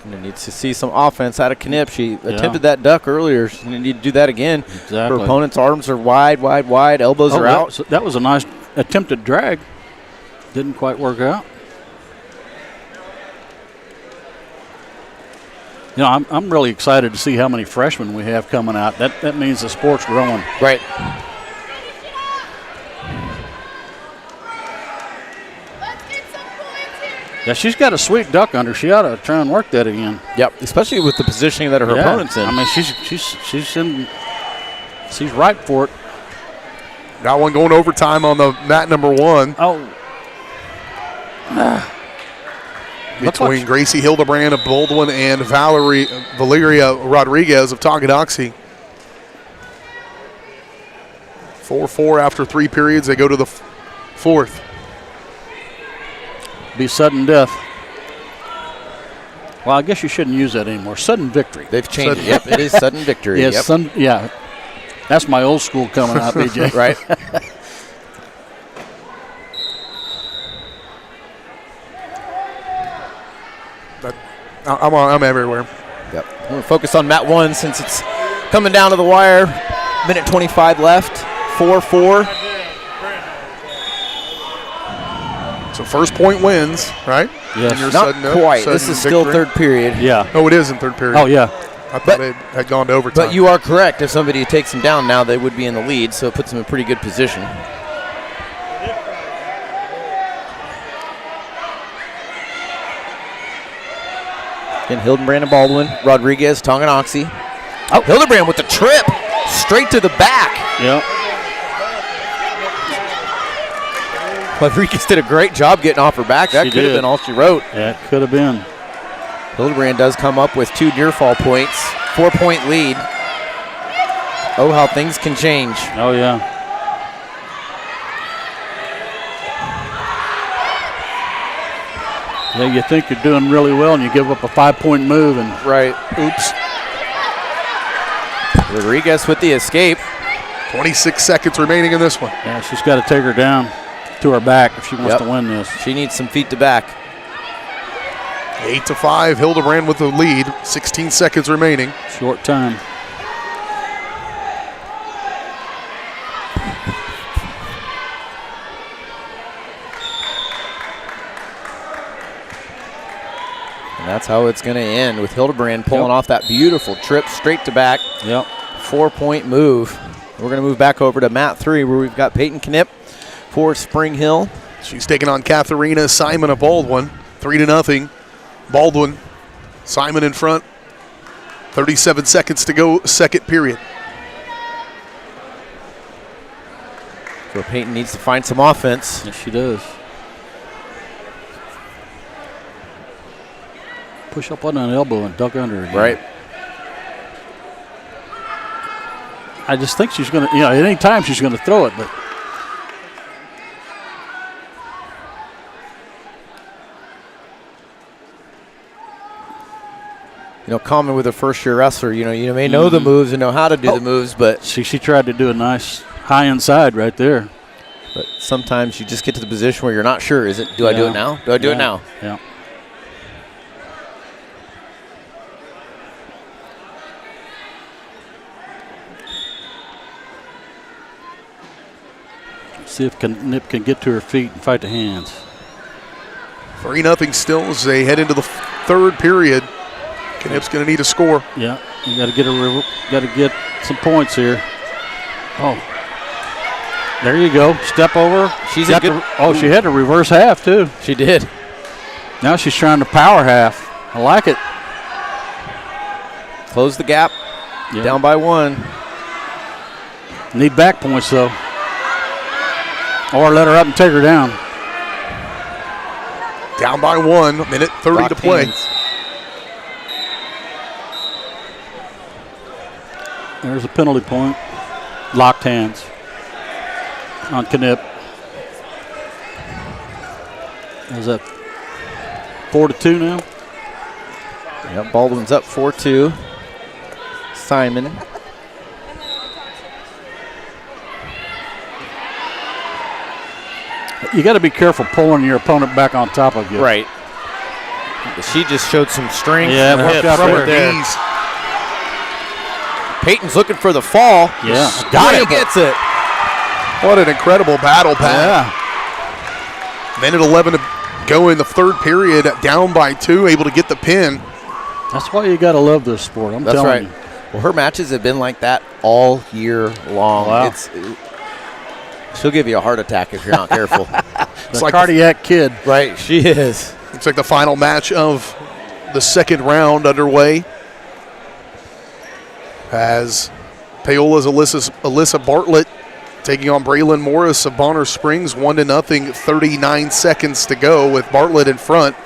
And needs to see some offense out of Knipp. She attempted that duck earlier. She need to do that again. Exactly. Her opponent's arms are wide, elbows are out. That was a nice attempted drag. Didn't quite work out. You know, I'm really excited to see how many freshmen we have coming out. That means the sport's growing. Right. Yeah, she's got a sweet duck under. She ought to try and work that again. Yep, especially with the positioning that her opponent's in. I mean, she's ripe for it. Got one going overtime on the mat number 1. Oh. Between Gracie Hildebrand of Baldwin and Valeria Rodriguez of Tonganoxie. 4-4 after 3 periods. They go to the 4th. Be sudden death. Well, I guess you shouldn't use that anymore. Sudden victory. They've changed it. Yep, it is sudden victory. Yes, yep. That's my old school coming out, BJ. Right. But I'm everywhere. Yep. We'll focus on mat 1 since it's coming down to the wire. Minute 25 left. 4-4. So first point wins, right? Yes. Not quite. This is still third period. Yeah. Oh, it is in third period. Oh, yeah. I thought it had gone to overtime. But you are correct. If somebody takes them down now, they would be in the lead, so it puts them in a pretty good position. Again, Hildebrand and Baldwin. Rodriguez, Tonganoxie. Oh, Hildebrand with the trip. Straight to the back. Yep. Rodriguez did a great job getting off her back. That could have been all she wrote. Yeah, it could have been. Hildebrand does come up with 2 near fall points. 4-point lead. Oh, how things can change. Oh, yeah. Yeah, you think you're doing really well and you give up a 5-point move and right. Oops. Rodriguez with the escape. 26 seconds remaining in this one. Yeah, she's got to take her down to her back if she wants to win this. She needs some feet to back. 8-5, Hildebrand with the lead. 16 seconds remaining. Short time. And that's how it's going to end with Hildebrand pulling off that beautiful trip straight to back. Yep. 4-point move. We're going to move back over to mat 3 where we've got Peyton Knipp for Spring Hill. She's taking on Katharina Simon of Baldwin. 3-0. Baldwin. Simon in front. 37 seconds to go, second period. So Peyton needs to find some offense. Yes, she does. Push up on an elbow and duck under again. Right. I just think she's going to, at any time she's going to throw it, but. Common with a first-year wrestler, you may know the moves and know how to do the moves, but. See, she tried to do a nice high inside right there. But sometimes you just get to the position where you're not sure. Do I do it now? Do I do it now? Yeah. See if Knipp can get to her feet and fight the hands. 3-0 still as they head into the third period. Knipp's going to need a score. Yeah, you got to get some points here. Oh, there you go. Step over. She's a good. She had a reverse half too. She did. Now she's trying to power half. I like it. Close the gap. Yeah. Down by 1. Need back points though. Or let her up and take her down. Down by 1, minute 30 Locked to play. hands. There's a penalty point. Locked hands on Knipp. Is that 4-2 now? Yep, Baldwin's up 4-2. Simon. You got to be careful pulling your opponent back on top of you. Right. She just showed some strength. Yeah, worked out From right her there. knees. Peyton's looking for the fall. Yeah. Got it. Gets it. What an incredible battle path. Yeah. Minute 11 to go in the third period, down by 2, able to get the pin. That's why you got to love this sport. I'm That's telling right. you. Well, her matches have been like that all year long. Wow. She'll give you a heart attack if you're not careful. The cardiac kid. Right, she is. Looks like the final match of the second round underway. As Paola's Alyssa Bartlett taking on Braylon Morris of Bonner Springs, 1-0, 39 seconds to go with Bartlett in front.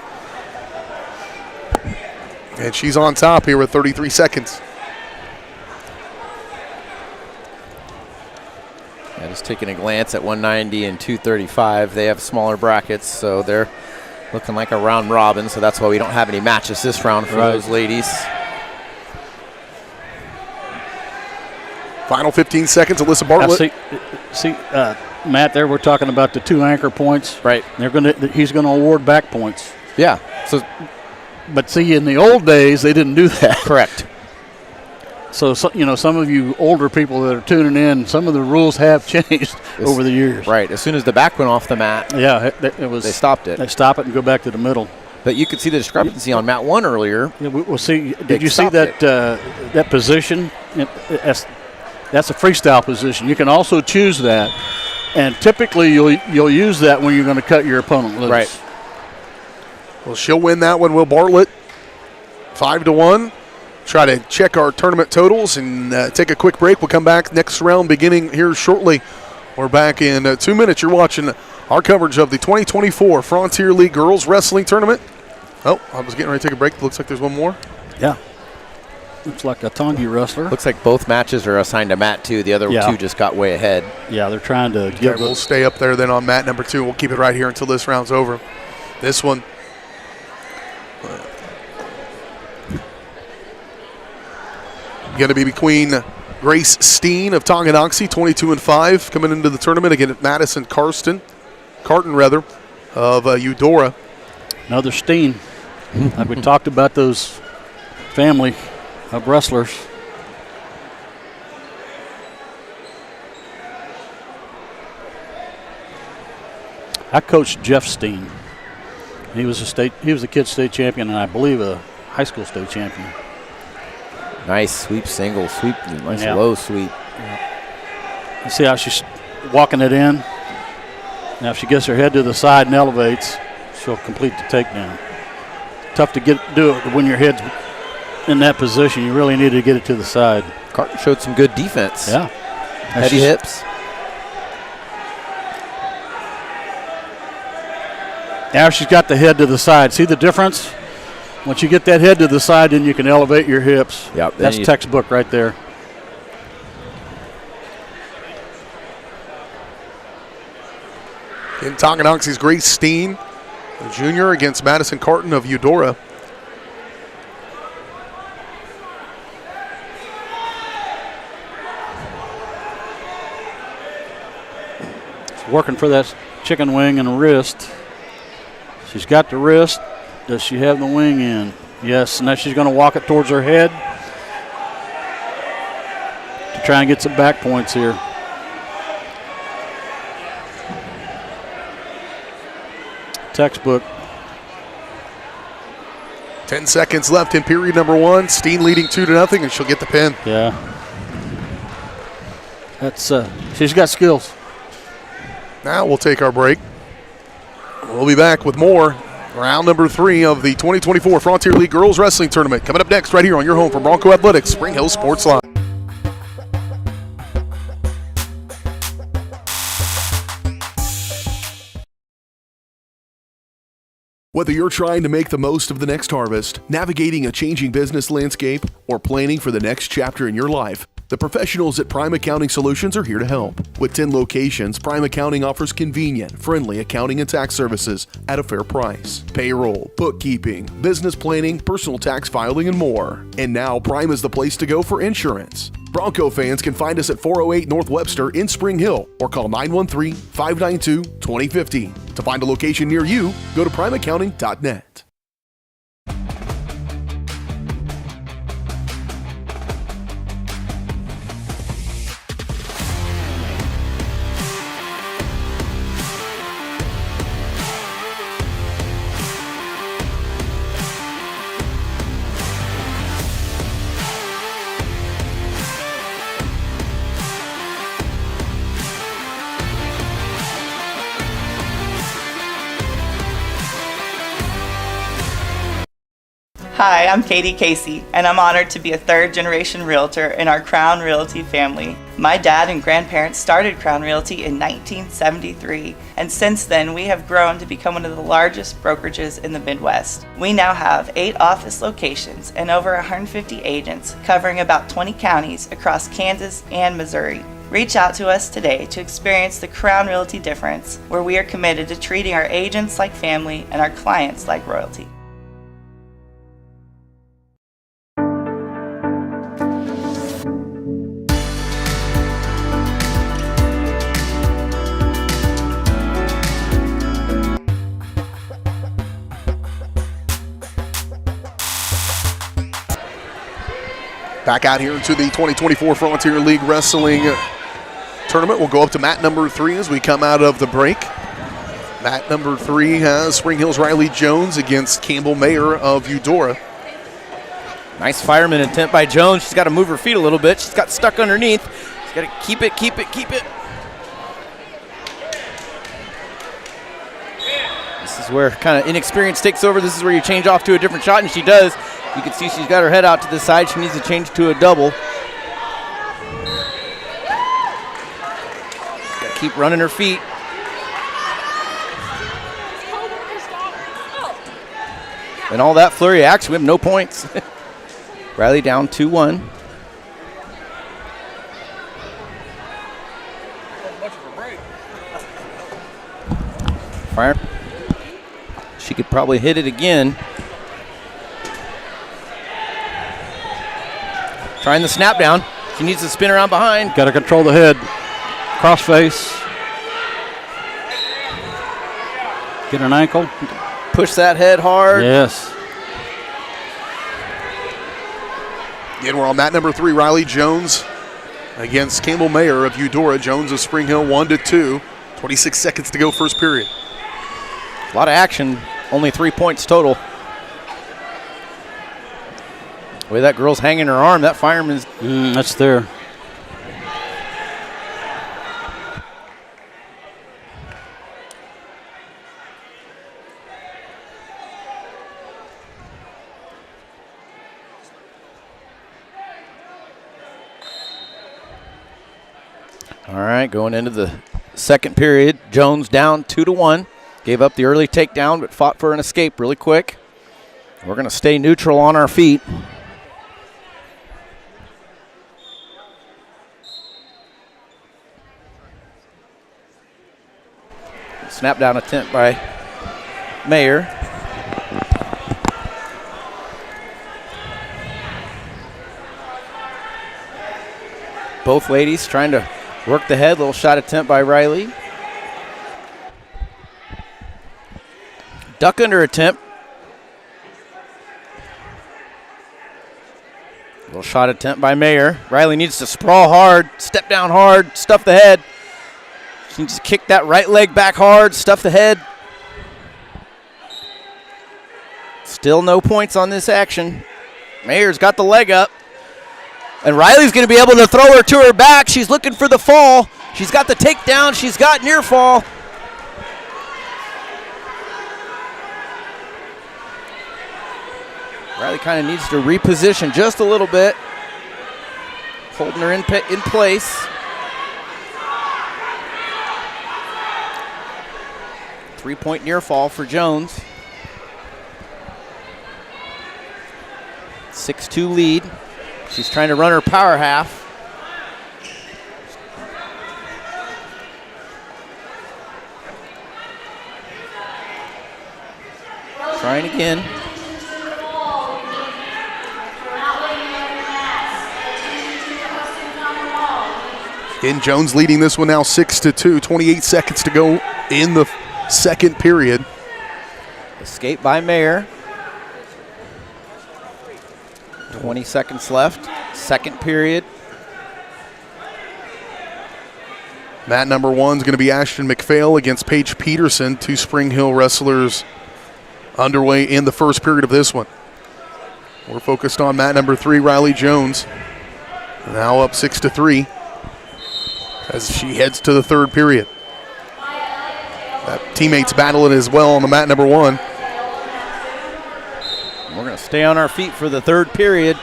And she's on top here with 33 seconds. Yeah, just taking a glance at 190 and 235. They have smaller brackets, so they're Looking like a round robin, so that's why we don't have any matches this round for those ladies. Final 15 seconds, Alyssa Bartlett. See, Matt, there we're talking about the 2 anchor points. Right. He's going to award back points. Yeah. So, but see, in the old days, they didn't do that. Correct. So, some of you older people that are tuning in, some of the rules have changed over the years. Right. As soon as the back went off the mat, they stopped it. They stop it and go back to the middle. But you could see the discrepancy on mat 1 earlier. Yeah, we'll see. Did you see that that position? That's a freestyle position. You can also choose that, and typically you'll use that when you're going to cut your opponent loose. Right. Well, she'll win that one, Will Bartlett, 5-1. Try to check our tournament totals and take a quick break. We'll come back next round beginning here shortly. We're back in 2 minutes. You're watching our coverage of the 2024 Frontier League Girls Wrestling Tournament. Oh, I was getting ready to take a break. Looks like there's one more. Yeah. Looks like a Tongi wrestler. Looks like both matches are assigned to mat 2. The other 2 just got way ahead. Yeah, they're trying to get. We'll stay up there then on mat number 2. We'll keep it right here until this round's over. This one. Going to be between Grace Steen of Tonganoxie, 22-5, coming into the tournament against Madison Carton of Eudora. Another Steen. Like we talked about those family of wrestlers. I coached Jeff Steen. He was a kids state champion, and I believe a high school state champion. Nice sweep single, nice low sweep. Yeah. You see how she's walking it in? Now if she gets her head to the side and elevates, she'll complete the takedown. Tough to do it when your head's in that position. You really need to get it to the side. Carton showed some good defense. Yeah. Heavy hips. Now she's got the head to the side. See the difference? Once you get that head to the side, then you can elevate your hips. Yep, that's textbook right there. In Tonganoxie's Grace Steen, the junior, against Madison Carton of Eudora. It's working for that chicken wing and wrist. She's got the wrist. Does she have the wing in? Yes, now she's going to walk it towards her head to try and get some back points here. Textbook. 10 seconds left in period number 1. Steen leading 2-0, and she'll get the pin. Yeah. That's she's got skills. Now we'll take our break. We'll be back with more. Round number 3 of the 2024 Frontier League Girls Wrestling Tournament. Coming up next right here on your home for Bronco Athletics, Spring Hill Sports Live. Whether you're trying to make the most of the next harvest, navigating a changing business landscape, or planning for the next chapter in your life, the professionals at Prime Accounting Solutions are here to help. With 10 locations, Prime Accounting offers convenient, friendly accounting and tax services at a fair price. Payroll, bookkeeping, business planning, personal tax filing, and more. And now Prime is the place to go for insurance. Bronco fans can find us at 408 North Webster in Spring Hill or call 913-592-2050. To find a location near you, go to primeaccounting.net. Hi, I'm Katie Casey, and I'm honored to be a third-generation realtor in our Crown Realty family. My dad and grandparents started Crown Realty in 1973, and since then we have grown to become one of the largest brokerages in the Midwest. We now have 8 office locations and over 150 agents covering about 20 counties across Kansas and Missouri. Reach out to us today to experience the Crown Realty difference, where we are committed to treating our agents like family and our clients like royalty. Back out here into the 2024 Frontier League Wrestling Tournament. We'll go up to mat number 3 as we come out of the break. Mat number 3 has Spring Hill's Riley Jones against Campbell Mayer of Eudora. Nice fireman attempt by Jones. She's got to move her feet a little bit. She's got stuck underneath. She's got to keep it. This is where kind of inexperience takes over. This is where you change off to a different shot, and she does. You can see she's got her head out to the side. She needs to change to a double. Got to keep running her feet. And all that flurry of action, we have no points. Riley down 2-1. Fire. She could probably hit it again. Trying the snap down. She needs to spin around behind. Got to control the head. Crossface. Get an ankle. Push that head hard. Yes. Again, we're on mat number 3. Riley Jones against Campbell Mayer of Eudora. Jones of Spring Hill 1-2. 26 seconds to go first period. A lot of action. Only 3 points total. The way that girl's hanging her arm, that fireman's... That's there. All right, going into the second period, Jones down 2-1. Gave up the early takedown, but fought for an escape really quick. We're going to stay neutral on our feet. Snap down attempt by Mayer. Both ladies trying to work the head. Little shot attempt by Riley. Duck under attempt. Little shot attempt by Mayer. Riley needs to sprawl hard, step down hard, stuff the head. She needs to kick that right leg back hard, stuff the head. Still no points on this action. Mayer's got the leg up. And Riley's going to be able to throw her to her back. She's looking for the fall. She's got the takedown. She's got near fall. Riley kind of needs to reposition just a little bit. Holding her in place. 3-point near fall for Jones. 6-2 lead. She's trying to run her power half. Trying again. Again, Jones leading this one now 6-2. 28 seconds to go in the second period. Escape by Mayer. 20 seconds left. Second period. Mat number 1 is going to be Ashton McPhail against Paige Peterson. 2 Spring Hill wrestlers underway in the first period of this one. We're focused on mat number 3, Riley Jones. Now up 6-3 as she heads to the third period. That teammates battling as well on the mat number 1. We're going to stay on our feet for the third period.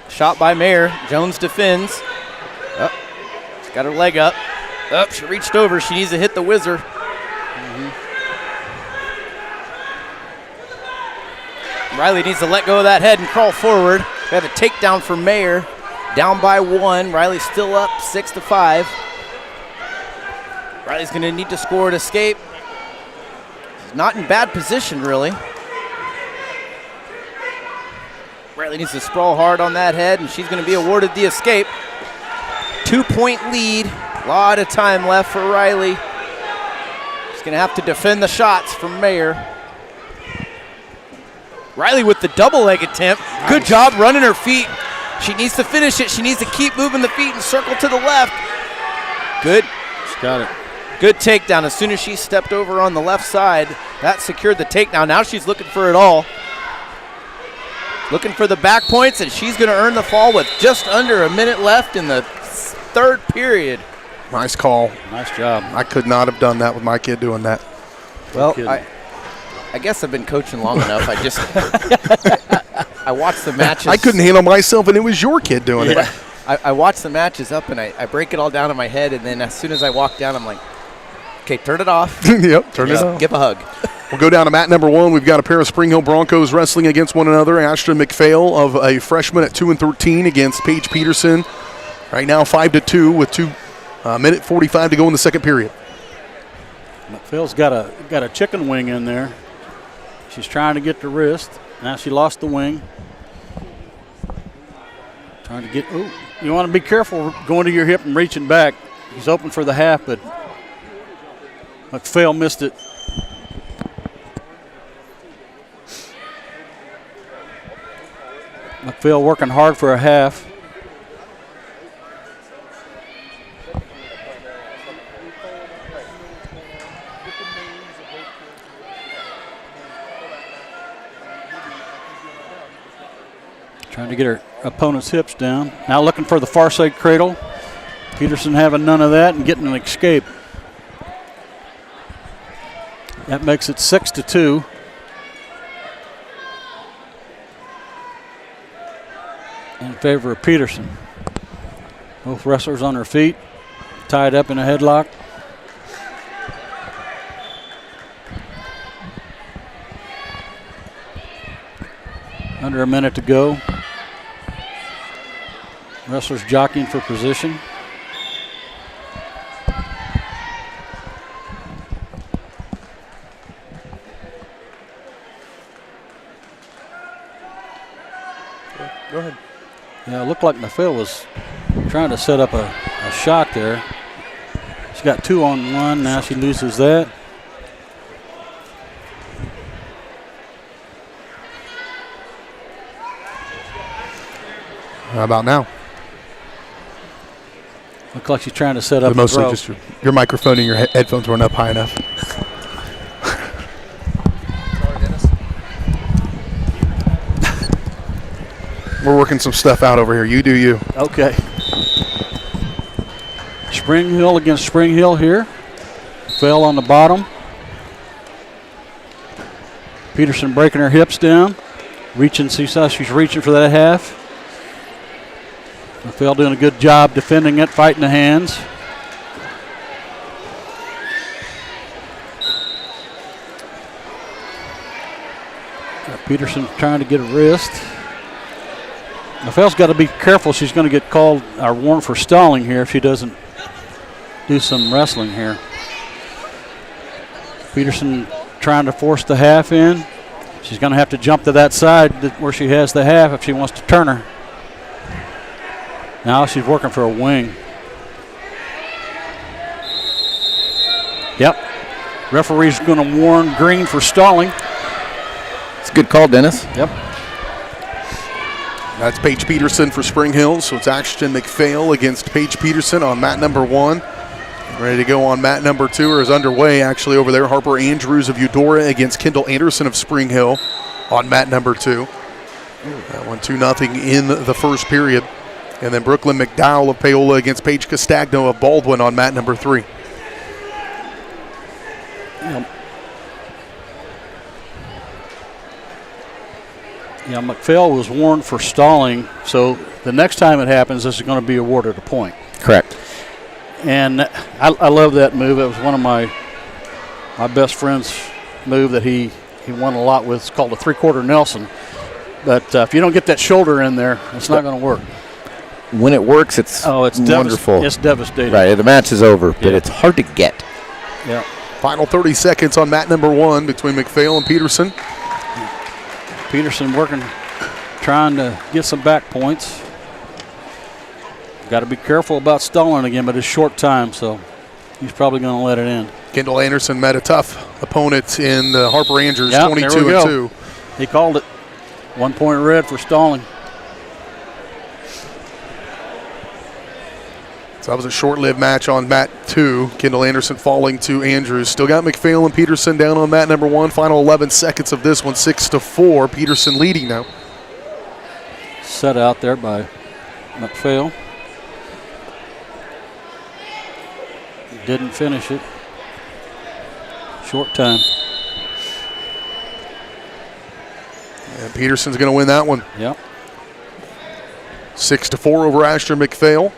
Shot by Mayer. Jones defends. Oh, she's got her leg up. Oh, she reached over. She needs to hit the whizzer. Riley needs to let go of that head and crawl forward. We have a takedown for Mayer. down by 1. Riley's still up 6-5. Riley's going to need to score to escape. Not in bad position, really. Riley needs to sprawl hard on that head, and she's going to be awarded the escape. 2-point lead. A lot of time left for Riley. She's going to have to defend the shots from Mayer. Riley with the double leg attempt. Nice. Good job running her feet. She needs to finish it. She needs to keep moving the feet and circle to the left. Good. She's got it. Good takedown. As soon as she stepped over on the left side, that secured the takedown. Now she's looking for it all. Looking for the back points, and she's going to earn the fall with just under a minute left in the third period. Nice call. Nice job. I could not have done that with my kid doing that. Well, I guess I've been coaching long enough. I watched the matches. I couldn't handle myself, and it was your kid doing it. I watched the matches up, and I break it all down in my head, and then as soon as I walk down, I'm like, okay, turn it off. Yep, turn it off. Give a hug. We'll go down to mat number 1. We've got a pair of Spring Hill Broncos wrestling against one another. Ashton McPhail of a freshman at 2-13 against Paige Peterson. Right now 5-2 with 2 minute 45 to go in the second period. McPhail's got a chicken wing in there. She's trying to get the wrist. Now she lost the wing. Trying to get, you want to be careful going to your hip and reaching back. He's open for the half, but McPhail missed it. McPhail working hard for a half. Trying to get her opponent's hips down. Now looking for the far side cradle. Peterson having none of that and getting an escape. That makes it 6-2. In favor of Peterson. Both wrestlers on their feet, tied up in a headlock. Under a minute to go. Wrestlers jockeying for position. Go ahead. Yeah, it looked like McPhail was trying to set up a shot there. She got 2 on 1. Now she loses that. How about now? Looks like she's trying to set up. Mostly just your microphone and your headphones weren't up high enough. We're working some stuff out over here. You do you. Okay. Spring Hill against Spring Hill here. Fell on the bottom. Peterson breaking her hips down. Reaching, see how she's reaching for that half. Phil doing a good job defending it, fighting the hands. Peterson trying to get a wrist. McPhail's got to be careful. She's going to get called or warned for stalling here if she doesn't do some wrestling here. Peterson trying to force the half in. She's going to have to jump to that side where she has the half if she wants to turn her. Now she's working for a wing. Yep. Referee's going to warn Green for stalling. It's a good call, Dennis. Yep. That's Paige Peterson for Spring Hill. So it's Ashton McPhail against Paige Peterson on mat number 1. Ready to go on mat number 2, or is underway actually over there. Harper Andrews of Eudora against Kendall Anderson of Spring Hill on mat number 2. That one 2-0 in the first period. And then Brooklyn McDowell of Paola against Paige Castagno of Baldwin on mat number 3. Yeah, McPhail was warned for stalling, so the next time it happens, this is going to be awarded a point. Correct. And I love that move. It was one of my best friend's move that he won a lot with. It's called a 3/4 Nelson. But if you don't get that shoulder in there, it's not going to work. when it works, it's wonderful. It's devastating. Right, the match is over, but it's hard to get. Yeah. Final 30 seconds on mat number 1 between McPhail and Peterson. Peterson trying to get some back points. Got to be careful about stalling again, but it's short time, so he's probably going to let it in. Kendall Anderson met a tough opponent in the Harper Andrews, Yep, 22-2. He called it. 1 point red for stalling. So that was a short-lived match on mat 2. Kendall Anderson falling to Andrews. Still got McPhail and Peterson down on mat number 1. Final 11 seconds of this one, 6-4. Peterson leading now. Set out there by McPhail. Didn't finish it. Short time. And Peterson's going to win that one. Yep. 6-4 over Ashton McPhail.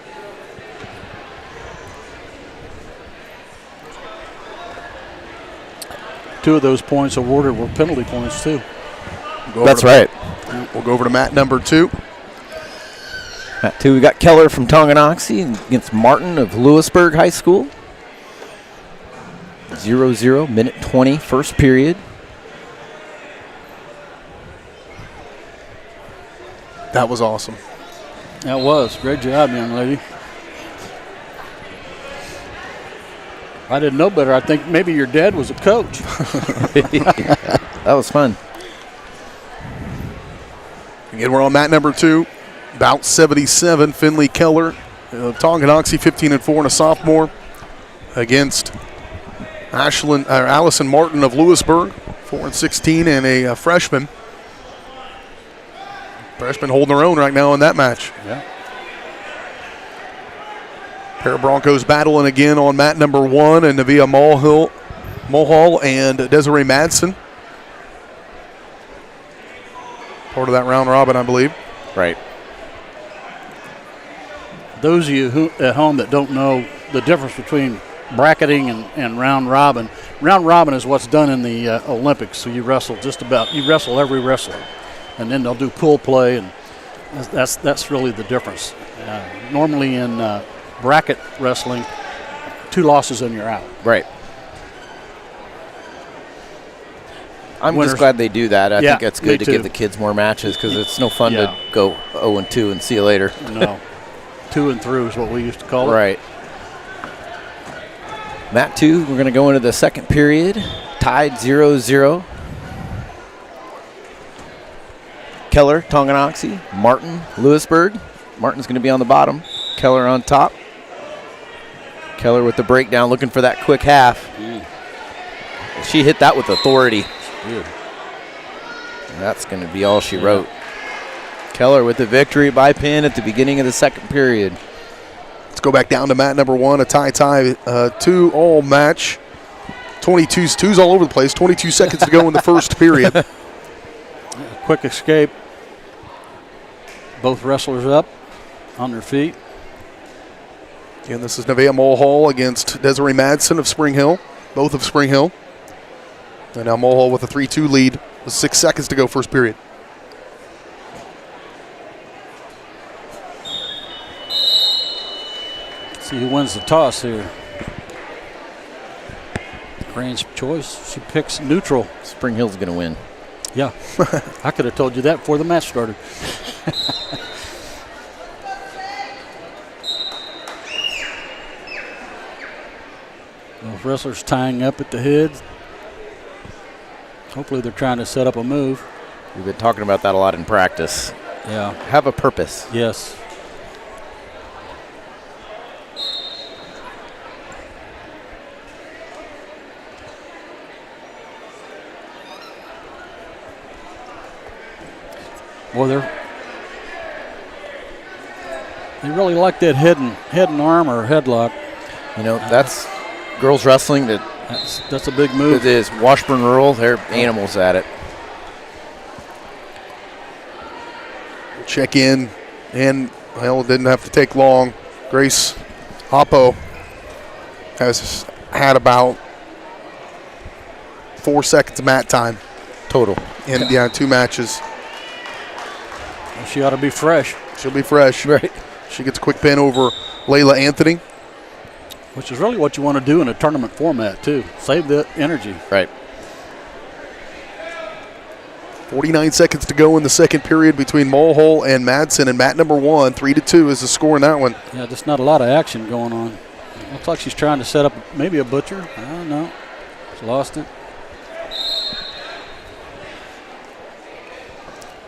Two of those points awarded were penalty points, too. That's right. We'll go over to mat number 2. Mat 2, we got Keller from Tonganoxie against Martin of Lewisburg High School. 0-0, minute 20, first period. That was awesome. That was. Great job, young lady. I didn't know better. I think maybe your dad was a coach. That was fun. Again, we're on mat number 2. About 77, Finley Keller, Tonganoxie 15-4 and a sophomore against Allison Martin of Lewisburg, 4-16 and a freshman. Freshman holding their own right now in that match. Yeah. Pair of Broncos battling again on mat number 1, and Nevaeh Mulhall and Desiree Madsen. Part of that round robin, I believe. Right. Those of you at home that don't know the difference between bracketing and round robin is what's done in the Olympics. So you wrestle every wrestler, and then they'll do pool play, and that's really the difference. Normally in bracket wrestling, 2 losses and you're out. Right. I'm just glad they do that. I think it's good to give the kids more matches because it's no fun to go 0-2 and see you later. No. 2 and through is what we used to call it. Right. Mat 2, we're going to go into the second period. Tied 0-0. Keller, Tonganoxie. Martin, Lewisburg. Martin's going to be on the bottom. Keller on top. Keller with the breakdown, looking for that quick half. She hit that with authority. That's going to be all she wrote. Keller with the victory by pin at the beginning of the second period. Let's go back down to mat number 1, a tie, 2-all match. 22's all over the place. 22 seconds to go in the first period. Quick escape. Both wrestlers up on their feet. And this is Nevaeh Mulhall against Desiree Madsen of Spring Hill, both of Spring Hill. And now Mulhall with a 3-2 lead with 6 seconds to go first period. See who wins the toss here. Grant's choice. She picks neutral. Spring Hill's going to win. Yeah. I could have told you that before the match started. Those wrestlers tying up at the head. Hopefully they're trying to set up a move. We've been talking about that a lot in practice. Yeah. Have a purpose. Yes. Boy, they really like that head and arm or headlock. You know, that's girls wrestling. That's a big move. It is. Washburn Rural, they're animals at it. Check in, and well, it didn't have to take long. Grace Hoppo has had about 4 seconds of mat time total in 2 matches. Well, she ought to be fresh. She'll be fresh. Right. She gets a quick pin over Layla Anthony. Which is really what you want to do in a tournament format, too. Save the energy. Right. 49 seconds to go in the second period between Mulhall and Madsen, and mat number 1, 3-2 is the score in that one. Yeah, just not a lot of action going on. Looks like she's trying to set up maybe a butcher. I don't know. She's lost it.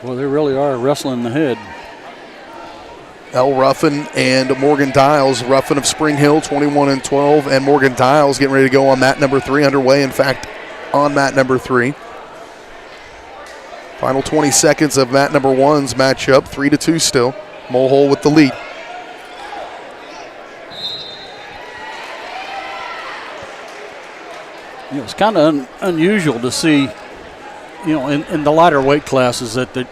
Well, they really are wrestling the head. Elle Ruffin and Morgan Dials. Ruffin of Spring Hill, 21-12, and Morgan Dials getting ready to go on mat number 3, underway, in fact, on mat number 3. Final 20 seconds of mat number 1's matchup, 3-2 still. Mulhall with the lead. You know, it's kind of unusual to see, you know, in the lighter weight classes that they're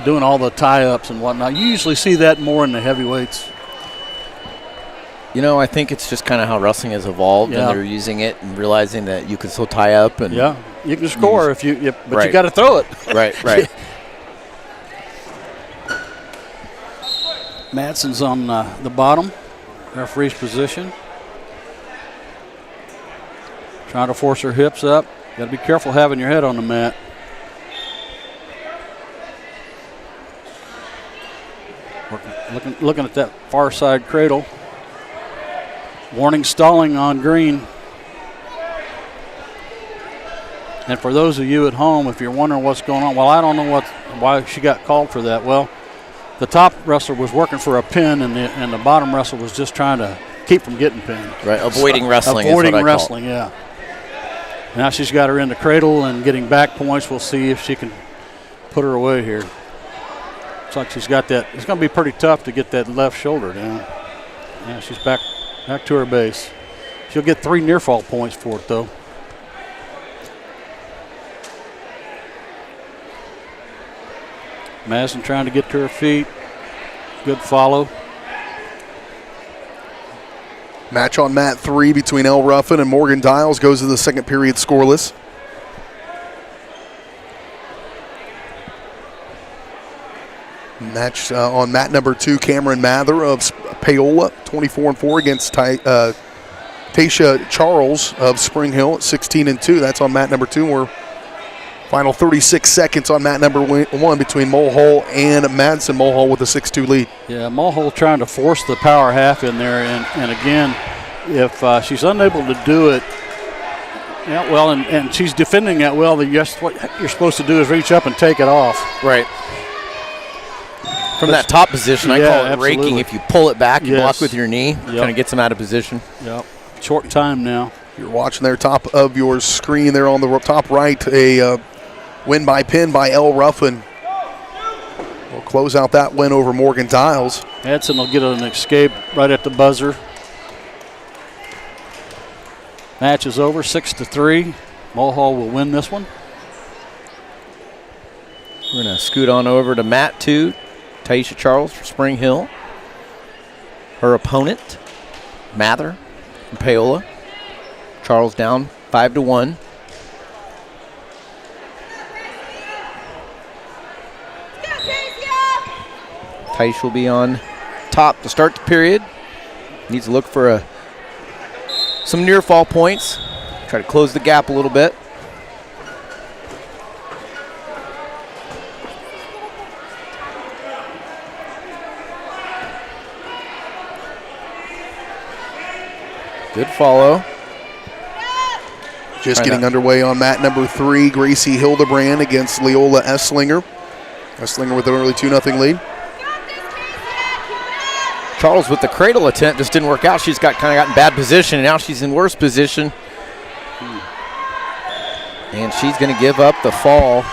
doing all the tie-ups and whatnot. You usually see that more in the heavyweights. You know, I think it's just kind of how wrestling has evolved, and they're using it and realizing that you can still tie up. And yeah, you can score but right. You got to throw it. Right. Madsen's on the bottom, referee's position. Trying to force her hips up. Got to be careful having your head on the mat. Looking at that far side cradle. Warning stalling on green. And for those of you at home, if you're wondering what's going on, well, I don't know why she got called for that. Well, the top wrestler was working for a pin, and the bottom wrestler was just trying to keep from getting pinned. Right, avoiding wrestling. Avoiding is what wrestling, yeah. Now she's got her in the cradle and getting back points. We'll see if she can put her away here. Looks like she's got that. It's going to be pretty tough to get that left shoulder down. Yeah, she's back to her base. She'll get 3 near fall points for it, though. Madsen trying to get to her feet. Good follow. Match on mat 3 between Elle Ruffin and Morgan Dials goes to the second period scoreless. Match on mat number 2, Cameron Mather of Paola, 24-4 against Tasha Charles of Spring Hill at 16-2. That's on mat number 2. We're final 36 seconds on mat number 1 between Mulhall and Madsen. Mulhall with a 6-2 lead. Yeah, Mulhall trying to force the power half in there, and again, if she's unable to do it, yeah, well, and she's defending that well, then yes, what you're supposed to do is reach up and take it off. Right. From that top position, I call it raking. If you pull it back, you block with your knee, kind of gets them out of position. Yep. Short time now. You're watching there, top of your screen there on the top right, a win by pin by Elle Ruffin. We'll close out that win over Morgan Dials. Madsen will get an escape right at the buzzer. Match is over, 6-3. Mulhall will win this one. We're going to scoot on over to mat 2. Taisha Charles from Spring Hill. Her opponent, Mather from Paola. Charles down 5-1. Taisha will be on top to start the period. Needs to look for some near fall points. Try to close the gap a little bit. Good follow. Just getting underway on mat number 3, Gracie Hildebrand against Leola Esslinger. Esslinger with an early 2-0 lead. Charles with the cradle attempt just didn't work out. She's kind of got in bad position, and now she's in worse position. And she's going to give up the fall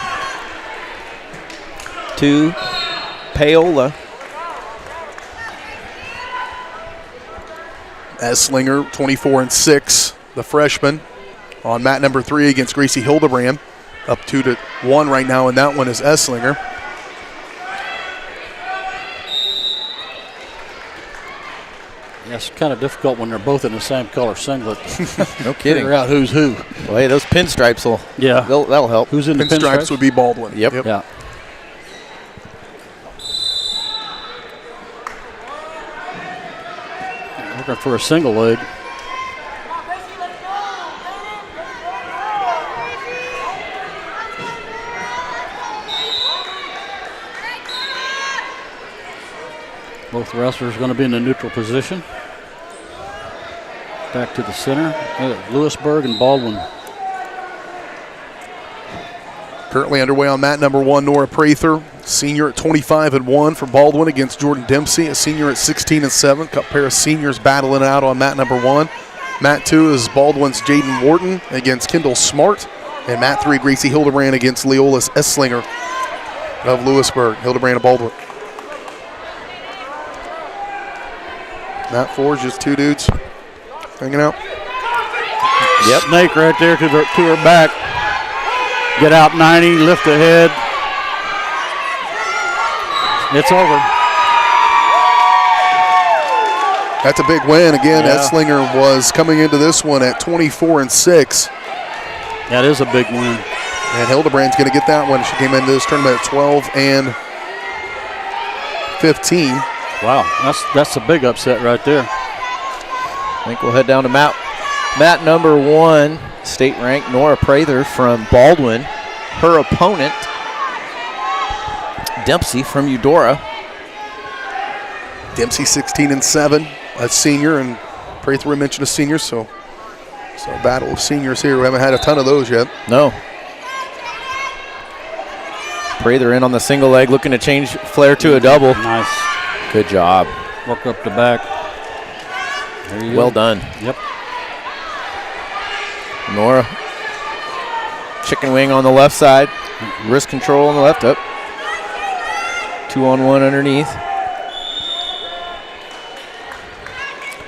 to Paola. Esslinger, 24-6, the freshman, on mat number 3 against Gracie Hildebrand. Up 2-1 right now, and that one is Esslinger. Yeah, it's kind of difficult when they're both in the same color singlet. No kidding. Figure out who's who. Well, hey, those pinstripes will. Yeah, that'll help. Who's in the pinstripes? Would be Baldwin. Yep. Yeah. Looking for a single leg. Both wrestlers are going to be in the neutral position. Back to the center. Lewisburg and Baldwin. Currently underway on mat number 1, Nora Prather, senior at 25-1 for Baldwin against Jordan Dempsey, a senior at 16-7. Got a pair of seniors battling it out on mat number 1. Mat 2 is Baldwin's Jaden Wharton against Kendall Smart. And mat 3, Gracie Hildebrand against Leolis Esslinger of Lewisburg. Hildebrand of Baldwin. Mat 4 is just 2 dudes hanging out. Yep. Snake right there to her back. Get out 90, lift the head. It's over. That's a big win. Again, Esslinger was coming into this one at 24-6. That is a big win. And Hildebrand's going to get that one. She came into this tournament at 12-15. Wow, that's a big upset right there. I think we'll head down to mat number 1, state ranked Nora Prather from Baldwin. Her opponent, Dempsey from Eudora. Dempsey 16-7, a senior, and Prather we mentioned a senior, so a battle of seniors here. We haven't had a ton of those yet. No. Prather in on the single leg, looking to change flare to a double. Nice. Good job. Work up the back. There you well go. done. Yep. Nora. Chicken wing on the left side. Wrist control on the left. Up. 2-on-1 underneath.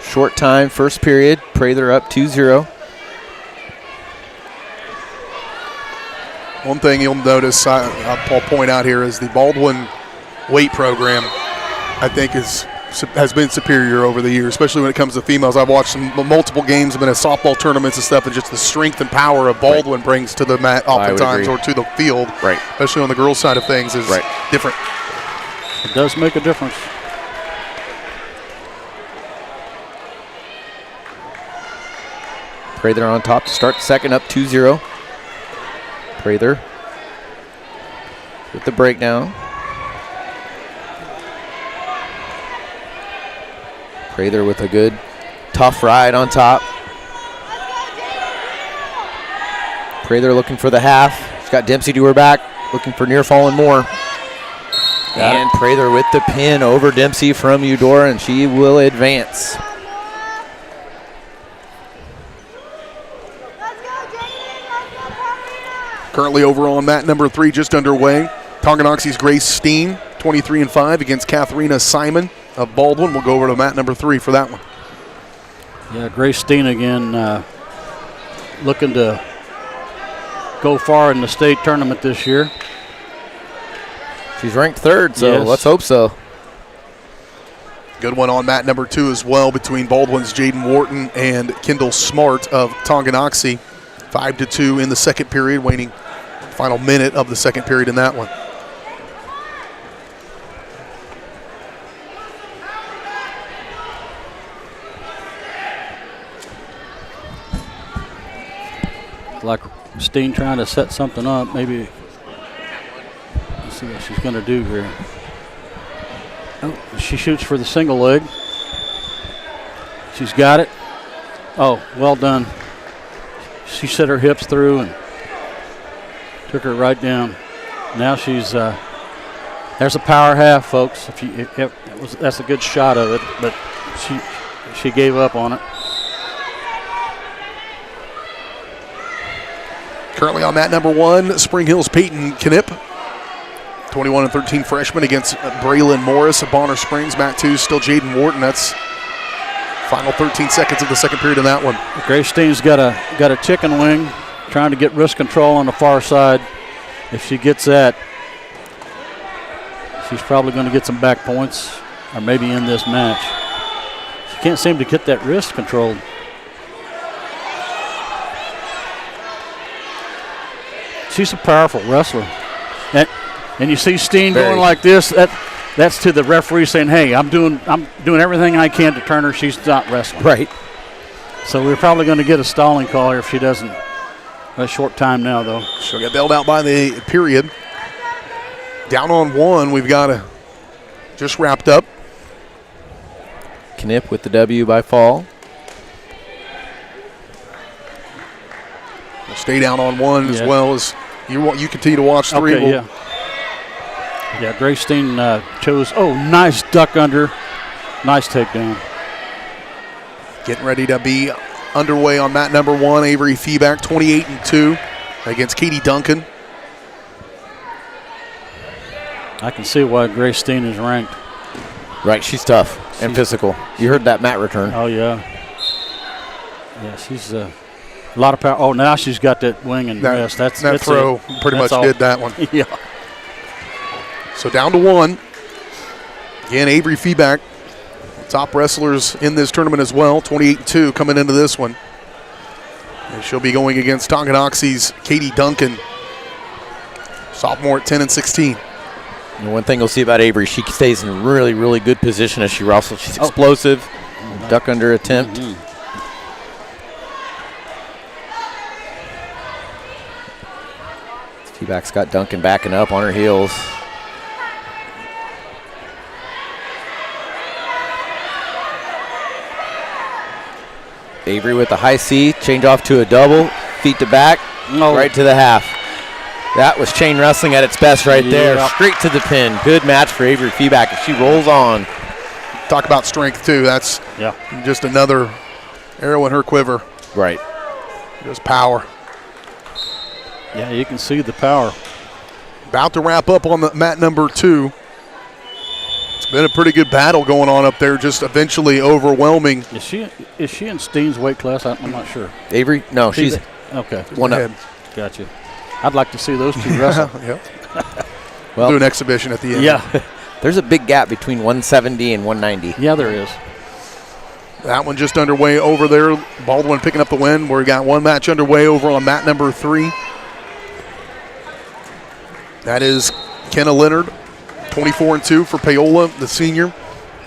Short time, first period. Prather up 2-0. One thing you'll notice, I'll point out here, is the Baldwin weight program, I think, has been superior over the years, especially when it comes to females. I've watched multiple games, I've been at softball tournaments and stuff, and just the strength and power of Baldwin brings to the mat oftentimes, or to the field, especially on the girls' side of things, is different. It does make a difference. Prather on top to start the second, up 2-0. Prather with the breakdown. Prather with a good, tough ride on top. Prather looking for the half. She's got Dempsey to her back, looking for near fall and more. And Prather with the pin over Dempsey from Eudora, and she will advance. Currently over on mat number 3, just underway. Tonganoxie's Grace Steen, 23-5 against Katharina Simon of Baldwin. We'll go over to mat number 3 for that one. Yeah, Grace Steen again looking to go far in the state tournament this year. She's ranked 3rd, so let's hope so. Good one on mat number 2 as well between Baldwin's Jaden Wharton and Kendall Smart of Tonganoxie. 5-2 in the second period, waning final minute of the second period in that one. Like Steen trying to set something up, maybe. Let's see what she's going to do here. Oh, she shoots for the single leg. She's got it. Oh, well done. She set her hips through and took her right down. Now she's there's a power half, folks. That's a good shot of it, but she gave up on it. Currently on mat number 1, Spring Hill's Peyton Knipp, 21-13 freshman against Braylon Morris of Bonner Springs. Mat 2 still Jaden Wharton. That's final 13 seconds of the second period in that one. Grace Steen's got a chicken wing, trying to get wrist control on the far side. If she gets that, she's probably going to get some back points, or maybe in this match. She can't seem to get that wrist controlled. She's a powerful wrestler. And you see Steen going like this. that's to the referee saying, "Hey, I'm doing everything I can to turn her. She's not wrestling." Right. So we're probably going to get a stalling call here if she doesn't. A short time now, though. She'll get bailed out by the period. Down on 1. We've got just wrapped up. Knipp with the W by fall. We'll stay down on 1 as well as you continue to watch 3. Okay, yeah, Grace Steen chose. Oh, nice duck under. Nice takedown. Getting ready to be underway on mat number 1. Avery Feeback, 28-2 against Katie Duncan. I can see why Grace Steen is ranked. Right, she's tough and physical. You heard that mat return. Oh, yeah. Yeah, she's a lot of power. Oh, now she's got that wing and wrist. That throw pretty much did that one. Yeah. So down to 1. Again, Avery Feeback, top wrestlers in this tournament as well, 28-2 coming into this one. And she'll be going against Tonganoxie's Katie Duncan, sophomore at 10-16. And one thing you'll see about Avery, she stays in really, really good position as she wrestles. She's explosive. Duck under attempt. Feeback's got Duncan backing up on her heels. Avery with the high C, change off to a double, feet to back, right to the half. That was chain wrestling at its best right there. Straight to the pin. Good match for Avery Feeback as she rolls on. Talk about strength, too. That's just another arrow in her quiver. Right. Just power. Yeah, you can see the power. About to wrap up on the mat number 2. It's been a pretty good battle going on up there, just eventually overwhelming. Is she in Steen's weight class? I'm not sure. Avery? No, she's okay. One up. Gotcha. I'd like to see those two wrestle. Well, do an exhibition at the end. Yeah. There's a big gap between 170 and 190. Yeah, there is. That one just underway over there. Baldwin picking up the win. We've got one match underway over on mat number 3. That is Kenna Leonard, 24-2 for Paola, the senior,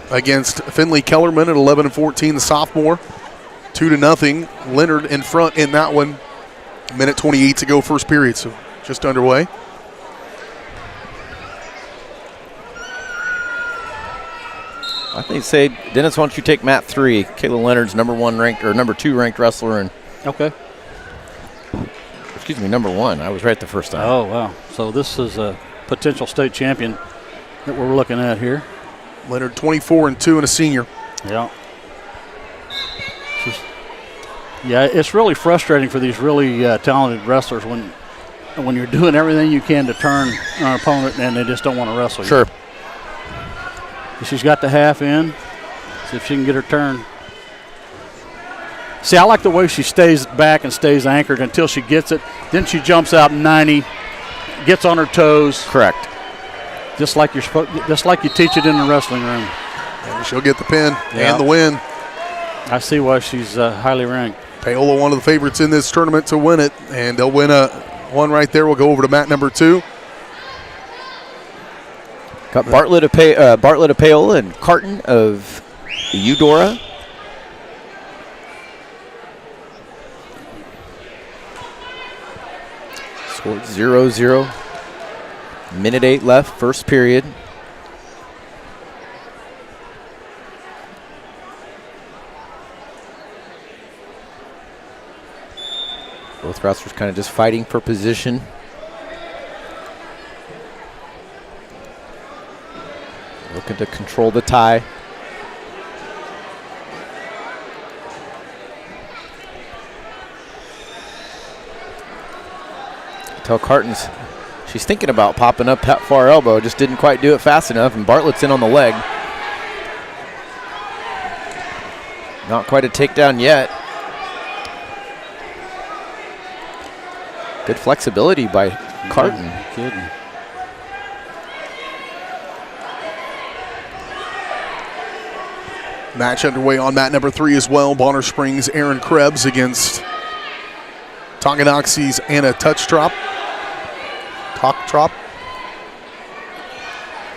against Finley Kellerman at 11-14, the sophomore. 2-0. Leonard in front in that one. Minute 28 to go, first period, so just underway. I think say, Dennis, why don't you take mat 3? Kayla Leonard's number 2 ranked wrestler, and excuse me, number 1. I was right the first time. Oh wow! So this is a potential state champion that we're looking at here. Leonard 24-2 and a senior. Yeah. Yeah, it's really frustrating for these really talented wrestlers when you're doing everything you can to turn an opponent and they just don't want to wrestle you. Sure. She's got the half in. See if she can get her turn. See, I like the way she stays back and stays anchored until she gets it. Then she jumps out 90, gets on her toes. Correct. Just like you teach it in the wrestling room. And she'll get the pin and the win. I see why she's highly ranked. Paola, one of the favorites in this tournament to win it, and they'll win one right there. We'll go over to mat number 2. Got Bartlett of Paola and Carton of Eudora. Scored 0-0. Minute 8 left, first period. Both wrestlers kind of just fighting for position. Looking to control the tie. Tell Carton's she's thinking about popping up that far elbow, just didn't quite do it fast enough, and Bartlett's in on the leg. Not quite a takedown yet. Good flexibility by Carton. Yeah, kidding. Match underway on mat number 3 as well. Bonner Springs' Aaron Krebs against Tonganoxie's Anna Touchtrop.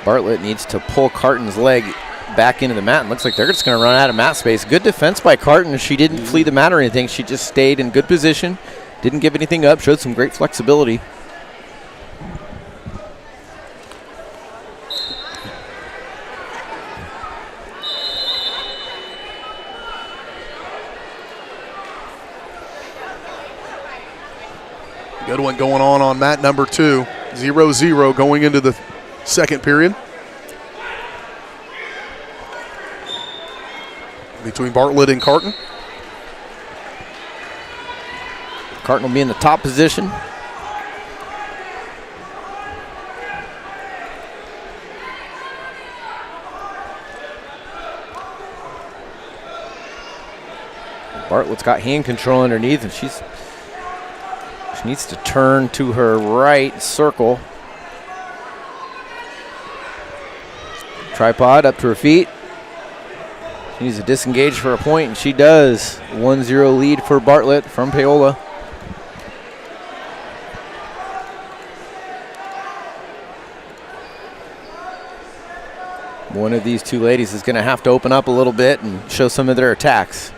Bartlett needs to pull Carton's leg back into the mat, and looks like they're just going to run out of mat space. Good defense by Carton. She didn't flee the mat or anything. She just stayed in good position, didn't give anything up, showed some great flexibility. Good one going on mat number 2. 0-0 going into the second period. Between Bartlett and Carton. Carton will be in the top position. Bartlett's got hand control underneath, and she needs to turn to her right, circle. Tripod up to her feet. She needs to disengage for a point, and she does. 1-0 lead for Bartlett from Paola. One of these two ladies is going to have to open up a little bit and show some of their attacks.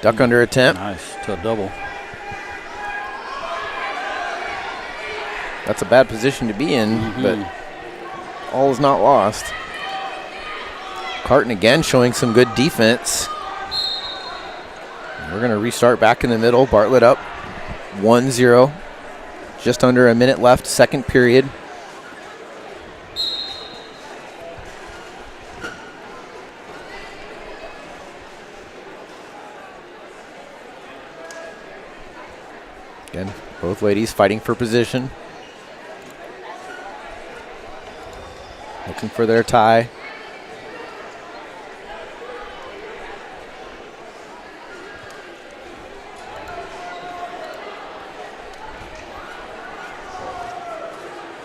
Duck under attempt. Nice to a double. That's a bad position to be in, but all is not lost. Carton again showing some good defense. We're going to restart back in the middle. Bartlett up 1-0. Just under a minute left, second period. Again, both ladies fighting for position. Looking for their tie.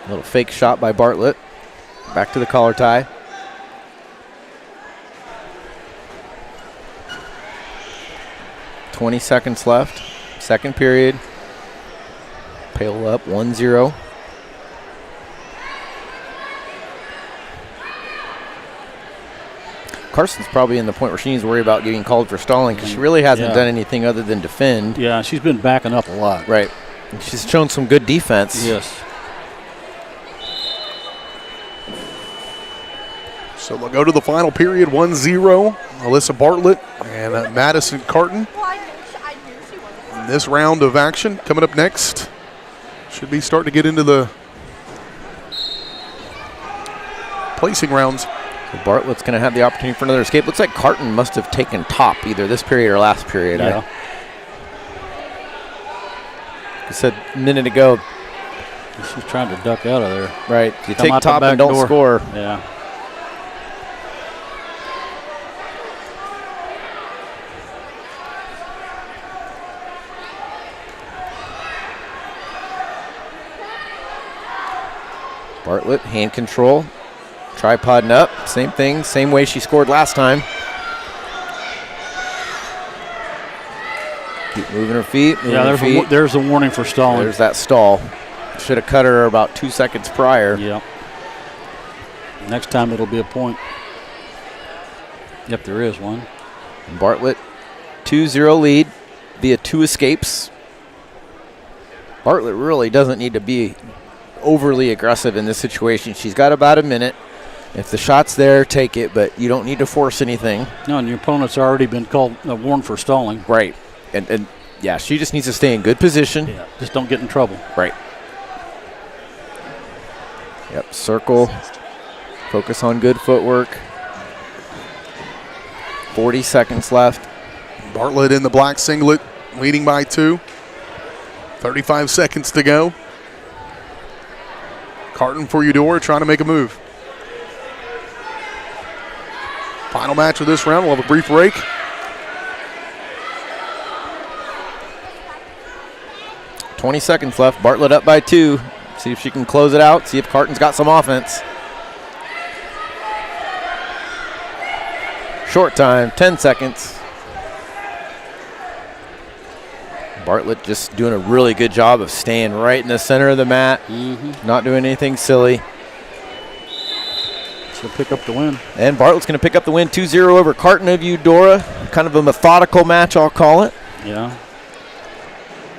A little fake shot by Bartlett. Back to the collar tie. .20 seconds left. Second period. Pail up 1-0. Carson's probably in the point where she needs to worry about getting called for stalling because she really hasn't done anything other than defend. Yeah, she's been backing up a lot. Right. And she's shown some good defense. Yes. So they'll go to the final period, 1-0. Alyssa Bartlett and Madison Carton. In this round of action, coming up next, should be starting to get into the placing rounds. So Bartlett's going to have the opportunity for another escape. Looks like Carton must have taken top either this period or last period. Yeah. I said a minute ago. She's trying to duck out of there. Right. You take top and don't score. Yeah. Bartlett, hand control, tripoding up, same thing, same way she scored last time. Keep moving her feet. There's a warning for stalling. There's that stall. Should have cut her about 2 seconds prior. Yep. Next time it'll be a point. Yep, there is one. And Bartlett, 2-0 lead via 2 escapes. Bartlett really doesn't need to be overly aggressive in this situation. She's got about a minute. If the shot's there, take it, but you don't need to force anything. No, and your opponent's already been called warned for stalling. Right. And yeah, she just needs to stay in good position. Yeah, just don't get in trouble. Right. Yep, circle. Focus on good footwork. 40 seconds left. Bartlett in the black singlet, leading by 2. 35 seconds to go. Carton for Eudora trying to make a move. Final match of this round. We'll have a brief break. .20 seconds left. Bartlett up by 2. See if she can close it out. See if Carton's got some offense. Short time, 10 seconds. Bartlett just doing a really good job of staying right in the center of the mat, not doing anything silly. So pick up the win. And Bartlett's going to pick up the win 2-0 over Carton of Eudora. Kind of a methodical match, I'll call it. Yeah.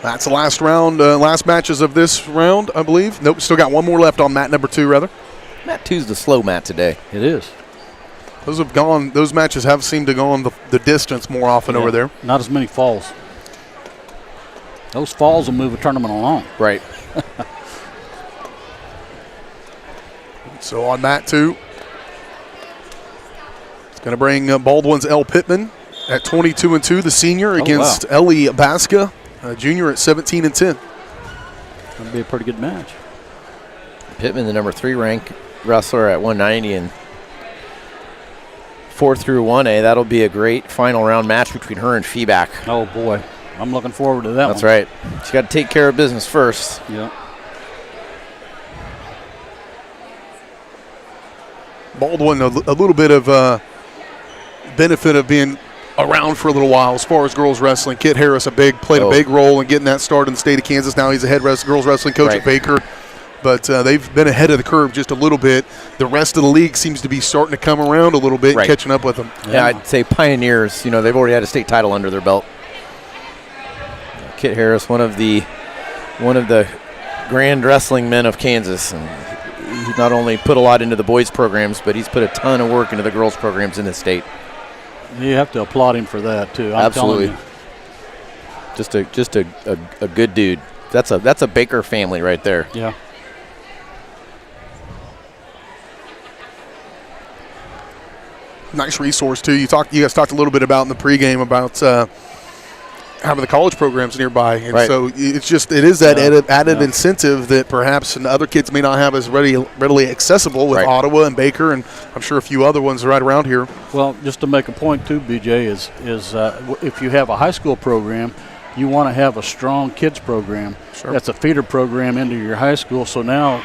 That's the last round, last matches of this round, I believe. Nope, still got one more left on mat number 2, rather. Mat 2's the slow mat today. It is. Those have gone. Those matches have seemed to go on the distance more often over there. Not as many falls. Those falls will move a tournament along. Right. So on mat 2, it's going to bring Baldwin's L. Pittman at 22-2, the senior, against Ellie Baska, junior, at 17-10. That'll be a pretty good match. Pittman, the number 3 ranked wrestler at 190, and 4 through 1A. That'll be a great final round match between her and Feeback. Oh, boy. I'm looking forward to that. That's right. She's got to take care of business first. Yeah. Baldwin, a little bit of benefit of being around for a little while as far as girls wrestling. Kit Harris played a big role in getting that started in the state of Kansas. Now he's a head girls wrestling coach at Baker. But they've been ahead of the curve just a little bit. The rest of the league seems to be starting to come around a little bit and catching up with them. Yeah, I'd say pioneers. You know, they've already had a state title under their belt. Kit Harris, one of the grand wrestling men of Kansas. And he's not only put a lot into the boys' programs, but he's put a ton of work into the girls' programs in the state. You have to applaud him for that, too. Absolutely. Just a good dude. That's a Baker family right there. Yeah. Nice resource too. You guys talked a little bit about in the pregame about having the college programs nearby, and so it is that added incentive that perhaps other kids may not have as readily accessible with Ottawa and Baker, and I'm sure a few other ones right around here. Well, just to make a point too, BJ, is if you have a high school program, you want to have a strong kids program. Sure. That's a feeder program into your high school. So now,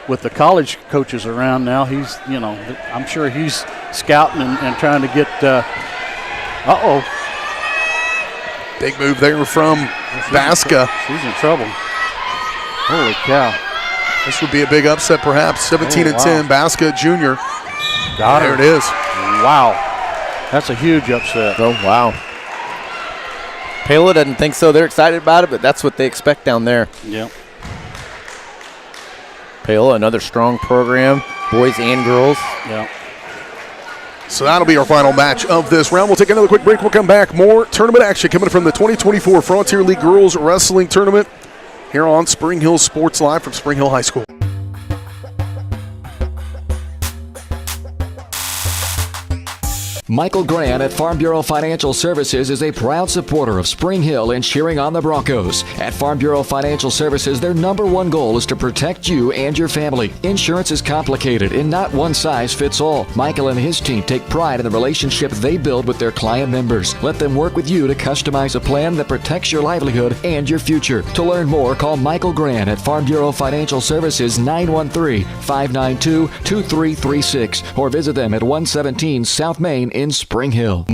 with the college coaches around now, I'm sure he's scouting and trying to get. Big move there from Baska. She's in trouble. Holy cow! This would be a big upset, perhaps. 17-10, Baska Jr. Got her. There it is. Wow, that's a huge upset. Oh wow. Pala doesn't think so. They're excited about it, but that's what they expect down there. Yep. Pala, another strong program, boys and girls. Yeah. So that'll be our final match of this round. We'll take another quick break. We'll come back. More tournament action coming from the 2024 Frontier League Girls Wrestling Tournament here on Spring Hill Sports Live from Spring Hill High School. Michael Grant at Farm Bureau Financial Services is a proud supporter of Spring Hill and cheering on the Broncos. At Farm Bureau Financial Services, their #1 goal is to protect you and your family. Insurance is complicated and not one size fits all. Michael and his team take pride in the relationship they build with their client members. Let them work with you to customize a plan that protects your livelihood and your future. To learn more, call Michael Grant at Farm Bureau Financial Services 913-592-2336 or visit them at 117 South Main in Spring Hill.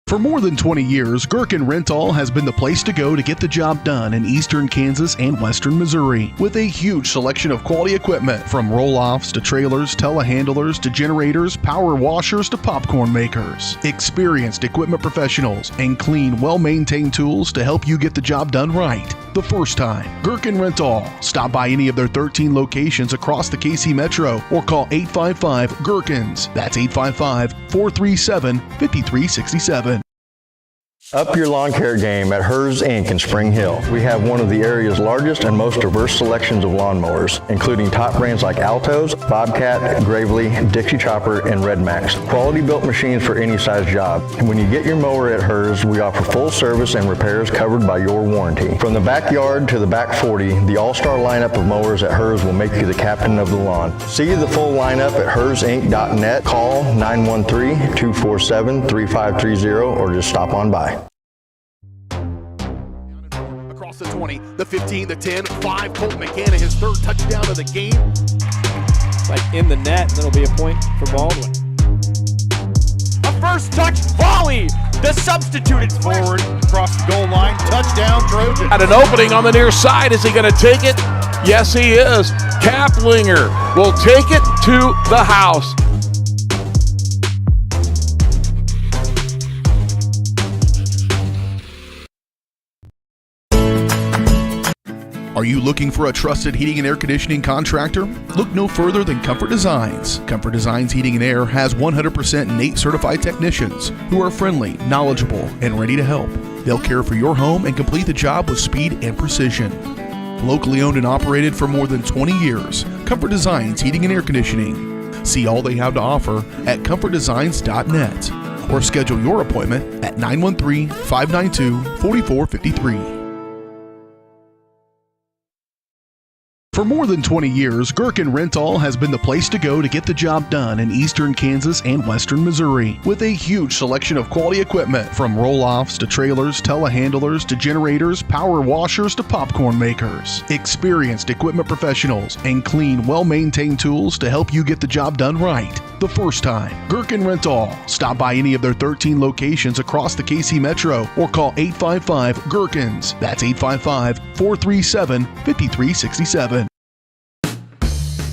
For more than 20 years, Gherkin Rental has been the place to go to get the job done in eastern Kansas and western Missouri. With a huge selection of quality equipment, from roll-offs to trailers, telehandlers to generators, power washers to popcorn makers. Experienced equipment professionals and clean, well-maintained tools to help you get the job done right the first time. Gherkin Rental. Stop by any of their 13 locations across the KC Metro or call 855-GHERKINS. That's 855-437-5367. Up your lawn care game at Hers Inc. in Spring Hill. We have one of the area's largest and most diverse selections of lawnmowers, including top brands like Altos, Bobcat, Gravely, Dixie Chopper, and Red Max. Quality built machines for any size job. And when you get your mower at Hers, we offer full service and repairs covered by your warranty. From the backyard to the back 40, the all-star lineup of mowers at Hers will make you the captain of the lawn. See the full lineup at hersinc.net. Call 913-247-3530 or just stop on by. The 20, the 15, the 10, 5. Colton McCann, his third touchdown of the game. It's like in the net, and it'll be a point for Baldwin. A first touch volley The substituted Forward, across the goal line, touchdown Trojan. At an opening on the near side. Is he going to take it? Yes, he is. Kaplinger will take it to the house. Are you looking for a trusted heating and air conditioning contractor? Look no further than Comfort Designs. Comfort Designs Heating and Air has 100% NATE certified technicians who are friendly, knowledgeable, and ready to help. They'll care for your home and complete the job with speed and precision. Locally owned and operated for more than 20 years, Comfort Designs Heating and Air Conditioning. See all they have to offer at comfortdesigns.net or schedule your appointment at 913-592-4453. For more than 20 years, Gherkin Rental has been the place to go to get the job done in eastern Kansas and western Missouri. With a huge selection of quality equipment from roll-offs to trailers, telehandlers to generators, power washers to popcorn makers. Experienced equipment professionals and clean, well-maintained tools to help you get the job done right the first time. Gherkin Rental. Stop by any of their 13 locations across the KC Metro or call 855-GHERKINS. That's 855-437-5367.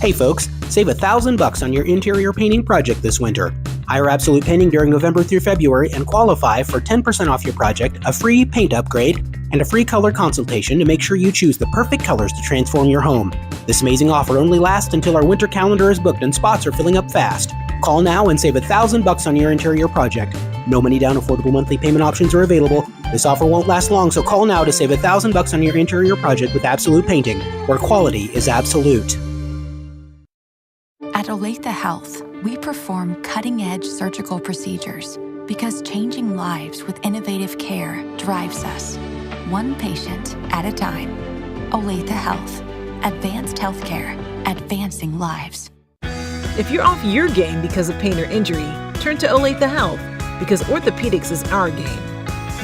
Hey folks, save $1,000 on your interior painting project this winter. Hire Absolute Painting during November through February and qualify for 10% off your project, a free paint upgrade, and a free color consultation to make sure you choose the perfect colors to transform your home. This amazing offer only lasts until our winter calendar is booked and spots are filling up fast. Call now and save $1,000 on your interior project. No money down, affordable monthly payment options are available. This offer won't last long, so call now to save $1,000 on your interior project with Absolute Painting, where quality is absolute. At Olathe Health, we perform cutting-edge surgical procedures because changing lives with innovative care drives us, one patient at a time. Olathe Health. Advanced healthcare. Advancing lives. If you're off your game because of pain or injury, turn to Olathe Health because orthopedics is our game.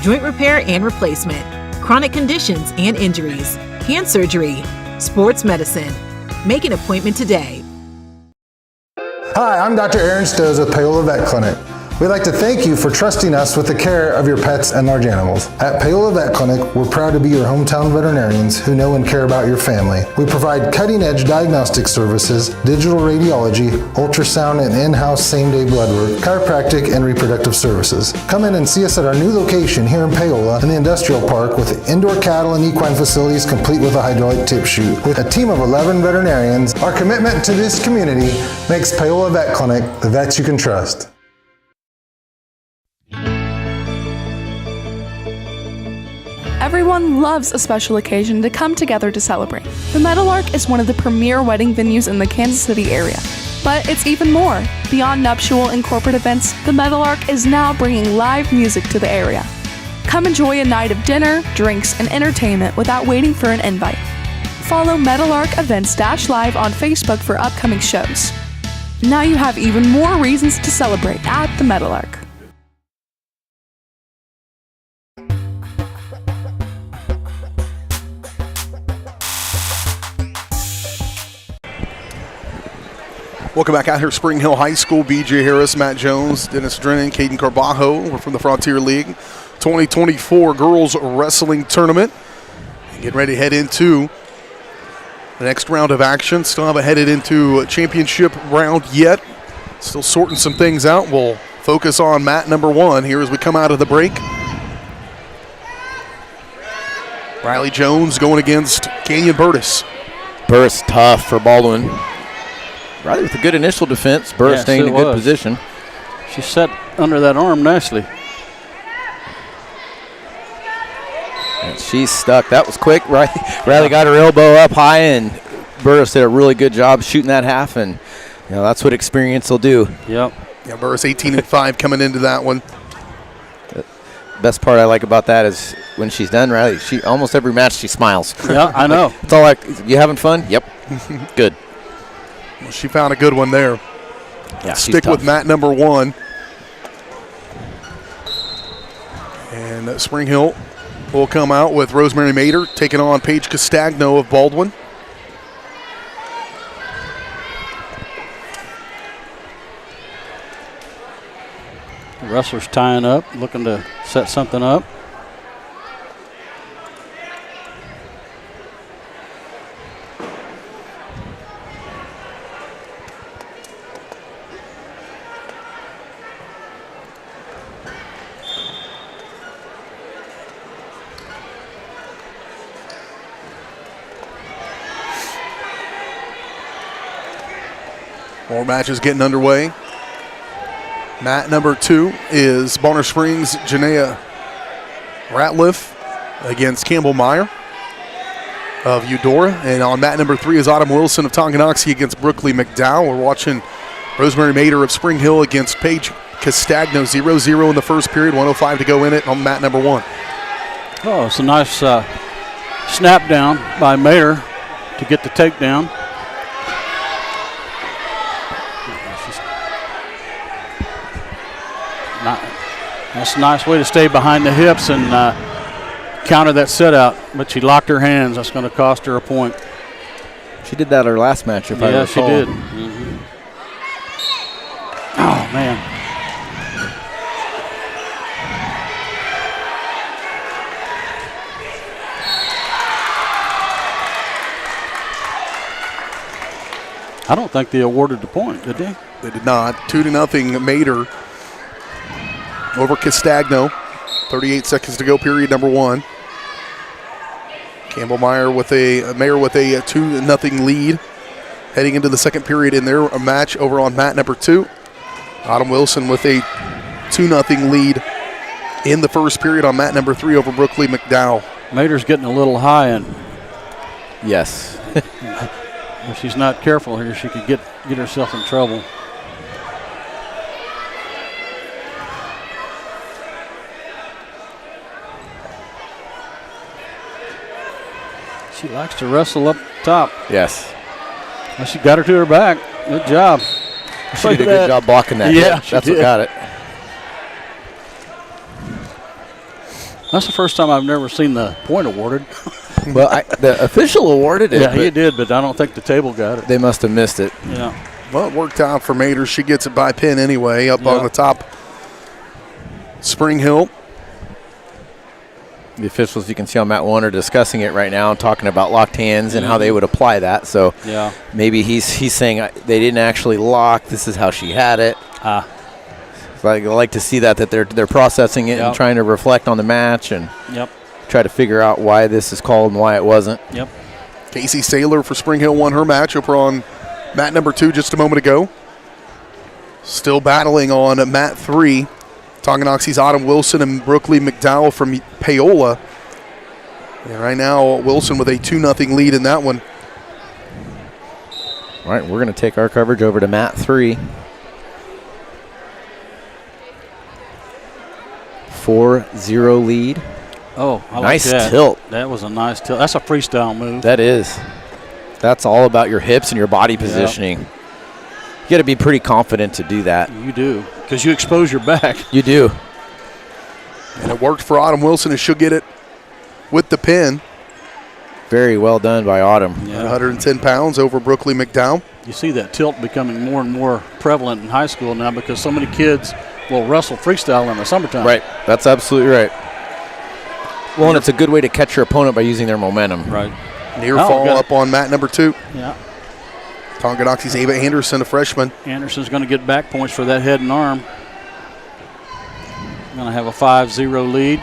Joint repair and replacement, chronic conditions and injuries, hand surgery, sports medicine. Make an appointment today. Hi, I'm Dr. Aaron Stos with Paola Vet Clinic. We'd like to thank you for trusting us with the care of your pets and large animals. At Paola Vet Clinic, we're proud to be your hometown veterinarians who know and care about your family. We provide cutting-edge diagnostic services, digital radiology, ultrasound, and in-house same-day blood work, chiropractic, and reproductive services. Come in and see us at our new location here in Paola in the Industrial Park with indoor cattle and equine facilities complete with a hydraulic tip chute. With a team of 11 veterinarians, our commitment to this community makes Paola Vet Clinic the vets you can trust. Everyone loves a special occasion to come together to celebrate. The Meadowlark is one of the premier wedding venues in the Kansas City area. But it's even more. Beyond nuptial and corporate events, the Meadowlark is now bringing live music to the area. Come enjoy a night of dinner, drinks, and entertainment without waiting for an invite. Follow Meadowlark Events-Live on Facebook for upcoming shows. Now you have even more reasons to celebrate at the Meadowlark. Welcome back out here, Spring Hill High School. B.J. Harris, Matt Jones, Dennis Drennan, Caden Carbajo. We're from the Frontier League 2024 Girls Wrestling Tournament. Getting ready to head into the next round of action. Still haven't headed into a championship round yet. Still sorting some things out. We'll focus on mat number one here as we come out of the break. Riley Jones going against Canyon Burtis. Burris tough for Baldwin. Riley with a good initial defense. Burris staying in a good position. She set under that arm nicely. And she's stuck. That was quick. Riley got her elbow up high, and Burris did a really good job shooting that half, and that's what experience will do. Yep. Yeah, Burris 18-5 coming into that one. The best part I like about that is when she's done, Riley, she almost every match she smiles. Yeah, I know. It's all like, you having fun? Yep. Good. Well, she found a good one there. Yeah, stick with mat number one. And Spring Hill will come out with Rosemary Mater taking on Paige Castagno of Baldwin. Wrestlers tying up, looking to set something up. More matches getting underway. Mat number 2 is Bonner Springs' Janaea Ratliff against Campbell Meyer of Eudora. And on mat number 3 is Autumn Wilson of Tonganoxie against Brooklyn McDowell. We're watching Rosemary Mader of Spring Hill against Paige Castagno. 0-0 in the first period, 1:05 to go in it on mat number 1. Oh, it's a nice snap down by Mayer to get the takedown. That's a nice way to stay behind the hips and counter that set out, but she locked her hands. That's going to cost her a point. She did that her last match, if I recall. Yeah, she did. Mm-hmm. Oh, man. I don't think they awarded the point, did they? They did not. 2-0 Mader over Castagno. 38 seconds to go, period number 1. Campbell Meyer with a 2-0 lead heading into the second period in their match over on mat number 2. Autumn Wilson with a 2-0 lead in the first period on mat number 3 over Brooklyn McDowell. Mader's getting a little high, and yes. If she's not careful here, she could get herself in trouble. She likes to wrestle up top. Yes. Well, she got her to her back. Good job. She did a good job blocking that. Yeah, that's what got it. That's the first time I've never seen the point awarded. Well, the official awarded it. Yeah, he did, but I don't think the table got it. They must have missed it. Yeah. Well, it worked out for Mader. She gets it by pin anyway, up on the top. Spring Hill. The officials, you can see on mat 1, are discussing it right now, talking about locked hands and how they would apply that. So yeah, maybe he's saying they didn't actually lock. This is how she had it. So I like to see that they're processing it and trying to reflect on the match and try to figure out why this is called and why it wasn't. Yep. Casey Saylor for Spring Hill won her match over on mat number 2 just a moment ago. Still battling on mat 3. Tonganoxie's Autumn Wilson and Brooklyn McDowell from Paola. And right now, Wilson with a 2-0 lead in that one. All right, we're going to take our coverage over to mat 3. 4-0 lead. Oh, I nice like that. Tilt. That was a nice tilt. That's a freestyle move. That is. That's all about your hips and your body positioning. Yep. You got to be pretty confident to do that. You do, because you expose your back. You do. And it worked for Autumn Wilson, and she'll get it with the pin. Very well done by Autumn. Yeah. 110 pounds over Brooklyn McDowell. You see that tilt becoming more and more prevalent in high school now because so many kids will wrestle freestyle in the summertime. Right. That's absolutely right. Well, and it's a good way to catch your opponent by using their momentum. Right. Near fall up on mat number 2. Yeah. Tonganoxie's Ava Anderson, a freshman. Anderson's going to get back points for that head and arm. Going to have a 5-0 lead.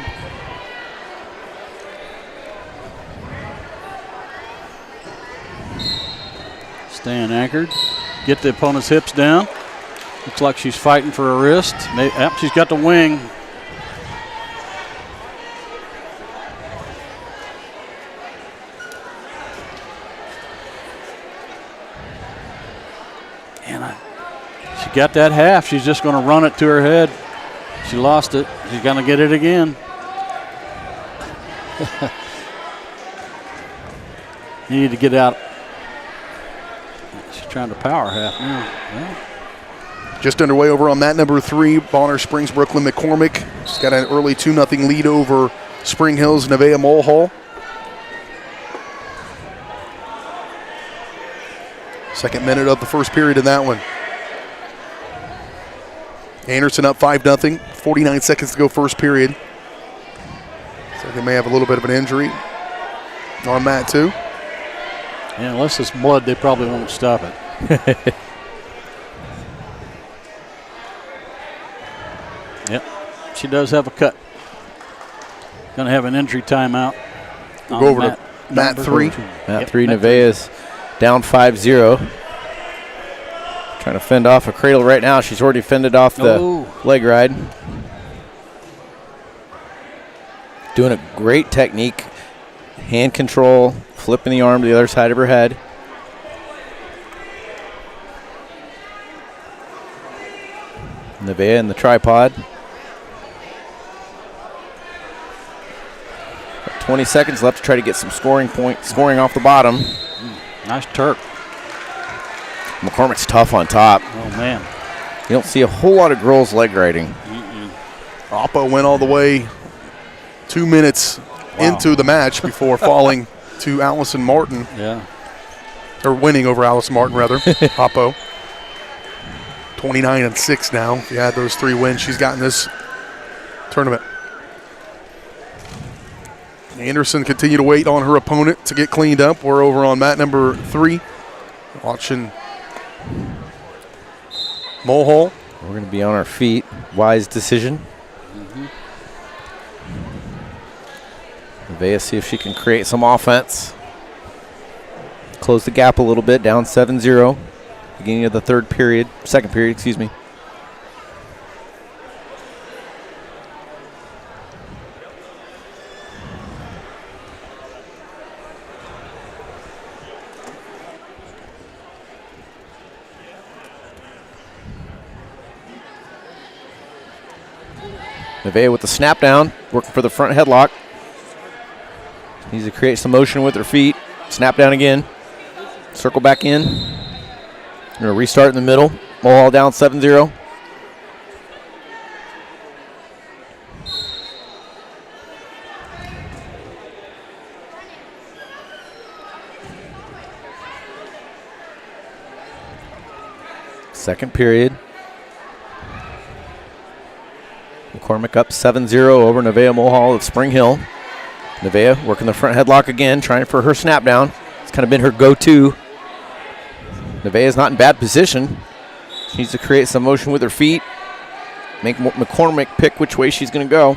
Staying anchored. Get the opponent's hips down. Looks like she's fighting for a wrist. Yep, she's got the wing. She got that half. She's just going to run it to her head. She lost it. She's going to get it again. You need to get out. She's trying to power half now. Yeah. Just underway over on mat number 3, Bonner Springs, Brooklyn McCormick. She's got an early 2-0 lead over Spring Hill's Nevaeh Mulhall. Second minute of the first period in that one. Anderson up 5-0. 49 seconds to go first period. So they may have a little bit of an injury on Matt too. Yeah, unless it's blood, they probably won't stop it. Yep, she does have a cut. Going to have an injury timeout. We'll go over to Matt 3. Matt 3, Nevaeh's down 5-0. Trying to fend off a cradle right now. She's already fended off the leg ride. Doing a great technique. Hand control, flipping the arm to the other side of her head. Nevaeh in the tripod. 20 seconds left to try to get some scoring off the bottom. Nice Turk. McCormick's tough on top. Oh, man. You don't see a whole lot of girls leg riding. Oppo went all the way 2 minutes into the match before falling to Allison Martin. Yeah. Or winning over Allison Martin, rather. Oppo. 29-6 now. If you add those 3 wins she's got in this tournament. Anderson continue to wait on her opponent to get cleaned up. We're over on mat number 3. Watching Mulhall. We're going to be on our feet. Wise decision. Nevaeh see if she can create some offense. Close the gap a little bit, down 7-0. Beginning of the second period, excuse me. Nevaeh with the snap down, working for the front headlock. Needs to create some motion with her feet. Snap down again. Circle back in. Going to restart in the middle. Mulhall down 7-0. Second period. McCormick up 7-0 over Nevaeh Mulhall of Spring Hill. Nevaeh working the front headlock again, trying for her snap down. It's kind of been her go-to. Nevaeh's not in bad position. She needs to create some motion with her feet. Make McCormick pick which way she's going to go.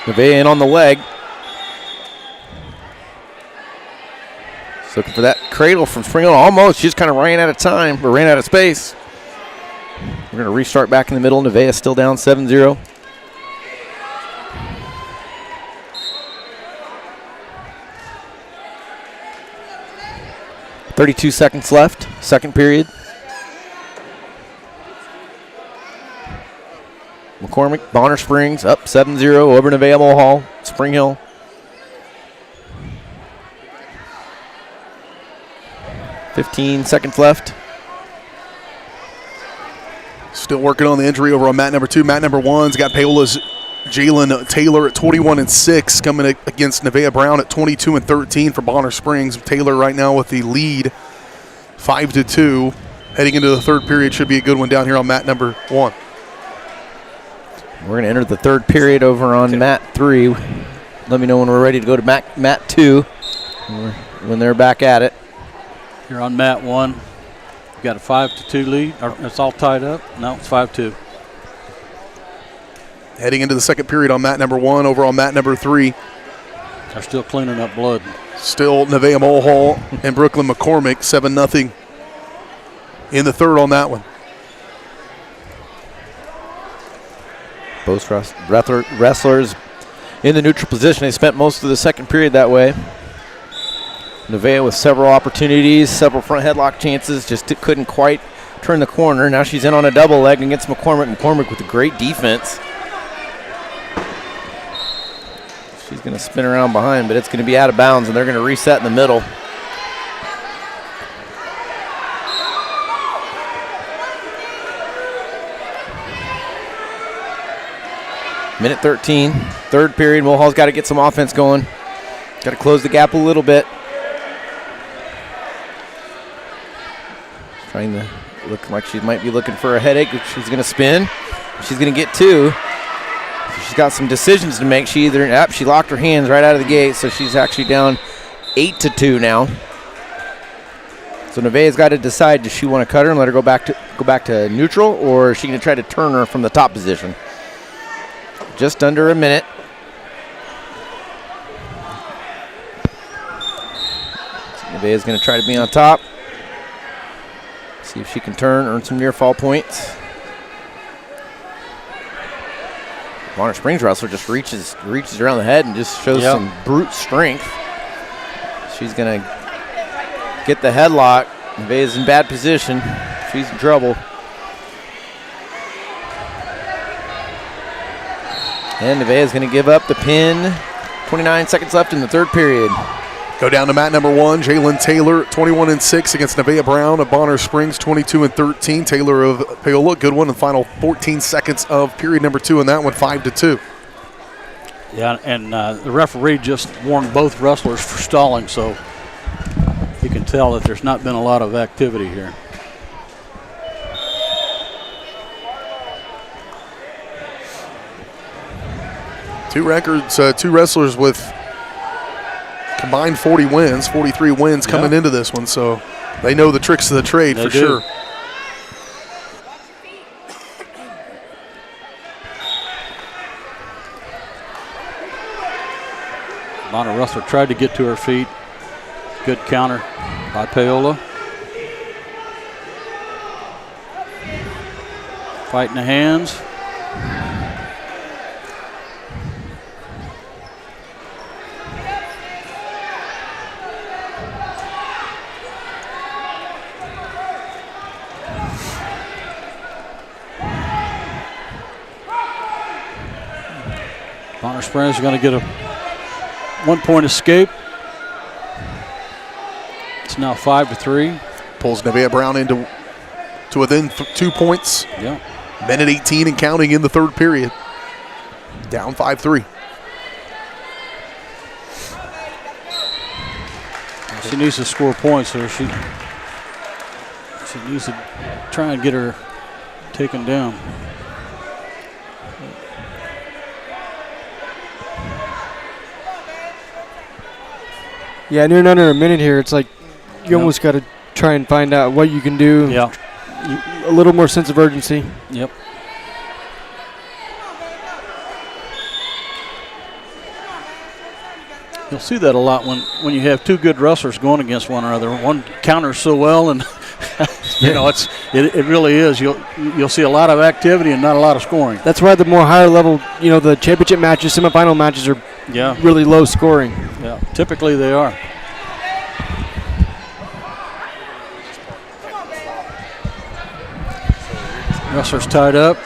Nevaeh in on the leg. Looking for that cradle from Spring Hill. Almost. She just kind of ran out of time, or ran out of space. We're going to restart back in the middle. Nevaeh still down 7-0. .32 seconds left, second period. McCormick, Bonner Springs up 7-0 over Nevaeh Mulhall, Spring Hill. .15 seconds left. Still working on the injury over on mat number 2. Mat number 1's got Paola's Jalen Taylor at 21-6, coming against Nevaeh Brown at 22-13 for Bonner Springs. Taylor right now with the lead, 5-2. Heading into the third period should be a good one down here on mat number 1. We're going to enter the third period over on mat 3. Let me know when we're ready to go to mat 2 when they're back at it. Here on mat 1, you got a 5-2 lead. It's all tied up. No, it's 5-2. Heading into the second period on mat number 1, over on mat number 3. They're still cleaning up blood. Still Nevaeh Mulhall and Brooklyn McCormick, 7-0 in the third on that one. Both wrestlers in the neutral position. They spent most of the second period that way. Nevaeh with several opportunities, several front headlock chances, just couldn't quite turn the corner. Now she's in on a double leg against McCormick. McCormick with a great defense. She's going to spin around behind, but it's going to be out of bounds, and they're going to reset in the middle. Minute 13, third period. Mulhall's got to get some offense going. Got to close the gap a little bit. Trying to look like she might be looking for a headache. She's going to spin. She's going to get 2. She's got some decisions to make. She locked her hands right out of the gate, so she's actually down 8-2 now. So Nevaeh's got to decide, does she want to cut her and let her go back to neutral, or is she going to try to turn her from the top position? Just under a minute. Nevaeh's going to try to be on top. See if she can turn, earn some near fall points. Bonner Springs wrestler just reaches around the head and just shows some brute strength. She's going to get the headlock. Nevaeh's in bad position. She's in trouble. And Nevaeh's going to give up the pin. 29 seconds left in the third period. Go down to mat number 1, Jalen Taylor, 21-6 against Nevaeh Brown of Bonner Springs, 22-13. Taylor of Paola, good one in the final 14 seconds of period number 2, and that one 5-2. Yeah, and the referee just warned both wrestlers for stalling, so you can tell that there's not been a lot of activity here. Two wrestlers with combined 40 wins, 43 wins coming into this one, so they know the tricks of the trade for sure. Bonner wrestler tried to get to her feet. Good counter by Paola. Fighting the hands. Bonner Springs is going to get a 1-point escape. It's now 5-3. Pulls Nevaeh Brown to within 2 points. Yeah. Minute 18 and counting in the third period. Down 5-3. She needs to score points, so she needs to try and get her taken down. Yeah, near under a minute here. It's like you almost got to try and find out what you can do. Yeah. A little more sense of urgency. Yep. You'll see that a lot when you have two good wrestlers going against one another. One counters so well, and you know it really is. You'll see a lot of activity and not a lot of scoring. That's why the more higher level, the championship matches, semifinal matches are really low scoring. Yeah, typically they are. Wrestlers tied up.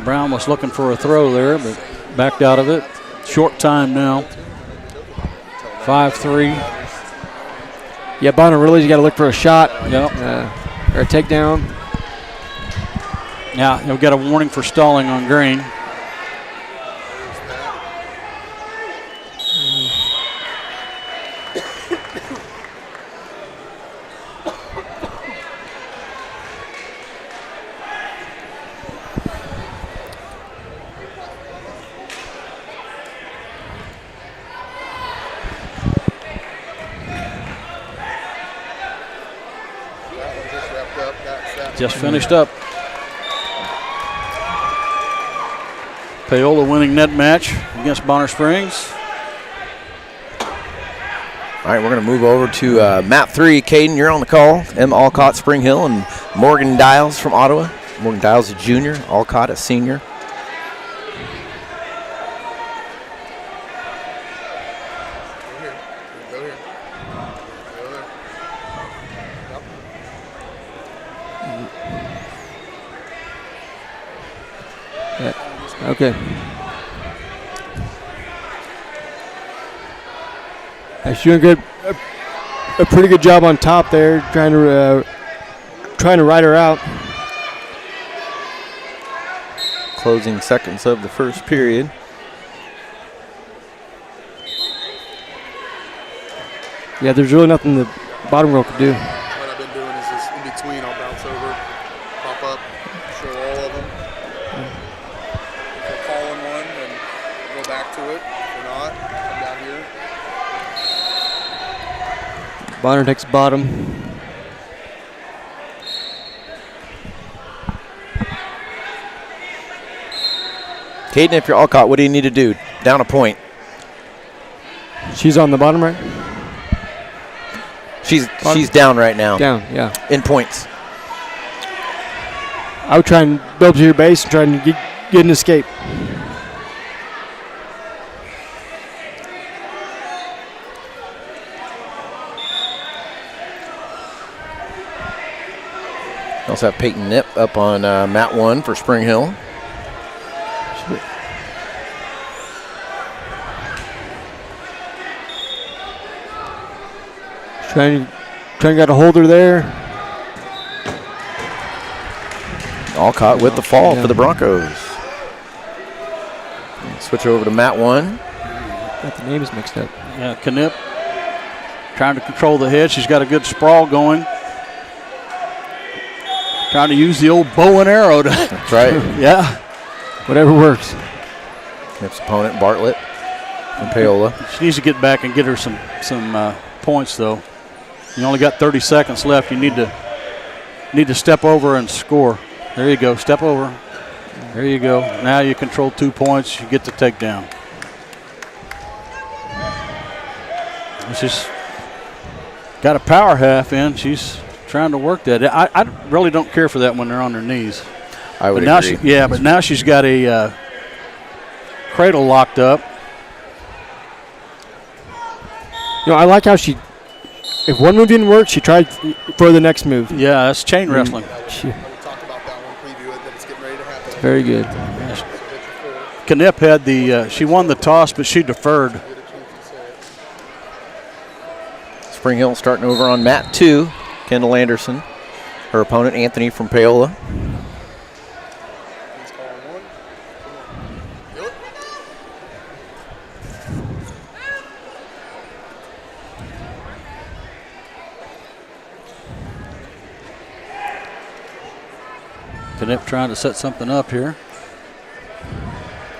Brown was looking for a throw there, but backed out of it. Short time now. 5-3. Yeah, Bonner really got to look for a shot. Yep. Or a takedown. Now, you've got a warning for stalling on Green. Just finished up. Paola winning net match against Bonner Springs. All right, we're going to move over to map 3. Caden, you're on the call. M. Alcott, Spring Hill, and Morgan Dials from Ottawa. Morgan Dials, a junior. Alcott, a senior. Okay. She's doing good. A pretty good job on top there, trying to ride her out. Closing seconds of the first period. Yeah, there's really nothing bottom girl could do. What I've been doing is just in between, I'll bounce over, pop up, show all of them. If we're calling one, then go back to it. If we're not, come down here. Bonner takes bottom. Caden, if you're Alcott, what do you need to do? Down a point. She's on the bottom right? She's down right now. Down, yeah. In points. I would try and build to your base and try and get an escape. Also have Peyton Nip up on mat 1 for Spring Hill. Trying to get a holder there. Alcott with the fall for the Broncos. Switch over to mat 1. Got the names mixed up. Yeah, Knipp trying to control the head. She's got a good sprawl going. Trying to use the old bow and arrow. That's right. Yeah. Whatever works. Knipp's opponent, Bartlett from Paola. She needs to get back and get her some points, though. You only got 30 seconds left. You need to step over and score. There you go. Step over. There you go. Now you control 2 points. You get the takedown. She's got a power half in. She's trying to work that. I really don't care for that when they're on their knees. I would agree. But now she's got a cradle locked up. You know, I like how if one move didn't work, she tried for the next move. Yeah, that's chain wrestling. Very good. Knipp had she won the toss, but she deferred. Spring Hill starting over on mat 2. Kendall Anderson. Her opponent, Anthony from Paola. Knipp trying to set something up here.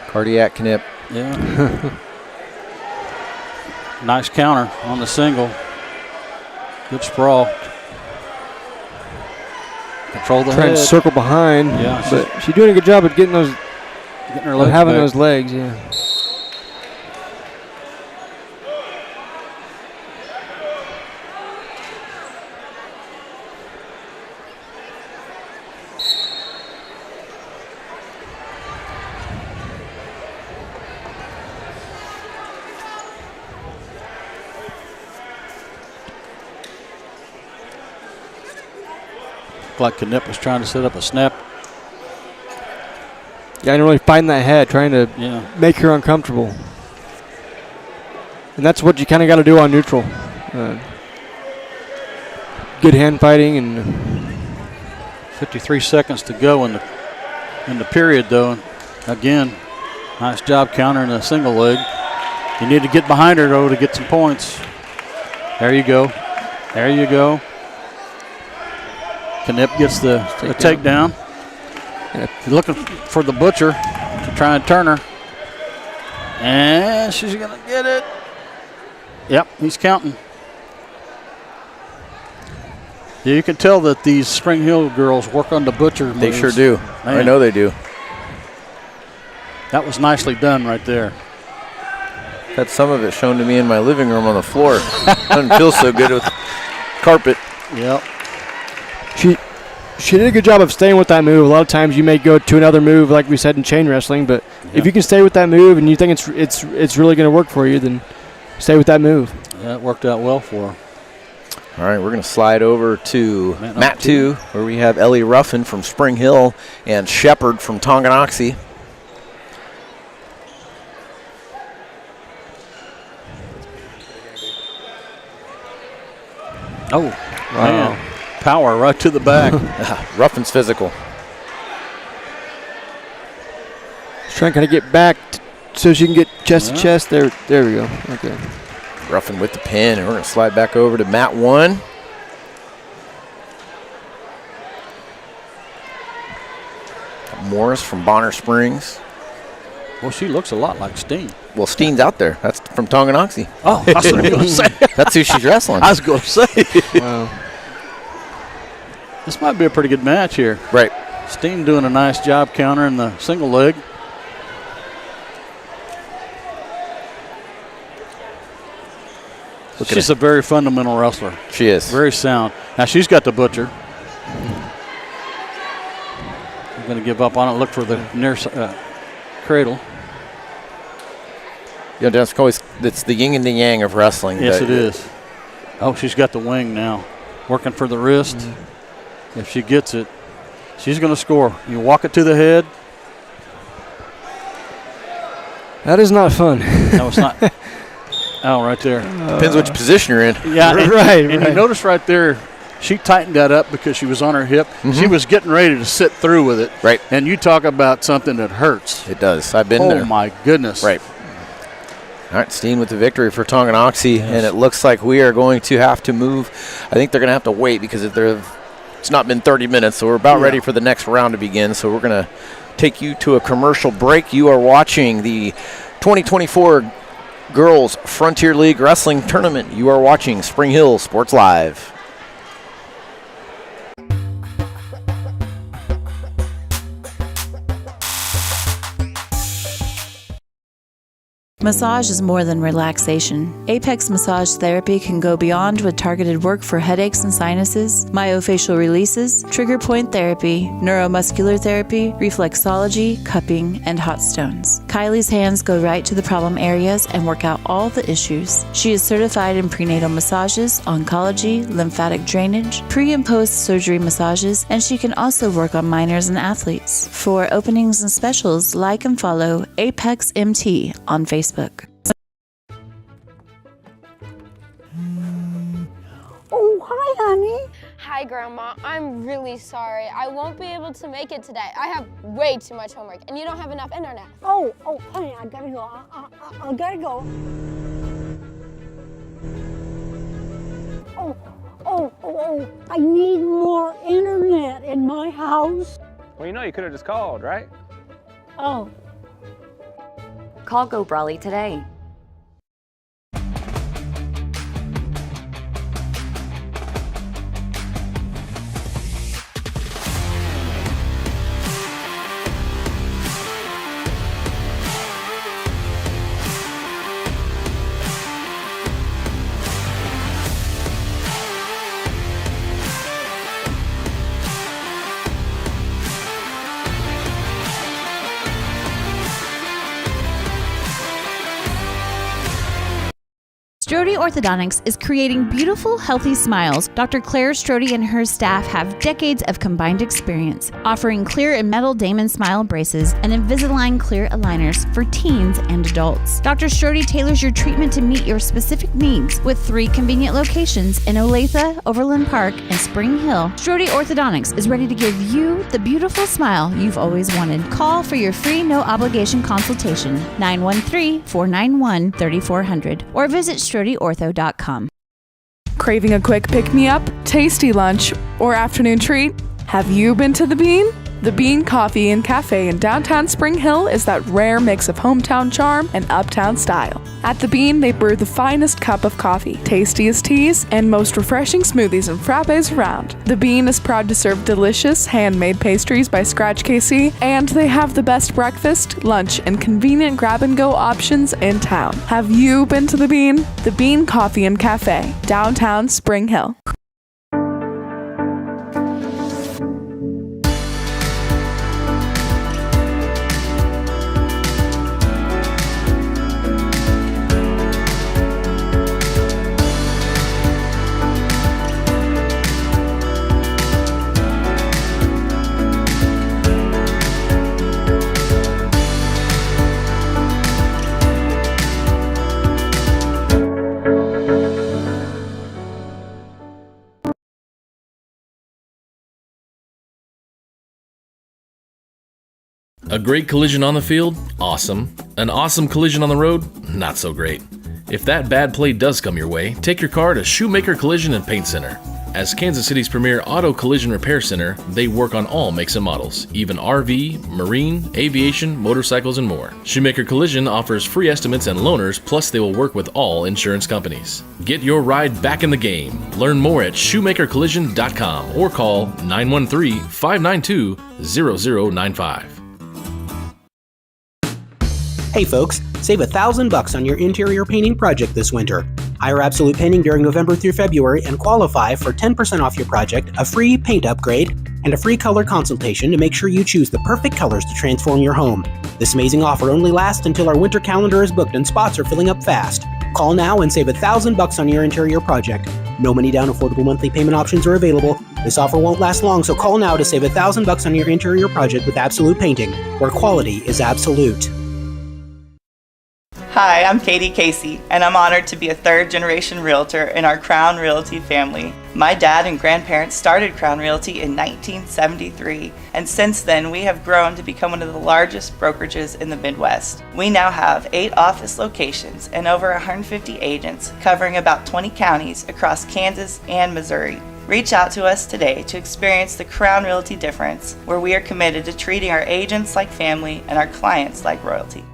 Cardiac Knipp. Yeah. Nice counter on the single. Good sprawl. Control the head. Trying to circle behind. Yeah, but she's doing a good job at getting her legs having back. those legs. Yeah. Like Knipp was trying to set up a snap. Yeah, and really fighting that head, trying to make her uncomfortable. And that's what you kind of got to do on neutral. Good hand fighting and 53 seconds to go in the period, though. Again, nice job countering a single leg. You need to get behind her, though, to get some points. There you go. There you go. Knipp gets the takedown. You're looking for the butcher to try and turn her. And she's going to get it. Yep, he's counting. Yeah, you can tell that these Spring Hill girls work on the butcher. They moves. sure do. Man. I know they do. That was nicely done right there. Had some of it shown to me in my living room on the floor. Doesn't feel so good with carpet. Yep. She did a good job of staying with that move. A lot of times you may go to another move, like we said in chain wrestling, but if you can stay with that move and you think it's really going to work for you, then stay with that move. Yeah, it worked out well for her. All right, we're going to slide over to mat 2, where we have Ellie Ruffin from Spring Hill and Shepard from Tonganoxie. Oh, wow. Man. Power right to the back. Ruffin's physical. She's trying to kind of get back so she can get chest to chest. There we go. Okay. Ruffin with the pin, and we're going to slide back over to mat 1. Morris from Bonner Springs. Well, she looks a lot like Steen. Well, Steen's out there. That's from Tonganoxie. Oh, I was going to say. That's who she's wrestling. I was going to say. Wow. This might be a pretty good match here. Right. Steen doing a nice job countering the single leg. She's a very fundamental wrestler. She is. Very sound. Now she's got the butcher. I'm going to give up on it. Look for the near cradle. Yeah, that's always, it's the yin and the yang of wrestling. Yes, it is. Oh, she's got the wing now. Working for the wrist. If she gets it, she's going to score. You walk it to the head. That is not fun. No, it's not. Oh, right there. Depends which position you're in. Yeah, right. And you notice right there, she tightened that up because she was on her hip. She was getting ready to sit through with it. Right. And you talk about something that hurts. It does. I've been there. Oh, my goodness. Right. All right, Steen with the victory for Tonganoxie, and it looks like we are going to have to move. I think they're going to have to wait because it's not been 30 minutes, so we're about ready for the next round to begin. So we're going to take you to a commercial break. You are watching the 2024 Girls Frontier League Wrestling Tournament. You are watching Spring Hill Sports Live. Massage is more than relaxation. Apex Massage Therapy can go beyond with targeted work for headaches and sinuses, myofascial releases, trigger point therapy, neuromuscular therapy, reflexology, cupping, and hot stones. Kylie's hands go right to the problem areas and work out all the issues. She is certified in prenatal massages, oncology, lymphatic drainage, pre- and post-surgery massages, and she can also work on minors and athletes. For openings and specials, like and follow Apex MT on Facebook. Oh, hi, honey. Hi, Grandma. I'm really sorry. I won't be able to make it today. I have way too much homework, and you don't have enough internet. Oh, honey, I gotta go. I gotta go. Oh, I need more internet in my house. Well, you could have just called, right? Oh. Call Go Brawley today. Strode Orthodontics is creating beautiful, healthy smiles. Dr. Claire Strode and her staff have decades of combined experience, offering clear and metal Damon Smile braces and Invisalign clear aligners for teens and adults. Dr. Strode tailors your treatment to meet your specific needs with 3 convenient locations in Olathe, Overland Park, and Spring Hill. Strode Orthodontics is ready to give you the beautiful smile you've always wanted. Call for your free no-obligation consultation, 913-491-3400, or visit StrodeOrtho.com. Craving a quick pick-me-up, tasty lunch, or afternoon treat? Have you been to The Bean? The Bean Coffee and Cafe in downtown Spring Hill is that rare mix of hometown charm and uptown style. At The Bean, they brew the finest cup of coffee, tastiest teas, and most refreshing smoothies and frappes around. The Bean is proud to serve delicious, handmade pastries by Scratch KC, and they have the best breakfast, lunch, and convenient grab-and-go options in town. Have you been to The Bean? The Bean Coffee and Cafe, downtown Spring Hill. A great collision on the field? Awesome. An awesome collision on the road? Not so great. If that bad play does come your way, take your car to Shoemaker Collision and Paint Center. As Kansas City's premier auto collision repair center, they work on all makes and models, even RV, marine, aviation, motorcycles, and more. Shoemaker Collision offers free estimates and loaners, plus they will work with all insurance companies. Get your ride back in the game. Learn more at shoemakercollision.com or call 913-592-0095. Hey folks, save $1,000 on your interior painting project this winter. Hire Absolute Painting during November through February and qualify for 10% off your project, a free paint upgrade, and a free color consultation to make sure you choose the perfect colors to transform your home. This amazing offer only lasts until our winter calendar is booked and spots are filling up fast. Call now and save $1,000 on your interior project. No money down, affordable monthly payment options are available. This offer won't last long, so call now to save $1,000 on your interior project with Absolute Painting, where quality is absolute. Hi, I'm Katie Casey, and I'm honored to be a third-generation realtor in our Crown Realty family. My dad and grandparents started Crown Realty in 1973, and since then we have grown to become one of the largest brokerages in the Midwest. We now have 8 office locations and over 150 agents covering about 20 counties across Kansas and Missouri. Reach out to us today to experience the Crown Realty difference, where we are committed to treating our agents like family and our clients like royalty.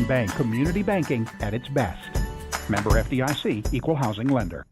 Bank, community banking at its best. Member FDIC, equal housing lender.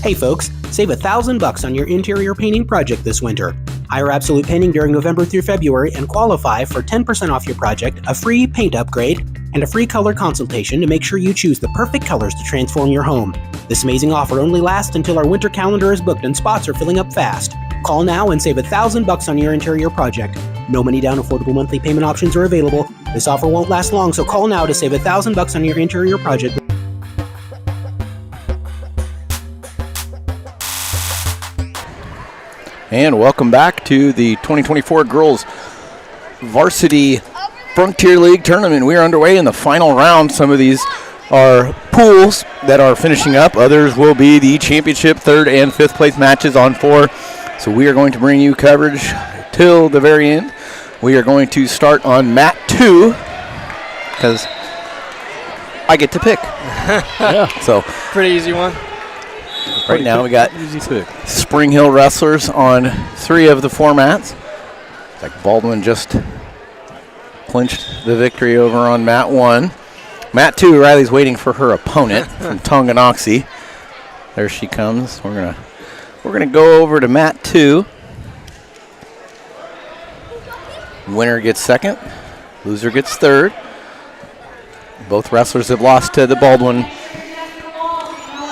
Hey folks, save $1,000 on your interior painting project this winter. Hire Absolute Painting during November through February and qualify for 10% off your project, a free paint upgrade, and a free color consultation to make sure you choose the perfect colors to transform your home. This amazing offer only lasts until our winter calendar is booked and spots are filling up fast. Call now and save $1,000 on your interior project. No money down, affordable monthly payment options are available. This offer won't last long, so call now to save $1,000 on your interior project. And welcome back to the 2024 Girls Varsity Frontier League Tournament. We are underway in the final round. Some of these are pools that are finishing up. Others will be the championship 3rd and 5th place matches on 4. So we are going to bring you coverage till the very end. We are going to start on mat 2 because I get to pick. Yeah. So pretty easy one. Right now we got Spring Hill wrestlers on 3 of the 4 mats. It's like Baldwin just clinched the victory over on mat 1. Mat 2, Riley's waiting for her opponent from Tonganoxie. There she comes. We're gonna go over to mat 2. Winner gets 2nd, loser gets 3rd. Both wrestlers have lost to the Baldwin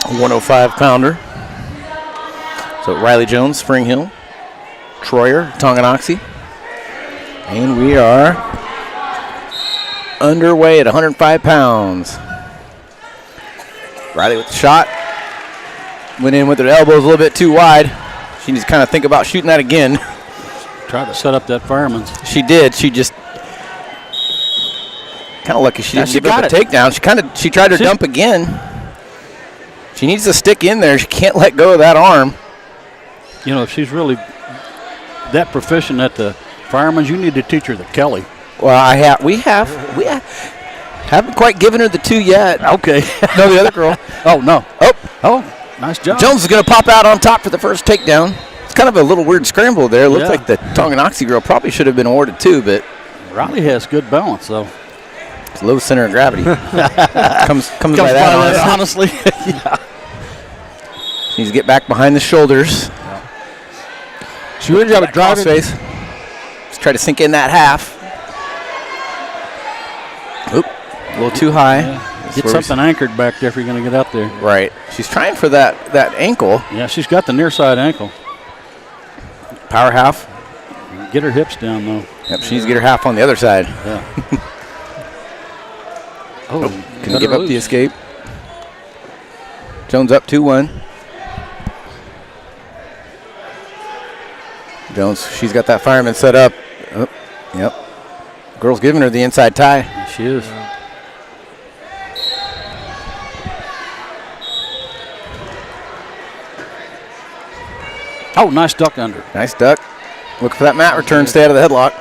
105-pounder. So Riley Jones, Spring Hill, Troyer, Tonganoxie. And we are underway at 105 pounds. Riley with the shot. Went in with her elbows a little bit too wide. She needs to kind of think about shooting that again. Tried to set up that fireman's. She did. She just kind of lucky she didn't give up a takedown. She tried to dump again. She needs to stick in there. She can't let go of that arm. You know, if she's really that proficient at the fireman's, you need to teach her the Kelly. Well, we haven't quite given her the 2 yet. Okay. No, the other girl. Oh, no. Oh, nice job. Jones is going to pop out on top for the first takedown. It's kind of a little weird scramble there. Looks like the Tonganoxie girl probably should have been awarded 2, but Riley has good balance, though. It's low center of gravity. comes by that, honestly. Yeah. Needs to get back behind the shoulders. She would have a driving face. Just try to sink in that half. Oop, a little too high. Yeah. Get something anchored back there if you're going to get out there. Right. She's trying for that ankle. Yeah, she's got the near side ankle. Power half. Get her hips down, though. Yep, she needs to get her half on the other side. Yeah. Can give up the escape. Jones up 2-1. Jones, she's got that fireman set up. Oh, yep. Girl's giving her the inside tie. She is. Oh, nice duck under. Nice duck. Look for that mat return. Stay out of the headlock.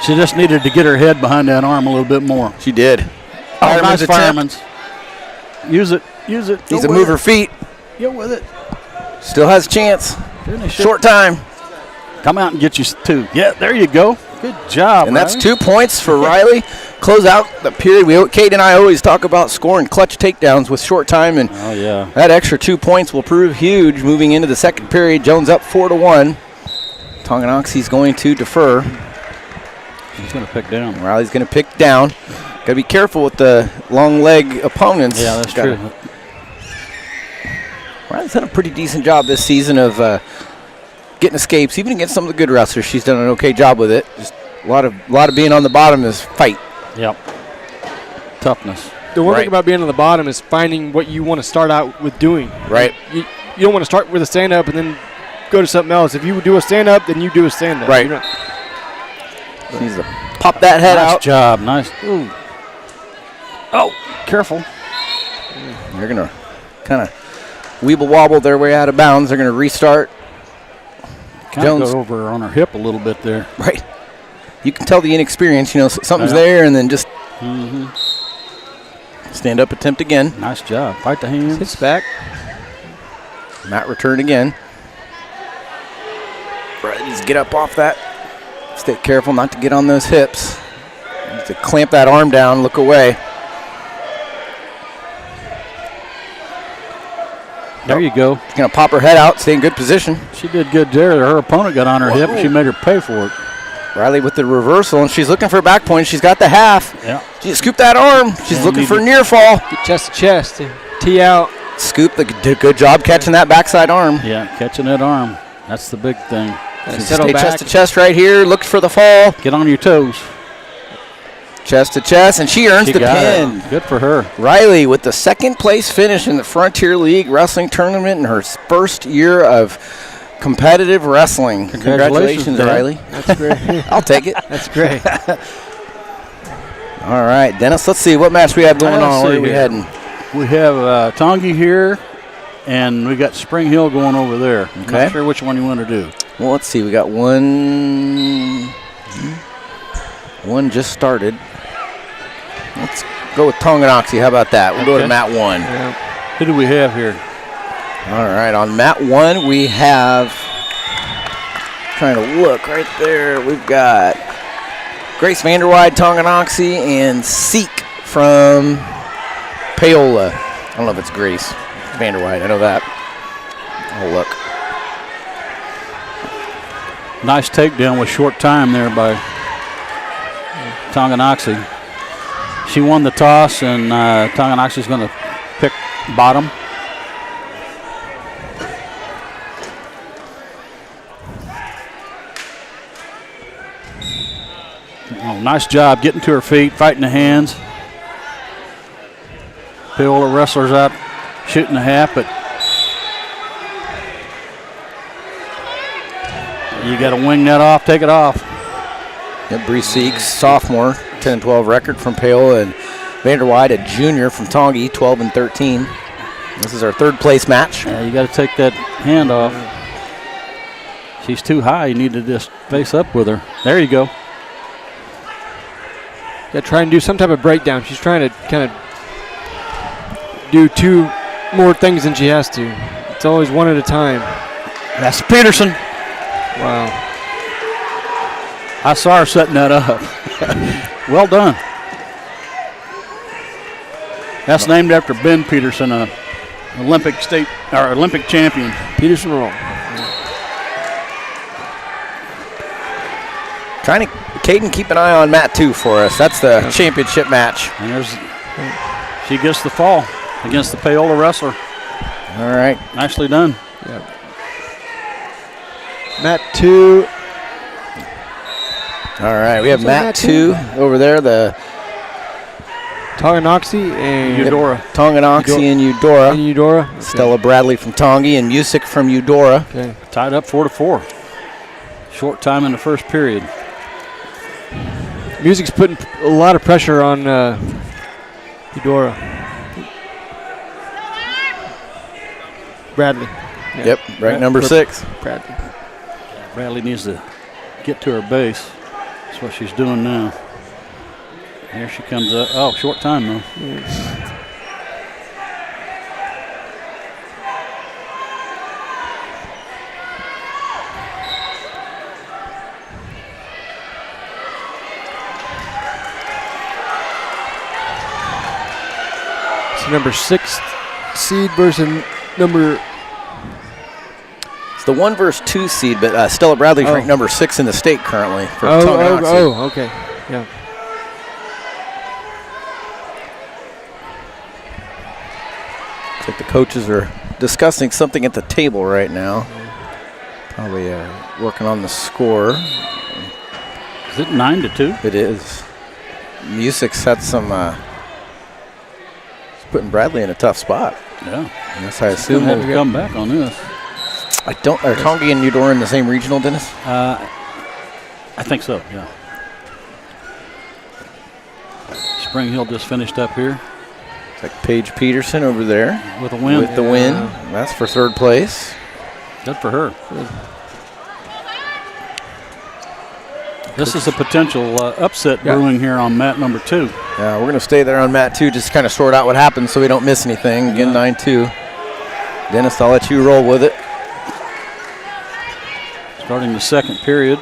She just needed to get her head behind that arm a little bit more. She did. Oh, nice fireman's. Use it. Use it. Needs to move her feet. Get with it. Still has a chance. Finish Short time. Come out and get you 2. Yeah, there you go. Good job, And that's Riley. 2 points for Riley. Close out the period. Kate and I always talk about scoring clutch takedowns with short time, and that extra 2 points will prove huge moving into the second period. Jones up 4-1. Tonganoxie's going to defer. He's going to pick down. Riley's going to pick down. Got to be careful with the long leg opponents. Yeah, that's true. Riley's done a pretty decent job this season of getting escapes, even against some of the good wrestlers. She's done an okay job with it. Just a lot of being on the bottom is fight. Yep. Toughness. The one thing about being on the bottom is finding what you want to start out with doing. Right. You don't want to start with a stand-up and then go to something else. If you do a stand-up, then you do a stand-up. Right. She needs to pop that head out. Nice job. Nice. Ooh. Oh, careful. They're going to kind of weeble-wobble their way out of bounds. They're going to restart. Kind of go over on her hip a little bit there. Right. You can tell the inexperience. You know, something's there, and then just stand up, attempt again. Nice job. Fight the hands. Hits back. Mat return again. Right, needs to get up off that. Stay careful not to get on those hips. Needs to clamp that arm down, look away. There you go. Going to pop her head out, stay in good position. She did good there. Her opponent got on her hip, and she made her pay for it. Riley with the reversal, and she's looking for a back point. She's got the half. Yeah. She scooped that arm. She's looking for near fall. Get chest to chest. Tee out. Scoop. Did good job catching that backside arm. Yeah, catching that arm. That's the big thing. Stay chest to chest right here. Look for the fall. Get on your toes. Chest to chest, and she earns the pin. Good for her. Riley with the second place finish in the Frontier League Wrestling Tournament in her first year of competitive wrestling. Congratulations, Riley. That's great. I'll take it. That's great. All right, Dennis, let's see what match we have going on. Where are we heading? We have Tongi here, and we got Spring Hill going over there. Okay. I'm not sure which one you want to do. Well, let's see. We got one just started. Let's go with Tonganoxie. How about that? We'll go to mat 1. Yeah. Who do we have here? All right, on mat 1 we have, trying to look right there, we've got Grace Vanderweide, Tonganoxie, and Seek from Paola. I don't know if it's Grace Vanderweide, I know that. I'll look. Nice takedown with short time there by Tonganoxie. She won the toss, and Tonganoxie's going to pick bottom. Oh, nice job getting to her feet, fighting the hands. Paola wrestlers out shooting the half, but you got to wing that off, take it off. Yep, Bree Seeks, sophomore, 10-12 record from Paola, and Vanderweide, a junior from Tongi, 12-13. This is our third place match. Yeah, you got to take that hand off. She's too high. You need to just face up with her. There you go. Got to try and do some type of breakdown. She's trying to kind of do 2 more things than she has to. It's always one at a time. That's Peterson. Wow. I saw her setting that up. Well done. That's named after Ben Peterson, an Olympic champion. Peterson roll. Trying to, Caden, keep an eye on mat 2 for us. That's the championship match. And she gets the fall against the Paola wrestler. All right. Nicely done. Yeah. Mat 2. All right, we have mat 2 over there. The Tonganoxie and Eudora. Tonganoxie and Eudora. Okay. Stella Bradley from Tongi and Music from Eudora. Okay. Tied up 4-4. Short time in the first period. Music's putting a lot of pressure on Eudora. Bradley. Yeah. Yep, rank number 6. Bradley. Bradley needs to get to her base. That's what she's doing now. Here she comes up. Oh, short time though. So number 6 seed versus number. It's the 1 versus 2 seed, but Stella Bradley's ranked number 6 in the state currently for Tonganoxie. Oh, okay. Yeah. Looks like the coaches are discussing something at the table right now. Probably working on the score. Is it 9-2? It is. Music's had some. It's putting Bradley in a tough spot. Yeah. Yes, I assume we'll come back on this. I don't. Are Tongi and Eudora in the same regional, Dennis? I think so. Yeah. Spring Hill just finished up here. It's like Paige Peterson over there with a win. With the win, that's for 3rd place. Good for her. Good. This is a potential upset brewing here on mat number 2. Yeah, we're going to stay there on mat 2, just kind of sort out what happens so we don't miss anything. Again, 9-2. Dennis, I'll let you roll with it. Starting the second period.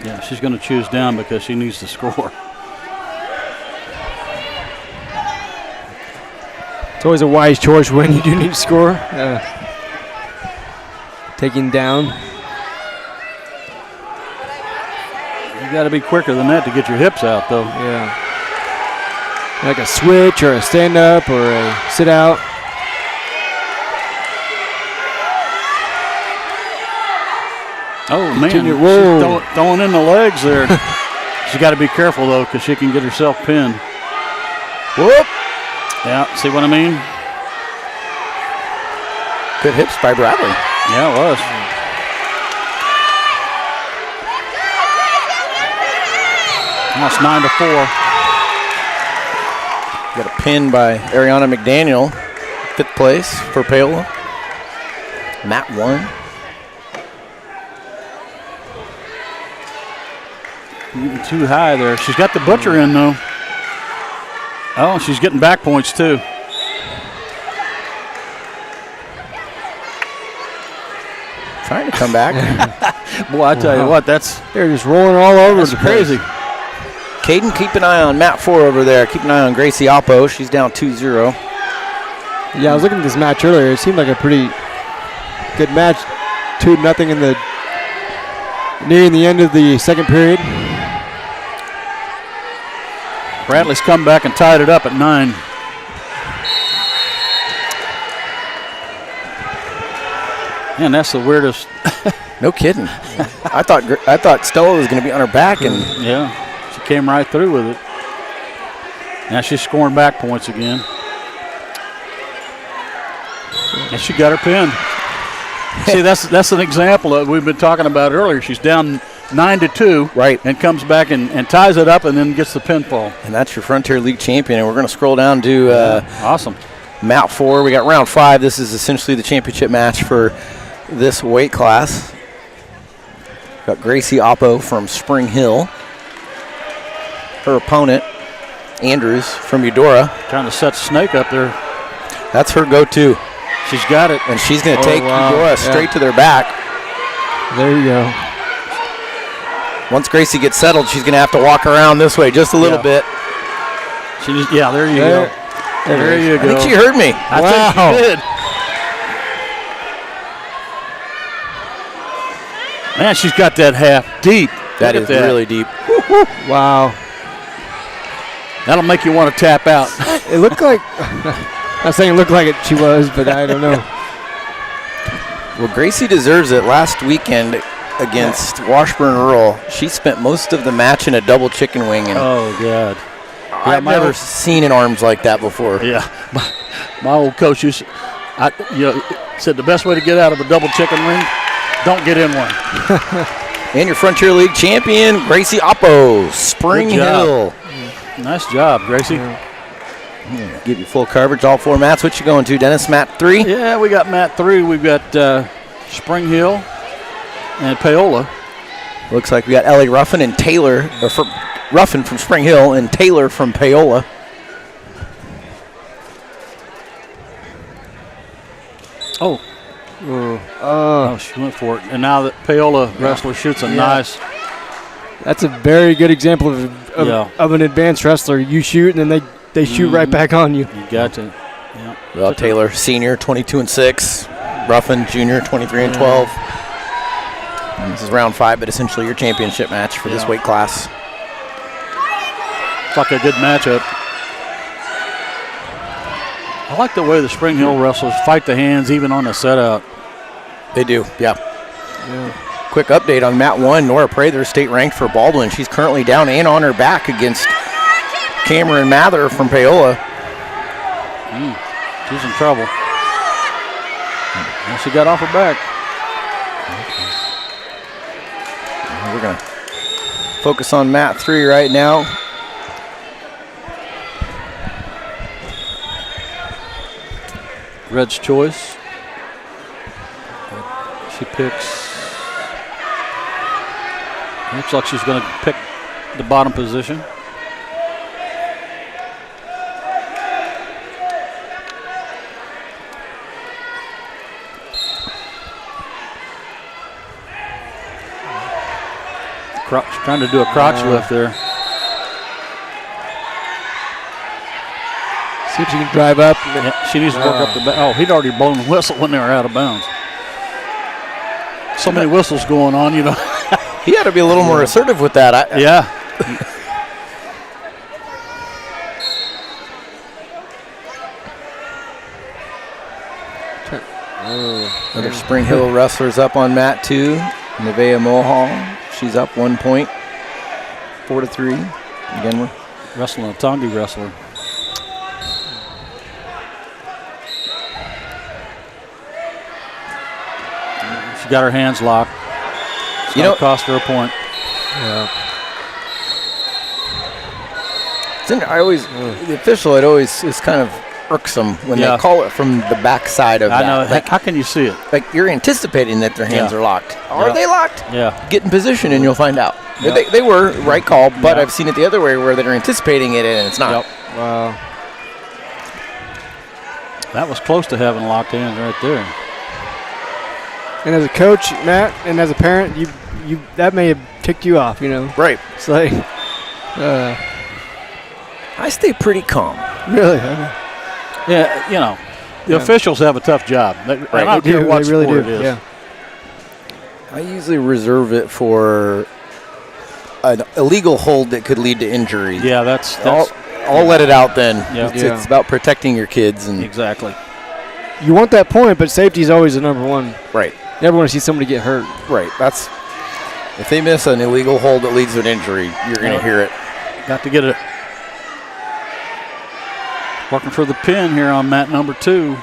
Yeah, she's going to choose down because she needs to score. It's always a wise choice when you do need to score. Taking down. You got to be quicker than that to get your hips out, though. Yeah. Like a switch or a stand-up or a sit-out. Oh, man. Whoa. She's throwing in the legs there. She got to be careful, though, because she can get herself pinned. Whoop. Yeah, see what I mean? Good hips by Bradley. Yeah, it was. Now it's 9-4. Got a pin by Ariana McDaniel. 5th place for Paola. Mat 1. Getting too high there. She's got the butcher in, though. Oh, she's getting back points, too. Trying to come back. Boy, I tell you what, they're just rolling all over. That's crazy. Caden, keep an eye on Mat 4 over there. Keep an eye on Gracie Oppo. She's down 2-0. Yeah, I was looking at this match earlier. It seemed like a pretty good match. 2-0 in the nearing the end of the second period. Bradley's come back and tied it up at 9. Man, that's the weirdest. No kidding. I thought Stella was going to be on her back, and yeah, she came right through with it. Now she's scoring back points again. And she got her pin. See, that's an example that we've been talking about earlier. She's down 9-2, right, and comes back and ties it up and then gets the pinfall. And that's your Frontier League champion. And we're going to scroll down to awesome. Mat 4. We got round 5. This is essentially the championship match for this weight class. Got Gracie Oppo from Spring Hill. Her opponent, Andrews from Eudora. Trying to set Snake up there. That's her go-to. She's got it. And she's going to take Eudora straight to their back. There you go. Once Gracie gets settled, she's going to have to walk around this way just a little bit. She just, there you go. There you go. I think she heard me. I think she did. Man, she's got that half deep. That is really deep. Wow. That'll make you want to tap out. It looked like, I'm saying it looked like it, she was, but I don't know. Well, Gracie deserves it. Last weekend against Washburn Rural, she spent most of the match in a double chicken wing. And oh, God. I've never seen an arms like that before. Yeah. My old coach said the best way to get out of a double chicken wing, don't get in one. And your Frontier League champion, Gracie Oppo, Spring Hill. Nice job, Gracie. Give you full coverage, all 4 mats. What you going to, Dennis? Mat 3? Yeah, we got Mat 3. We've got Spring Hill and Paola. Looks like we got Ellie Ruffin and Taylor, Ruffin from Spring Hill and Taylor from Paola. Oh, she went for it. And now that Paola wrestler shoots a nice. That's a very good example of an advanced wrestler. You shoot, and then they shoot right back on you. You got to. Yeah. Well, Taylor, senior, 22-6. Ruffin, junior, 23-12. And this is round 5, but essentially your championship match for this weight class. It's like a good matchup. I like the way the Spring Hill wrestlers fight the hands even on the set out. They do, yeah. Quick update on Mat 1. Nora Prather, state ranked for Baldwin. She's currently down and on her back against Cameron Mather from Paola. She's in trouble. Well, she got off her back. We're going to focus on Mat 3 right now. Red's choice. She picks. Looks like she's going to pick the bottom position. Trying to do a crotch lift there. See if she can drive up. Yeah, she needs to work up the back. Oh, he'd already blown the whistle when they were out of bounds. So many whistles going on, you know. He had to be a little more assertive with that. Yeah. Another Spring Hill wrestlers up on mat 2. Nevaeh Mulhall, she's up 1 point, 4-3. Again, we're wrestling a Tongi wrestler. She got her hands locked. It's going to cost her a point. Yeah. The official, it always is kind of irksome when they call it from the back side of I that. know. Like, how can you see it? Like you're anticipating that their hands are locked. Are they locked? Yeah. Get in position and you'll find out. Yep. They were right call, but I've seen it the other way where they're anticipating it and it's not. Yep. Wow. That was close to having locked hands right there. And as a coach, Matt, and as a parent, you that may have ticked you off, you know. Right. It's like, I stay pretty calm. Really? Okay. Yeah, you know, the officials have a tough job. I don't care what sport it is. Yeah. I usually reserve it for an illegal hold that could lead to injury. Yeah, that's I'll let it out then. Yeah. It's about protecting your kids. And exactly. You want that point, but safety is always the number one. Right. You never want to see somebody get hurt. Right. That's if they miss an illegal hold that leads to an injury, you're going to hear it. Got to get it. Working for the pin here on mat number 2.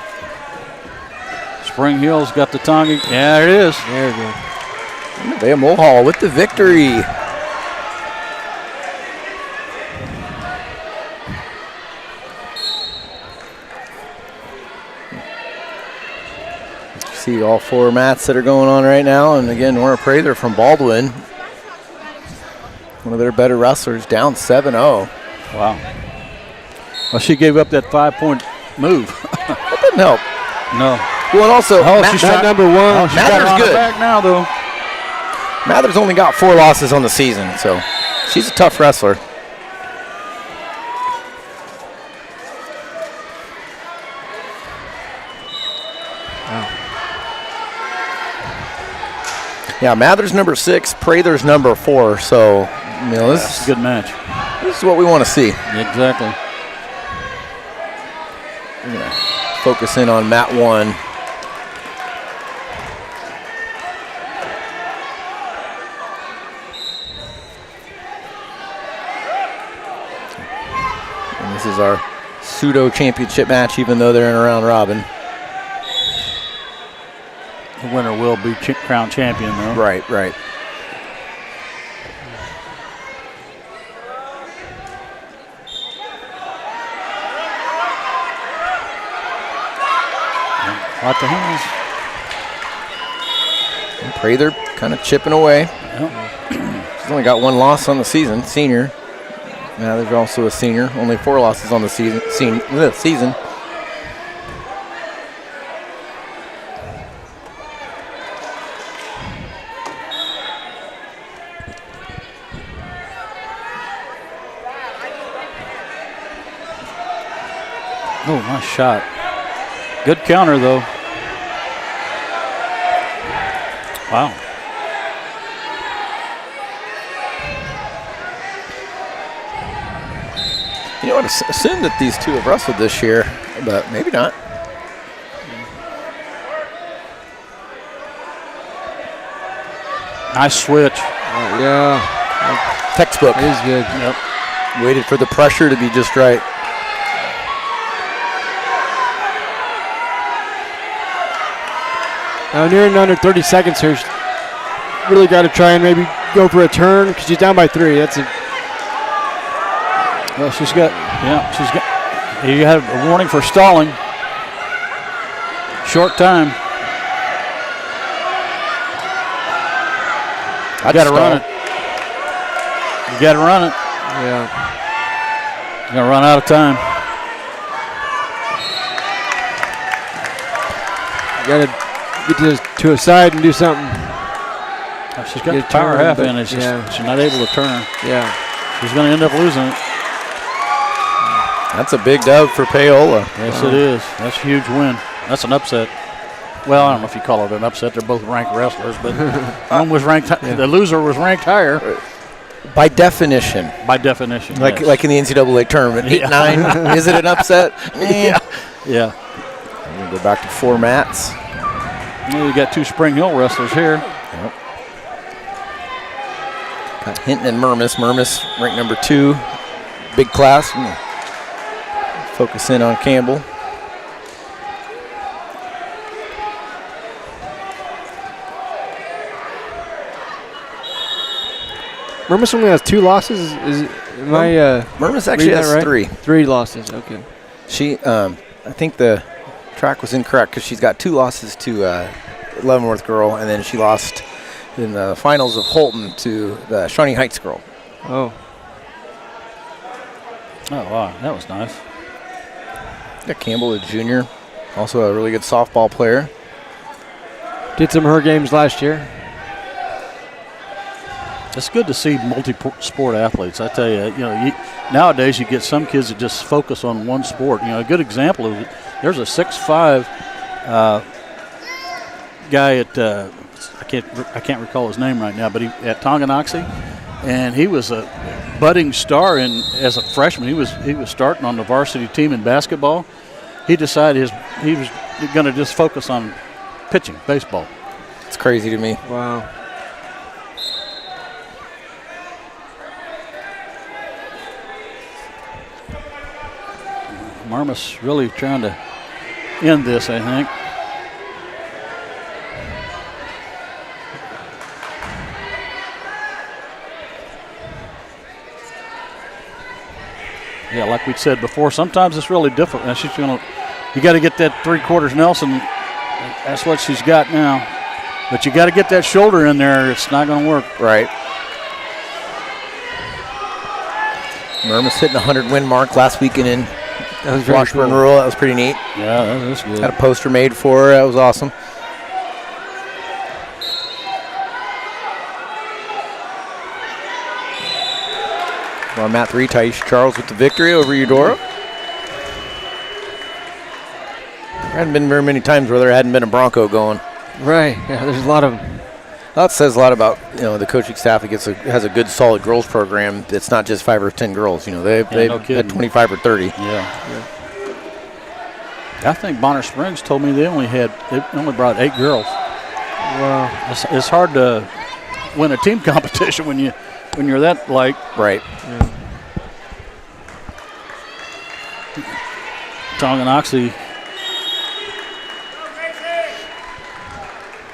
Spring Hill's got the Tongi. Yeah, there it is. There we go. Nevaeh Mulhall with the victory. See all 4 mats that are going on right now. And again, Nora Prather from Baldwin, one of their better wrestlers, down 7-0. Wow. Well, she gave up that 5-point move. That didn't help. No. Well, and also, she's number 1. She's got her on her back now, though. Mather's only got 4 losses on the season, so she's a tough wrestler. Yeah, Mather's number 6, Prather's number 4. So, you know, this is a good match. This is what we want to see. Exactly. We're going to focus in on mat 1. And this is our pseudo championship match, even though they're in a round robin. The winner will be crowned champion, though. Right, right. Like the hands. And Prather kind of chipping away. Yep. She's only got 1 loss on the season, senior. Now there's also a senior, only 4 losses on the season. Oh, nice shot. Good counter, though. Wow. You know what? Assume that these 2 have wrestled this year, but maybe not. Nice switch. Yeah. Textbook. It is good. Yep. Waited for the pressure to be just right. Now nearing under 30 seconds here. Really got to try and maybe go for a turn because she's down by 3. That's a. Well, she's got. You have a warning for stalling. Short time. You got to run it. You got to run it. Yeah. You're gonna run out of time. You got to get to a side and do something. She's got the power half in. It's just she's not able to turn. Yeah. She's going to end up losing it. That's a big dub for Paola. Yes, it is. That's a huge win. That's an upset. Well, I don't know if you call it an upset. They're both ranked wrestlers, but one was ranked. The loser was ranked higher. By definition. By definition. Like in the NCAA tournament. 8-9. Is it an upset? Yeah. We're going to go back to 4 mats. Well, we got 2 Spring Hill wrestlers here. Yep. Got Hinton and Murmis. Murmis ranked number 2. Big class. Focus in on Campbell. Murmis only has 2 losses. Murmis actually has right? 3. 3 losses. Okay. She, I think the track was incorrect because she's got 2 losses to Leavenworth girl, and then she lost in the finals of Holton to the Shawnee Heights girl. Oh. Oh, wow. That was nice. Got Campbell, a junior, also a really good softball player. Did some of her games last year. It's good to see multi-sport athletes. I tell you, nowadays you get some kids that just focus on one sport. A good example of it, there's a 6'5" guy at I can't recall his name right now, but he at Tonganoxie, and he was a budding star. And as a freshman, he was starting on the varsity team in basketball. He decided he was going to just focus on pitching baseball. It's crazy to me. Wow. Marmus really trying to end this, I think. Yeah, like we said before, sometimes it's really difficult. And you got to get that 3/4 Nelson. That's what she's got now. But you got to get that shoulder in there. It's not going to work. Right. Murmis hitting the 100-win mark last weekend in Washburn cool. Rural. That was pretty neat. Yeah, that was good. Had a poster made for her. That was awesome. On mat 3, Taisha Charles with the victory over Eudora. There hadn't been very many times where there hadn't been a Bronco going. Right. Yeah, there's a lot of them. That says a lot about the coaching staff that has a good, solid girls program. It's not just 5 or 10 girls. They've had 25 or 30. Yeah. I think Bonner Springs told me they only brought 8 girls. Wow. It's hard to win a team competition when you're that light. Right. Yeah. Tonganoxie.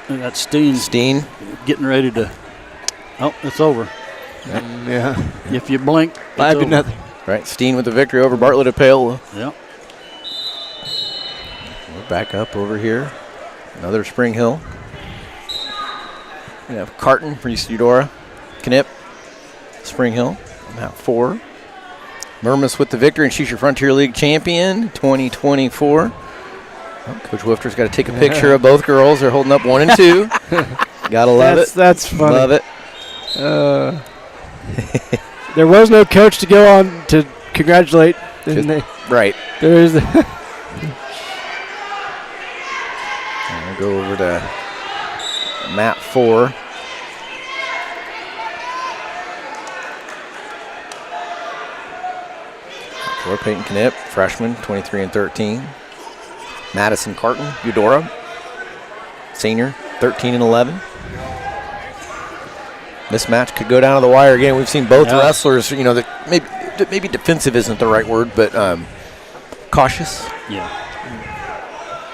That's Steen getting ready to. Oh, it's over. Yeah. If you blink, 5-0. Right. Steen with the victory over Bartlett at Paola. Yep. We're back up over here. Another Spring Hill. We have Carton for East Eudora. Knipp, Spring Hill. Mat 4. Murmis with the victory, and she's your Frontier League champion 2024. Well, Coach Wifter's got to take a picture of both girls. They're holding up 1 and 2. Gotta love it. That's funny. Love it. There was no coach to go on to congratulate. Right. There is. We'll go over to mat 4. For Peyton Knipp, freshman, 23 and 13. Madison Carton, Eudora, senior, 13 and 11. This match could go down to the wire again. We've seen both wrestlers, that maybe defensive isn't the right word, but cautious. Yeah.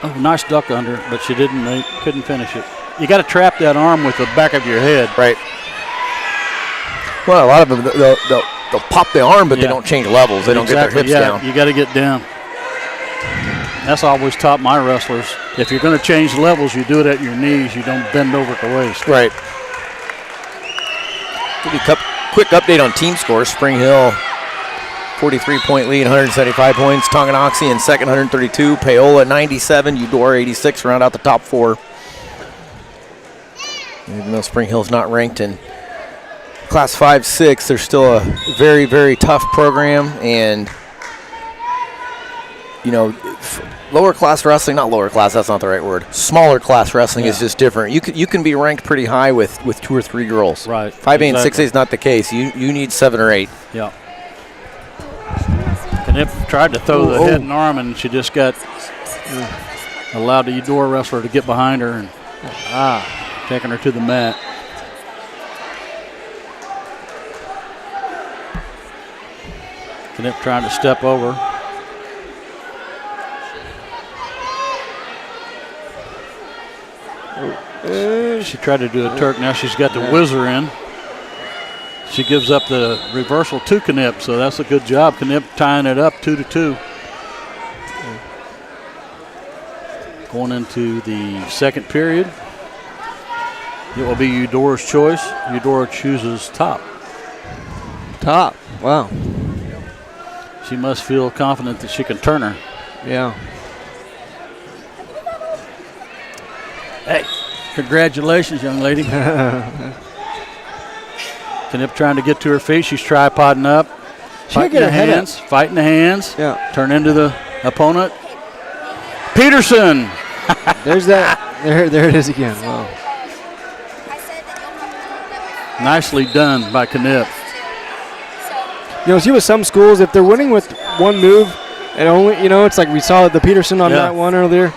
Oh, nice duck under, but she couldn't finish it. You got to trap that arm with the back of your head. Right. Well, a lot of them, they'll pop the arm, but they don't change levels. They don't get their hips down. You got to get down. That's always taught my wrestlers. If you're going to change levels, you do it at your knees. You don't bend over at the waist. Right. Give you a quick update on team scores. Spring Hill, 43-point lead, 175 points. Tonganoxie in second, 132. Paola, 97. Eudora, 86. Round out the top 4. Even though Spring Hill's not ranked in Class 5-6, they're still a very, very tough program, and lower class wrestling, not lower class, that's not the right word. Smaller class wrestling is just different. You can be ranked pretty high with 2 or 3 girls. Right. 5A and 6A is not the case. You need 7 or 8. Yeah. Knipp tried to throw the head and arm, and she just got allowed the Eudora wrestler to get behind her and taking her to the mat. Knipp trying to step over. She tried to do a Turk. Now she's got the whizzer in. She gives up the reversal to Knipp, so that's a good job. Knipp tying it up 2-2. Going into the second period. It will be Eudora's choice. Eudora chooses top. Top. Wow. She must feel confident that she can turn her. Yeah. Hey, congratulations, young lady. Knipp trying to get to her feet. She's tripoding up. Fighting the hands. Yeah. Turn into the opponent. Peterson. There's that. There it is again. Wow. Nicely done by Knipp. See with some schools, if they're winning with one move, and only, it's like we saw the Peterson on that one earlier.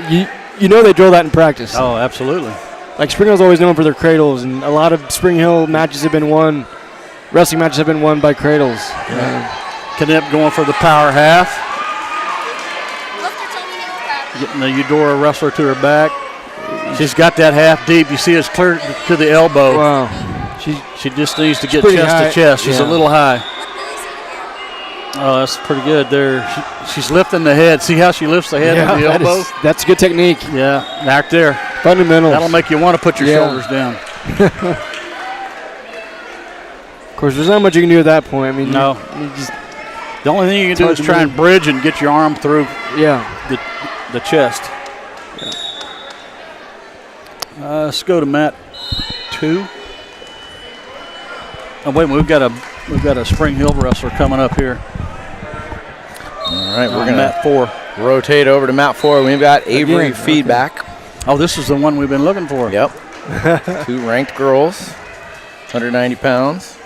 They drill that in practice. Oh, absolutely. Like Spring Hill's always known for their cradles, and a lot of Spring Hill matches have been won. Wrestling matches have been won by cradles. Knipp going for the power half. Getting the Eudora wrestler to her back. She's got that half deep. You see it's clear to the elbow. Wow. She just needs to get chest to chest. She's a little high. Oh, that's pretty good there. She's lifting the head. See how she lifts the head with the elbow? That's good technique. Yeah, back there. Fundamentals. That'll make you want to put your shoulders down. Of course, there's not much you can do at that point. I mean, no. The only thing you can do is try and bridge and get your arm through the chest. Let's go to mat 2. Oh, wait, we've got a Spring Hill wrestler coming up here. All right, we're going to mat 4. Rotate over to mat 4. We've got Avery feedback. Oh, this is the one we've been looking for. Yep. 2 ranked girls, 190 pounds.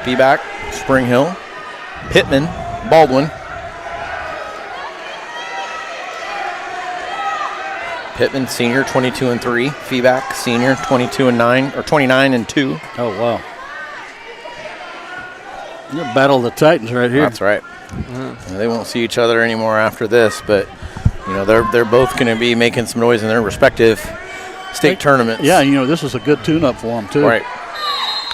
Feedback, Spring Hill. Pittman, Baldwin. Pittman, senior, 22-3. Feedback, senior, 22-9 or 29-2. Oh wow! Battle of the Titans right here. That's right. They won't see each other anymore after this, but they're both going to be making some noise in their respective state tournaments. Yeah, this is a good tune-up for them too. Right.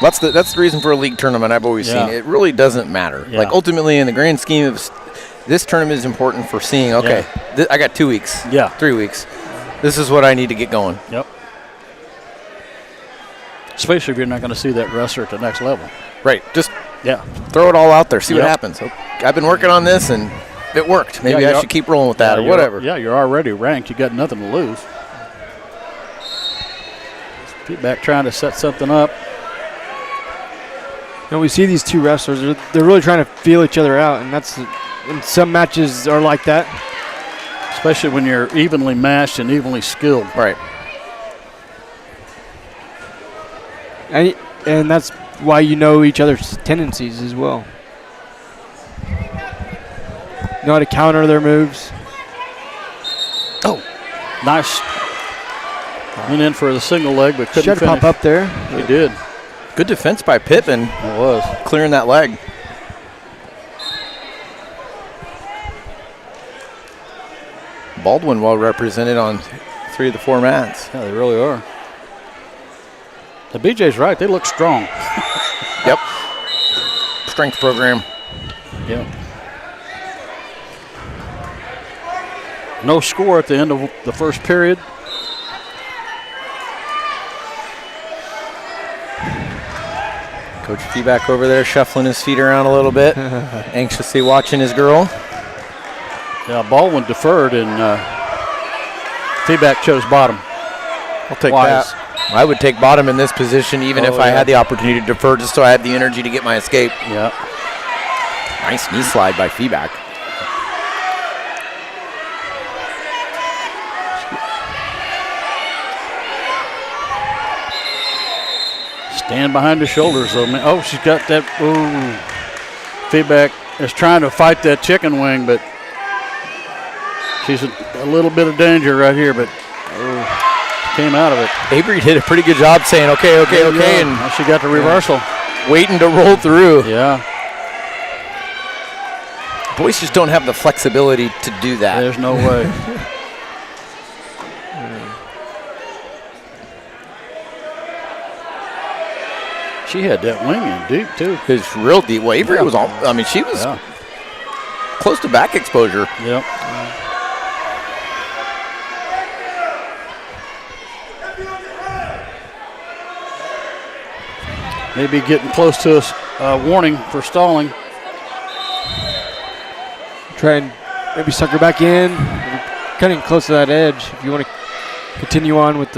That's the reason for a league tournament. I've always seen it really doesn't matter. Yeah. Like ultimately, in the grand scheme of this tournament, is important for seeing. Okay, I got 2 weeks. 3 weeks. This is what I need to get going. Yep. Especially if you're not going to see that wrestler at the next level. Right. Just throw it all out there. See what happens. So I've been working on this and it worked. Maybe I should keep rolling with that or whatever. Yeah, you're already ranked. You got nothing to lose. Feedback trying to set something up. We see these two wrestlers. They're really trying to feel each other out, and some matches are like that. Especially when you're evenly matched and evenly skilled. Right. And that's why you know each other's tendencies as well. You know how to counter their moves. Oh, nice. Went in for the single leg, but couldn't finish. Tried to pop up there. He did. Good defense by Pittman. It was. Clearing that leg. Baldwin well represented on 3 of the 4 mats. Yeah, they really are. The BJ's right. They look strong. Yep. Strength program. Yep. No score at the end of the first period. Coach Feedback over there shuffling his feet around a little bit. Anxiously watching his girl. Yeah, Baldwin deferred and Feedback chose bottom. I'll take Wise. that. I would take bottom in this position even if I had the opportunity to defer just so I had the energy to get my escape. Yeah. Nice knee slide by feedback. Stand behind the shoulders, though, man. Oh, she's got that. Ooh. Feedback is trying to fight that chicken wing, but she's a little bit of danger right here, but came out of it. Avery did a pretty good job saying, okay, and she got the reversal. Waiting to roll through. Yeah. Boys just don't have the flexibility to do that. There's no way. She had that wing in deep, too. It's real deep. Well, Avery was all, I mean, she was close to back exposure. Yep. Maybe getting close to a warning for stalling. Try and maybe suck her back in. Cutting close to that edge if you want to continue on with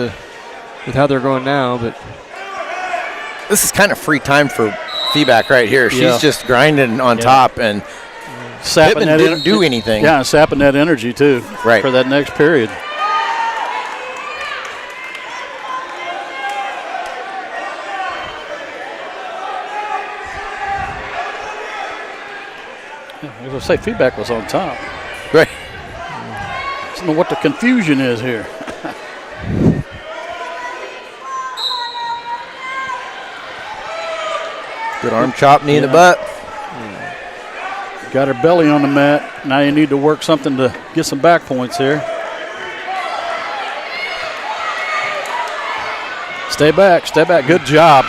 how they're going now, but this is kind of free time for feedback right here. She's just grinding on top and sapping that didn't do anything. Yeah, sapping that energy too. Right. For that next period. I was going to say feedback was on top. Right. I don't know what the confusion is here. Good arm chop, knee in the butt. Got her belly on the mat. Now you need to work something to get some back points here. Stay back, stay back. Good job.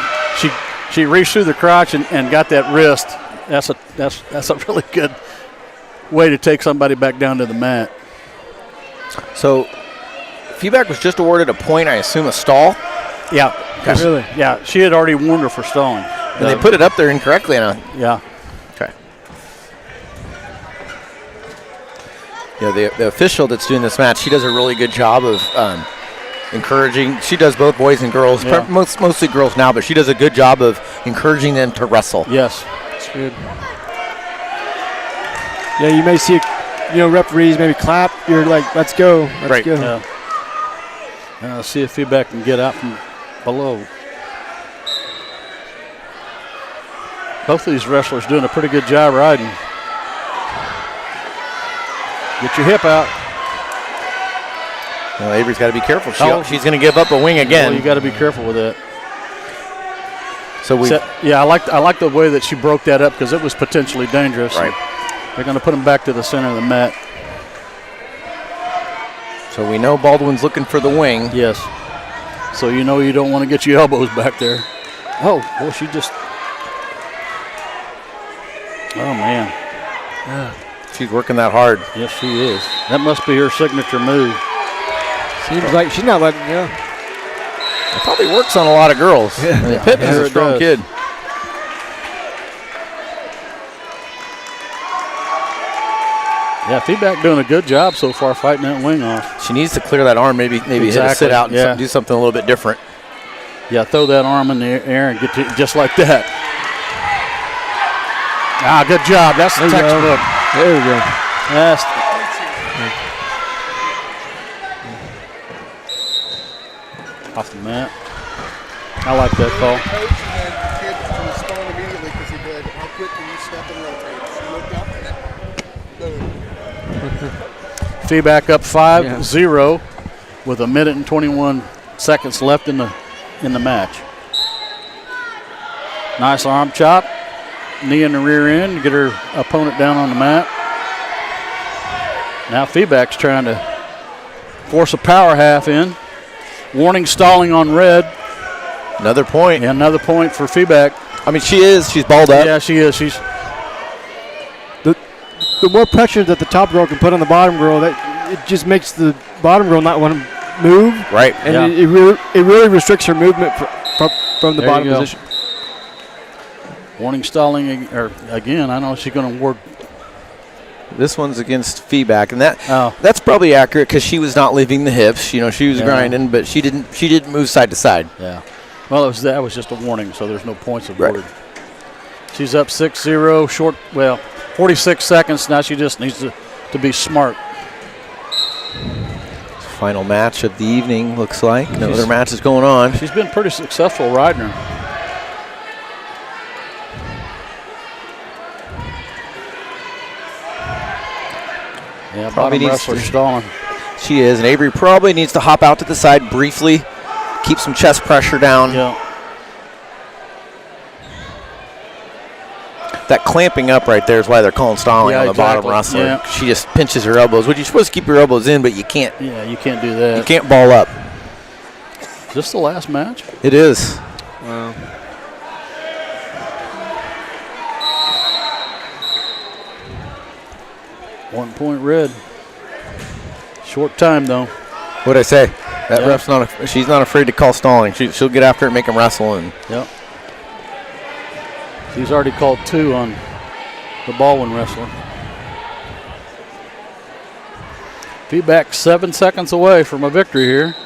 She reached through the crotch and got that wrist. That's a really good way to take somebody back down to the mat. So feedback was just awarded a point, I assume a stall? Yeah. Okay. Really? Yeah, she had already warned her for stalling. And they put it up there incorrectly now. Yeah. Okay. Yeah, the official that's doing this match, she does a really good job of encouraging. She does both boys and girls, mostly girls now, but she does a good job of encouraging them to wrestle. Yes. That's good. Yeah, you may see, referees maybe clap. You're like, let's go. Let's go. Yeah. See if feedback can get out from below. Both of these wrestlers doing a pretty good job riding. Get your hip out. Well, Avery's got to be careful. She's going to give up a wing again. Well, you got to be careful with that. So I like the way that she broke that up because it was potentially dangerous. Right. They're going to put him back to the center of the mat. So we know Baldwin's looking for the wing. Yes. So you know you don't want to get your elbows back there. Oh, well, she just. Oh, man. She's working that hard. Yes, she is. That must be her signature move. Seems like she's not letting go. It probably works on a lot of girls. Yeah. Pippin's a strong kid. Yeah, feedback doing a good job so far fighting that wing off. She needs to clear that arm, maybe hit a sit out and do something a little bit different. Yeah, throw that arm in the air and get to just like that. Ah, good job. That's the textbook. There we go. That's off the mat. I like that call. Feedback up 5-0 with 1 minute and 21 seconds left in the match. Nice arm chop. Knee in the rear end, get her opponent down on the mat. Now feedback's trying to force a power half in. Warning stalling on red. Another point. Yeah, another point for feedback. I mean, she's balled up. Yeah, she is. She's the more pressure that the top girl can put on the bottom girl, that it just makes the bottom girl not want to move. Right. And it really restricts her movement from the There bottom you go. position. Warning stalling again. I know she's going to award This one's against feedback, and that's probably accurate because she was not leaving the hips. You know, she was grinding, but she didn't move side to side. Yeah. Well, that was just a warning, so there's no points awarded. She's up 6-0, short. Well, 46 seconds. Now she just needs to be smart. Final match of the evening looks like. No other matches going on. She's been pretty successful riding her. Yeah, probably bottom wrestler stalling. She is, and Avery probably needs to hop out to the side briefly, keep some chest pressure down. Yeah. That clamping up right there is why they're calling stalling on the bottom wrestler. Yeah. She just pinches her elbows. You're supposed to keep your elbows in, but you can't. Yeah, you can't do that. You can't ball up. Is this the last match? It is. Wow. One point red. Short time though. What'd I say? That ref's she's not afraid to call stalling. She'll get after it and make him wrestle. And yep. She's already called 2 on the Baldwin wrestler. Feedback 7 seconds away from a victory here.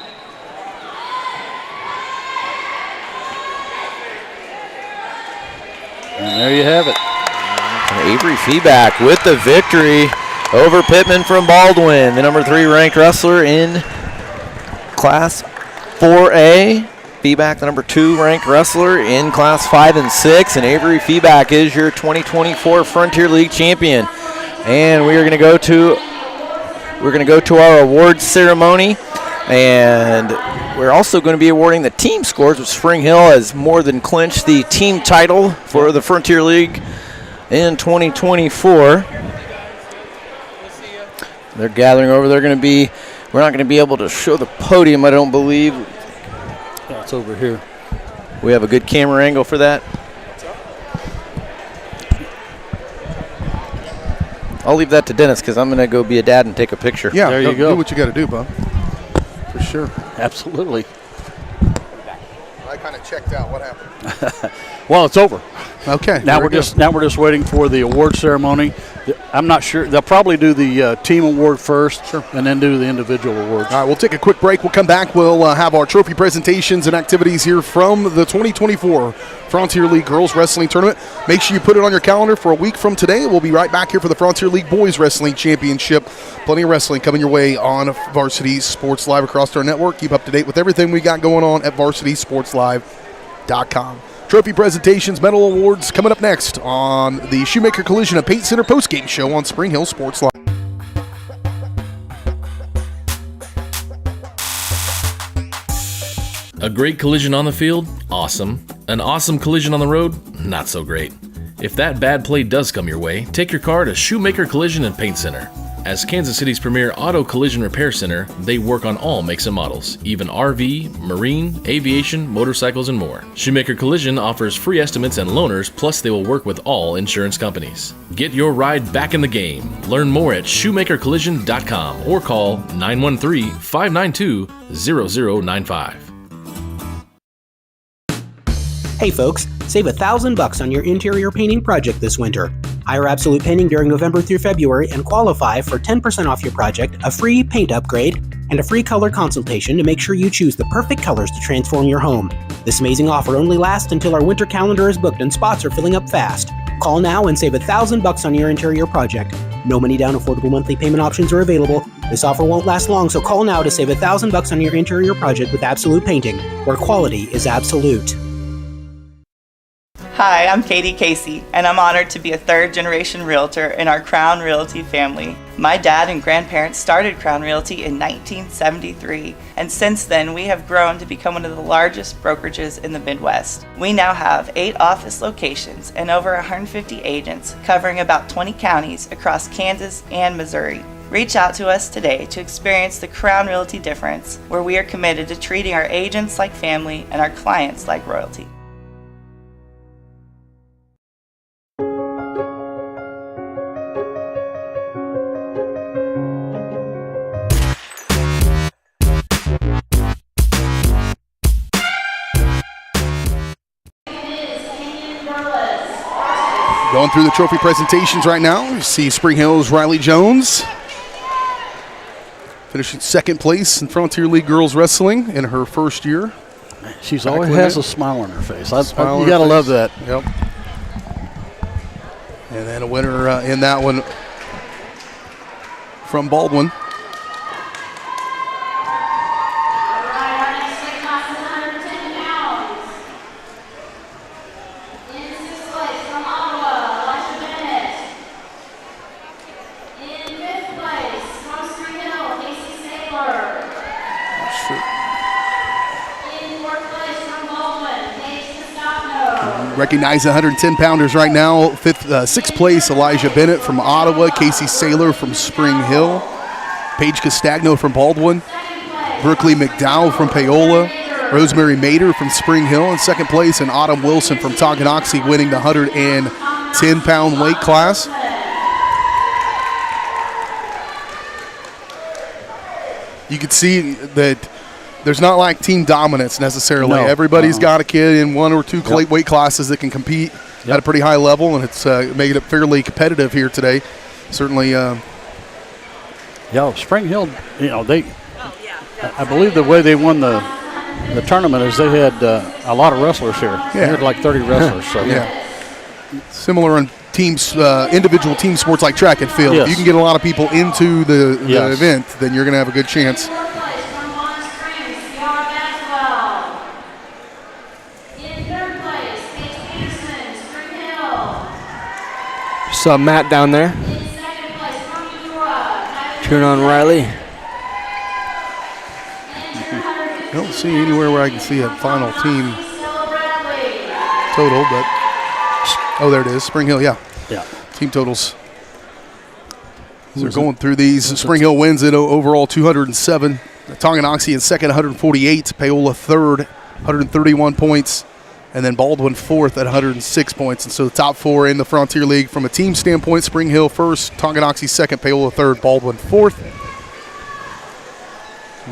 And there you have it. And Avery Feedback with the victory over Pittman from Baldwin, the number 3 ranked wrestler in Class 4A. Feedback, the number 2 ranked wrestler in Class 5 and 6, and Avery Feedback is your 2024 Frontier League champion. And we're going to go to our awards ceremony, and we're also going to be awarding the team scores, which Spring Hill has more than clinched the team title for the Frontier League in 2024. They're gathering over. We're not going to be able to show the podium, I don't believe. It's over here. We have a good camera angle for that. I'll leave that to Dennis because I'm going to go be a dad and take a picture. Yeah, there you go. Do what you got to do, bub. For sure. Absolutely. I kind of checked out. What happened? Well, it's over. Okay. Now we're just waiting for the award ceremony. I'm not sure. They'll probably do the team award first, and then do the individual awards. All right, we'll take a quick break. We'll come back. We'll have our trophy presentations and activities here from the 2024 Frontier League Girls Wrestling Tournament. Make sure you put it on your calendar for a week from today. We'll be right back here for the Frontier League Boys Wrestling Championship. Plenty of wrestling coming your way on Varsity Sports Live across our network. Keep up to date with everything we got going on at varsitysportslive.com. Trophy presentations, medal awards coming up next on the Shoemaker Collision and Paint Center postgame show on Spring Hill Sports Live. A great collision on the field? Awesome. An awesome collision on the road? Not so great. If that bad play does come your way, take your car to Shoemaker Collision and Paint Center. As Kansas City's premier auto collision repair center, they work on all makes and models, even RV, marine, aviation, motorcycles, and more. Shoemaker Collision offers free estimates and loaners, plus they will work with all insurance companies. Get your ride back in the game. Learn more at shoemakercollision.com or call 913-592-0095. Hey folks, save $1,000 on your interior painting project this winter. Hire Absolute Painting during November through February and qualify for 10% off your project, a free paint upgrade, and a free color consultation to make sure you choose the perfect colors to transform your home. This amazing offer only lasts until our winter calendar is booked and spots are filling up fast. Call now and save $1,000 on your interior project. No money down, affordable monthly payment options are available. This offer won't last long, so call now to save $1,000 on your interior project with Absolute Painting, where quality is absolute. Hi, I'm Katie Casey, and I'm honored to be a third-generation realtor in our Crown Realty family. My dad and grandparents started Crown Realty in 1973, and since then we have grown to become one of the largest brokerages in the Midwest. We now have 8 office locations and over 150 agents covering about 20 counties across Kansas and Missouri. Reach out to us today to experience the Crown Realty difference, where we are committed to treating our agents like family and our clients like royalty. Going through the trophy presentations right now, you see Spring Hill's Riley Jones finishing second place in Frontier League Girls Wrestling in her first year. She's always has a smile on her face. You got to love that. Yep. And then a winner in that one from Baldwin. Recognize the 110-pounders right now. Sixth place, Elijah Bennett from Ottawa. Casey Saylor from Spring Hill. Paige Castagno from Baldwin. Brooklyn McDowell from Paola. Rosemary Mader from Spring Hill in second place. And Autumn Wilson from Tonganoxie winning the 110-pound weight class. You can see that there's not like team dominance necessarily. No. Everybody's got a kid in one or two weight classes that can compete at a pretty high level, and it's making it fairly competitive here today. Certainly. Spring Hill, I believe the way they won the tournament is they had a lot of wrestlers here. Yeah. They had like 30 wrestlers. So. Yeah. Similar on teams, individual team sports like track and field. Yes. If you can get a lot of people into the event, then you're going to have a good chance. Saw Matt down there. Cheering on Riley. I don't see anywhere where I can see a final team total, but there it is. Spring Hill, yeah. Team totals. So they're going through these. Spring Hill wins it overall 207. Tonganoxie in second, 148. Paola third, 131 points. And then Baldwin fourth at 106 points. And so the top four in the Frontier League from a team standpoint, Spring Hill first, Tonganoxie second, Paola third, Baldwin fourth.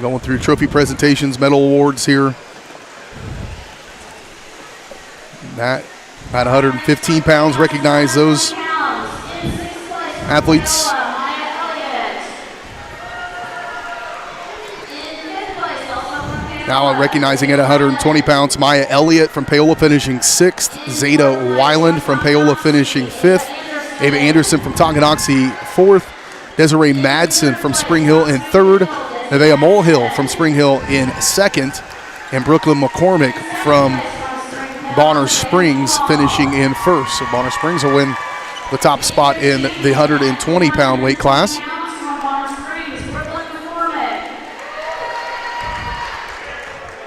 Going through trophy presentations, medal awards here. That at 115 pounds, recognize those athletes. Now recognizing at 120 pounds, Maya Elliott from Paola finishing sixth. Zeta Weiland from Paola finishing fifth. Ava Anderson from Tonganoxie fourth. Desiree Madsen from Spring Hill in third. Nevaeh Mulhill from Spring Hill in second. And Brooklyn McCormick from Bonner Springs finishing in first. So Bonner Springs will win the top spot in the 120-pound weight class.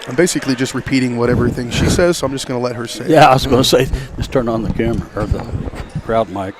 I'm basically just repeating what everything she says, so I'm just going to let her say it. Yeah, I was going to say, just turn on the camera or the crowd mic.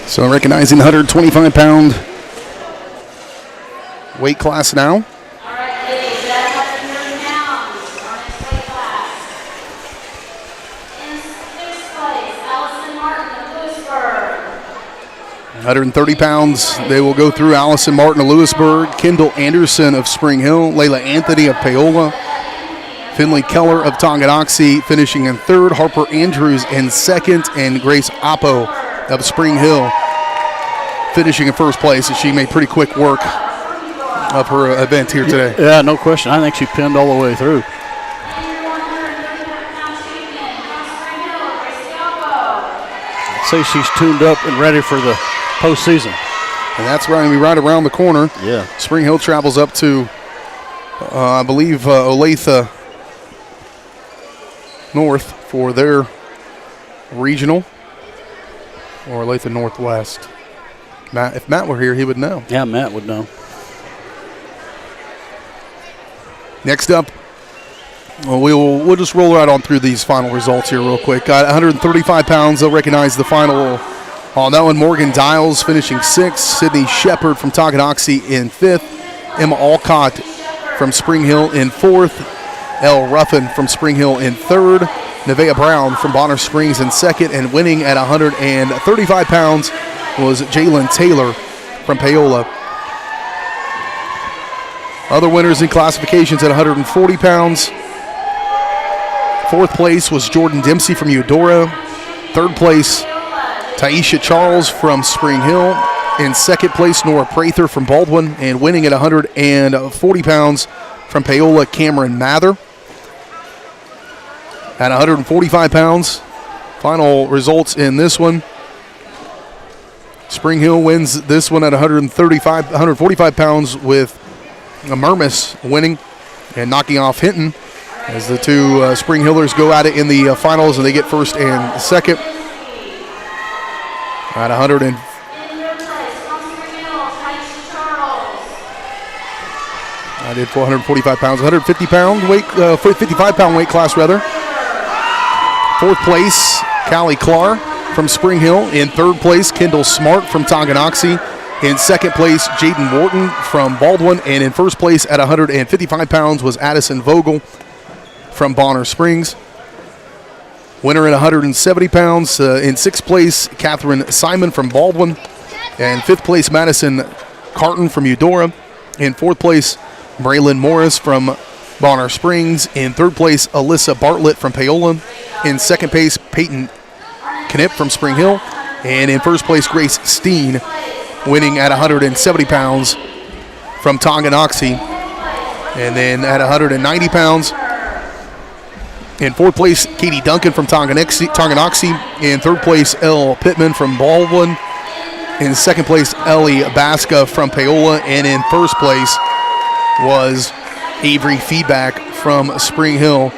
So recognizing the 125-pound weight class now. 130 pounds, they will go through Allison Martin of Lewisburg, Kendall Anderson of Spring Hill, Layla Anthony of Paola, Finley Keller of Tonganoxie finishing in third, Harper Andrews in second, and Grace Oppo of Spring Hill finishing in first place, and she made pretty quick work of her event here today. Yeah, no question. I think she pinned all the way through. I'd say she's tuned up and ready for the postseason. And that's right around the corner. Yeah. Spring Hill travels up to, I believe, Olathe North for their regional, or Olathe Northwest. Matt, if Matt were here, he would know. Yeah, Matt would know. Next up, we'll just roll right on through these final results here real quick. Got 135 pounds. They'll recognize the final on that one. Morgan Dials finishing 6th. Sydney Shepard from Tonganoxie in 5th. Emma Alcott from Spring Hill in 4th. Elle Ruffin from Spring Hill in 3rd. Nevaeh Brown from Bonner Springs in 2nd. And winning at 135 pounds was Jalen Taylor from Paola. Other winners in classifications at 140 pounds. 4th place was Jordan Dempsey from Eudora. 3rd place, Taisha Charles from Spring Hill. In 2nd place, Nora Prather from Baldwin. And winning at 140 pounds from Paola, Cameron Mather. At 145 pounds, final results in this one. Spring Hill wins this one at 145 pounds with Murmis winning and knocking off Hinton as the two Spring Hillers go at it in the finals, and they get 1st and 2nd. At 445 pounds, 150 pound weight, 55 pound weight class rather. 4th place, Callie Clark from Spring Hill. In 3rd place, Kendall Smart from Tonganoxie. In 2nd place, Jaden Wharton from Baldwin. And in 1st place at 155 pounds was Addison Vogel from Bonner Springs. Winner at 170 pounds. In 6th place, Catherine Simon from Baldwin. And 5th place, Madison Carton from Eudora. In 4th place, Braylon Morris from Bonner Springs. In 3rd place, Alyssa Bartlett from Paola. In 2nd place, Peyton Knipp from Spring Hill. And in 1st place, Grace Steen, winning at 170 pounds from Tonganoxie. And then at 190 pounds, in 4th place, Katie Duncan from Tonganoxie. In 3rd place, Elle Pittman from Baldwin. In 2nd place, Ellie Basca from Paola. And in 1st place was Avery Feedback from Spring Hill,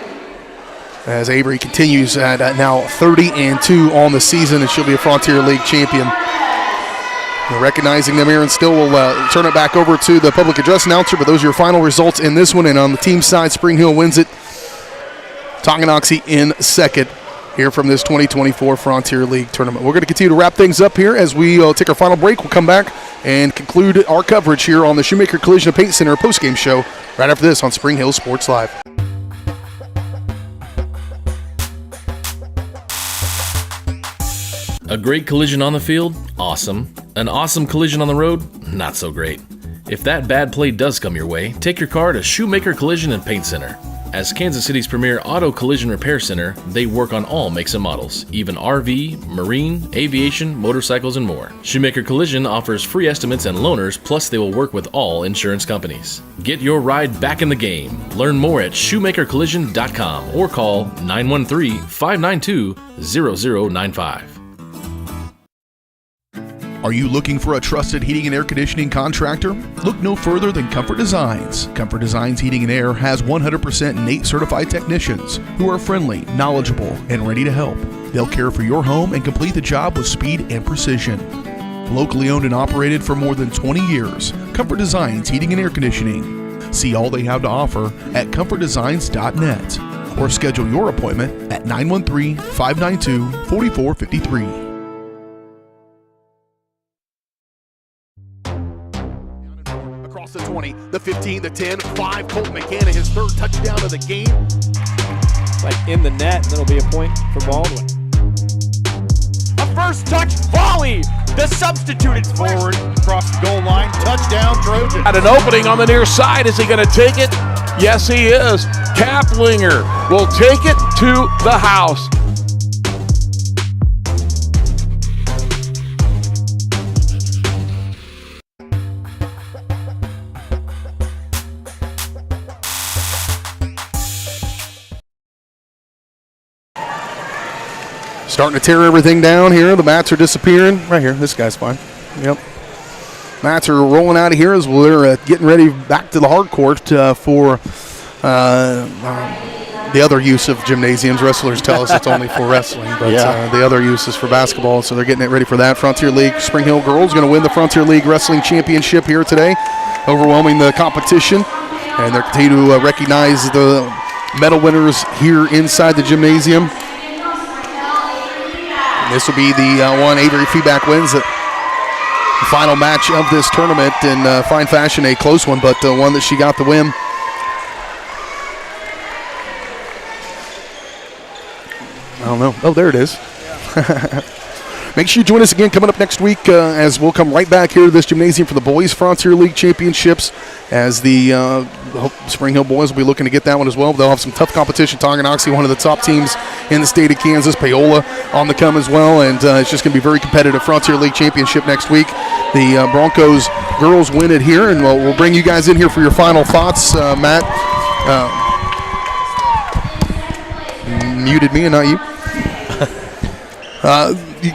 as Avery continues at now 30-2 on the season, and she'll be a Frontier League champion. And recognizing them, Aaron Still will turn it back over to the public address announcer, but those are your final results in this one. And on the team side, Spring Hill wins it. Tonganoxie in 2nd here from this 2024 Frontier League tournament. We're going to continue to wrap things up here as we take our final break. We'll come back and conclude our coverage here on the Shoemaker Collision and Paint Center postgame show right after this on Spring Hill Sports Live. A great collision on the field? Awesome. An awesome collision on the road? Not so great. If that bad play does come your way, take your car to Shoemaker Collision and Paint Center. As Kansas City's premier auto collision repair center, they work on all makes and models, even RV, marine, aviation, motorcycles, and more. Shoemaker Collision offers free estimates and loaners, plus they will work with all insurance companies. Get your ride back in the game. Learn more at shoemakercollision.com or call 913-592-0095. Are you looking for a trusted heating and air conditioning contractor? Look no further than Comfort Designs. Comfort Designs Heating and Air has 100% NATE certified technicians who are friendly, knowledgeable, and ready to help. They'll care for your home and complete the job with speed and precision. Locally owned and operated for more than 20 years, Comfort Designs Heating and Air Conditioning. See all they have to offer at comfortdesigns.net or schedule your appointment at 913-592-4453. The 20, the 15, the 10, 5. Colton McCann, his 3rd touchdown of the game. Like in the net, that'll be a point for Baldwin. A first touch volley. The substituted forward across the goal line. Touchdown, Trojan. At an opening on the near side, is he going to take it? Yes, he is. Kaplinger will take it to the house. starting to tear everything down here. The mats are disappearing. Right here, this guy's fine. Yep. Mats are rolling out of here as we're getting ready back to the hard court for the other use of gymnasiums. Wrestlers tell us it's only for wrestling, but the other use is for basketball, so they're getting it ready for that. Frontier League Spring Hill girls going to win the Frontier League Wrestling Championship here today, overwhelming the competition, and they're continuing to recognize the medal winners here inside the gymnasium. This will be the one Avery Feedback wins the final match of this tournament in fine fashion, a close one, but one that she got the win. I don't know. Oh, there it is. Make sure you join us again coming up next week as we'll come right back here to this gymnasium for the Boys Frontier League Championships, as the Spring Hill boys will be looking to get that one as well. They'll have some tough competition. Tonganoxie, one of the top teams in the state of Kansas. Paola on the come as well, and it's just going to be very competitive Frontier League Championship next week. The Broncos girls win it here, and we'll bring you guys in here for your final thoughts. Matt muted me and not you.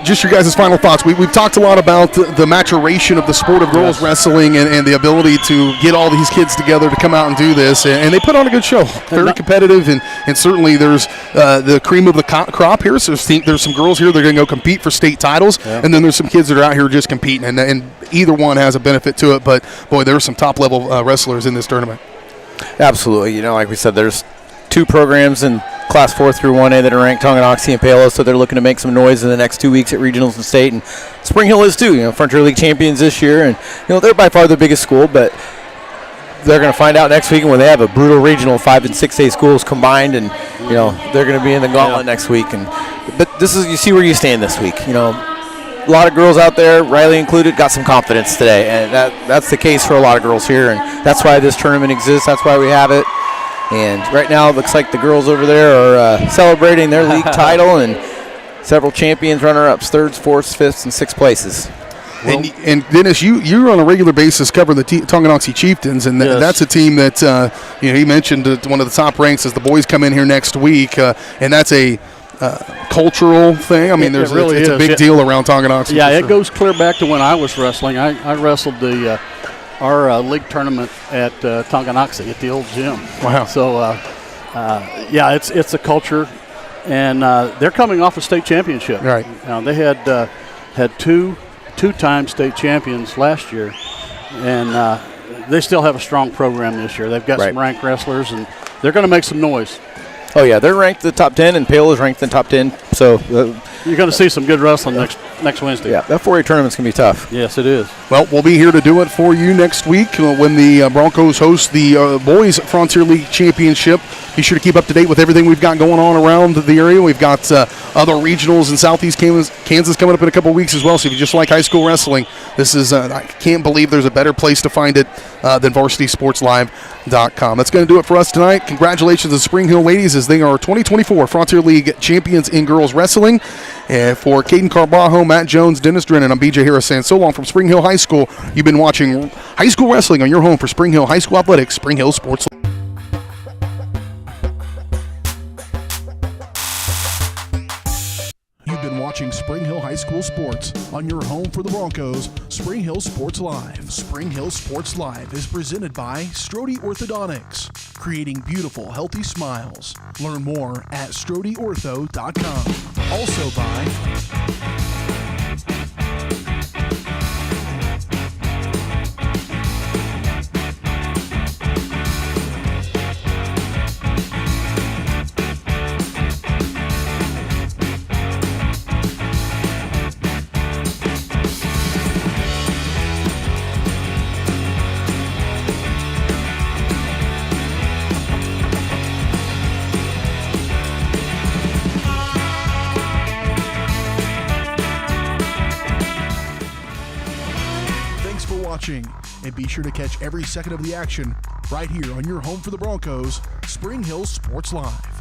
Just your guys' final thoughts. We've talked a lot about the maturation of the sport of girls wrestling and the ability to get all these kids together to come out and do this, and they put on a good show. Very competitive, and certainly there's the cream of the crop here. So there's some girls here that are going to go compete for state titles, and then there's some kids that are out here just competing, and either one has a benefit to it. But, boy, there are some top-level wrestlers in this tournament. Absolutely. Like we said, there's 2 programs in Class 4 through 1A that are ranked, Tonganoxie and Paola, so they're looking to make some noise in the next 2 weeks at regionals and state. And Spring Hill is too. Frontier League champions this year, and they're by far the biggest school, but they're going to find out next week when they have a brutal regional 5 and 6A schools combined, and they're going to be in the gauntlet next week. But this is, you see where you stand this week. A lot of girls out there, Riley included, got some confidence today, and that's the case for a lot of girls here, and that's why this tournament exists. That's why we have it. And right now it looks like the girls over there are celebrating their league title, and several champions, runner-ups, 3rds, 4ths, 5ths, and 6th places. And Dennis, you're on a regular basis covering the Tonganoxie Chieftains, and that's a team that he mentioned one of the top ranks as the boys come in here next week, and that's a cultural thing. I mean, it's a big deal around Tonganoxie. Yeah, it goes clear back to when I was wrestling. I wrestled our league tournament at Tonganoxie at the old gym. Wow. So, it's a culture, and they're coming off a state championship. Right. They had two-time state champions last year, and they still have a strong program this year. They've got some ranked wrestlers, and they're going to make some noise. Oh, yeah, they're ranked in the top 10, and Paola's ranked in the top 10. So you're going to see some good wrestling next Wednesday. Yeah, that 4A tournament's going to be tough. Yes, it is. Well, we'll be here to do it for you next week when the Broncos host the Boys Frontier League Championship. Be sure to keep up to date with everything we've got going on around the area. We've got other regionals in Southeast Kansas coming up in a couple of weeks as well. So if you just like high school wrestling, this is I can't believe there's a better place to find it than VarsitySportsLive.com. That's going to do it for us tonight. Congratulations to the Spring Hill ladies as they are 2024 Frontier League champions in girls wrestling. And for Caden Carbajo, Matt Jones, Dennis Drennan, I'm BJ Harris saying so long from Spring Hill High School. You've been watching high school wrestling on your home for Spring Hill High School Athletics, Spring Hill Sports. You've been watching Spring Hill High School Sports on your home for the Broncos, Spring Hill Sports Live. Spring Hill Sports Live is presented by Strode Orthodontics, creating beautiful, healthy smiles. Learn more at StrodeOrtho.com. Also by and be sure to catch every second of the action right here on your home for the Broncos, Spring Hill Sports Live.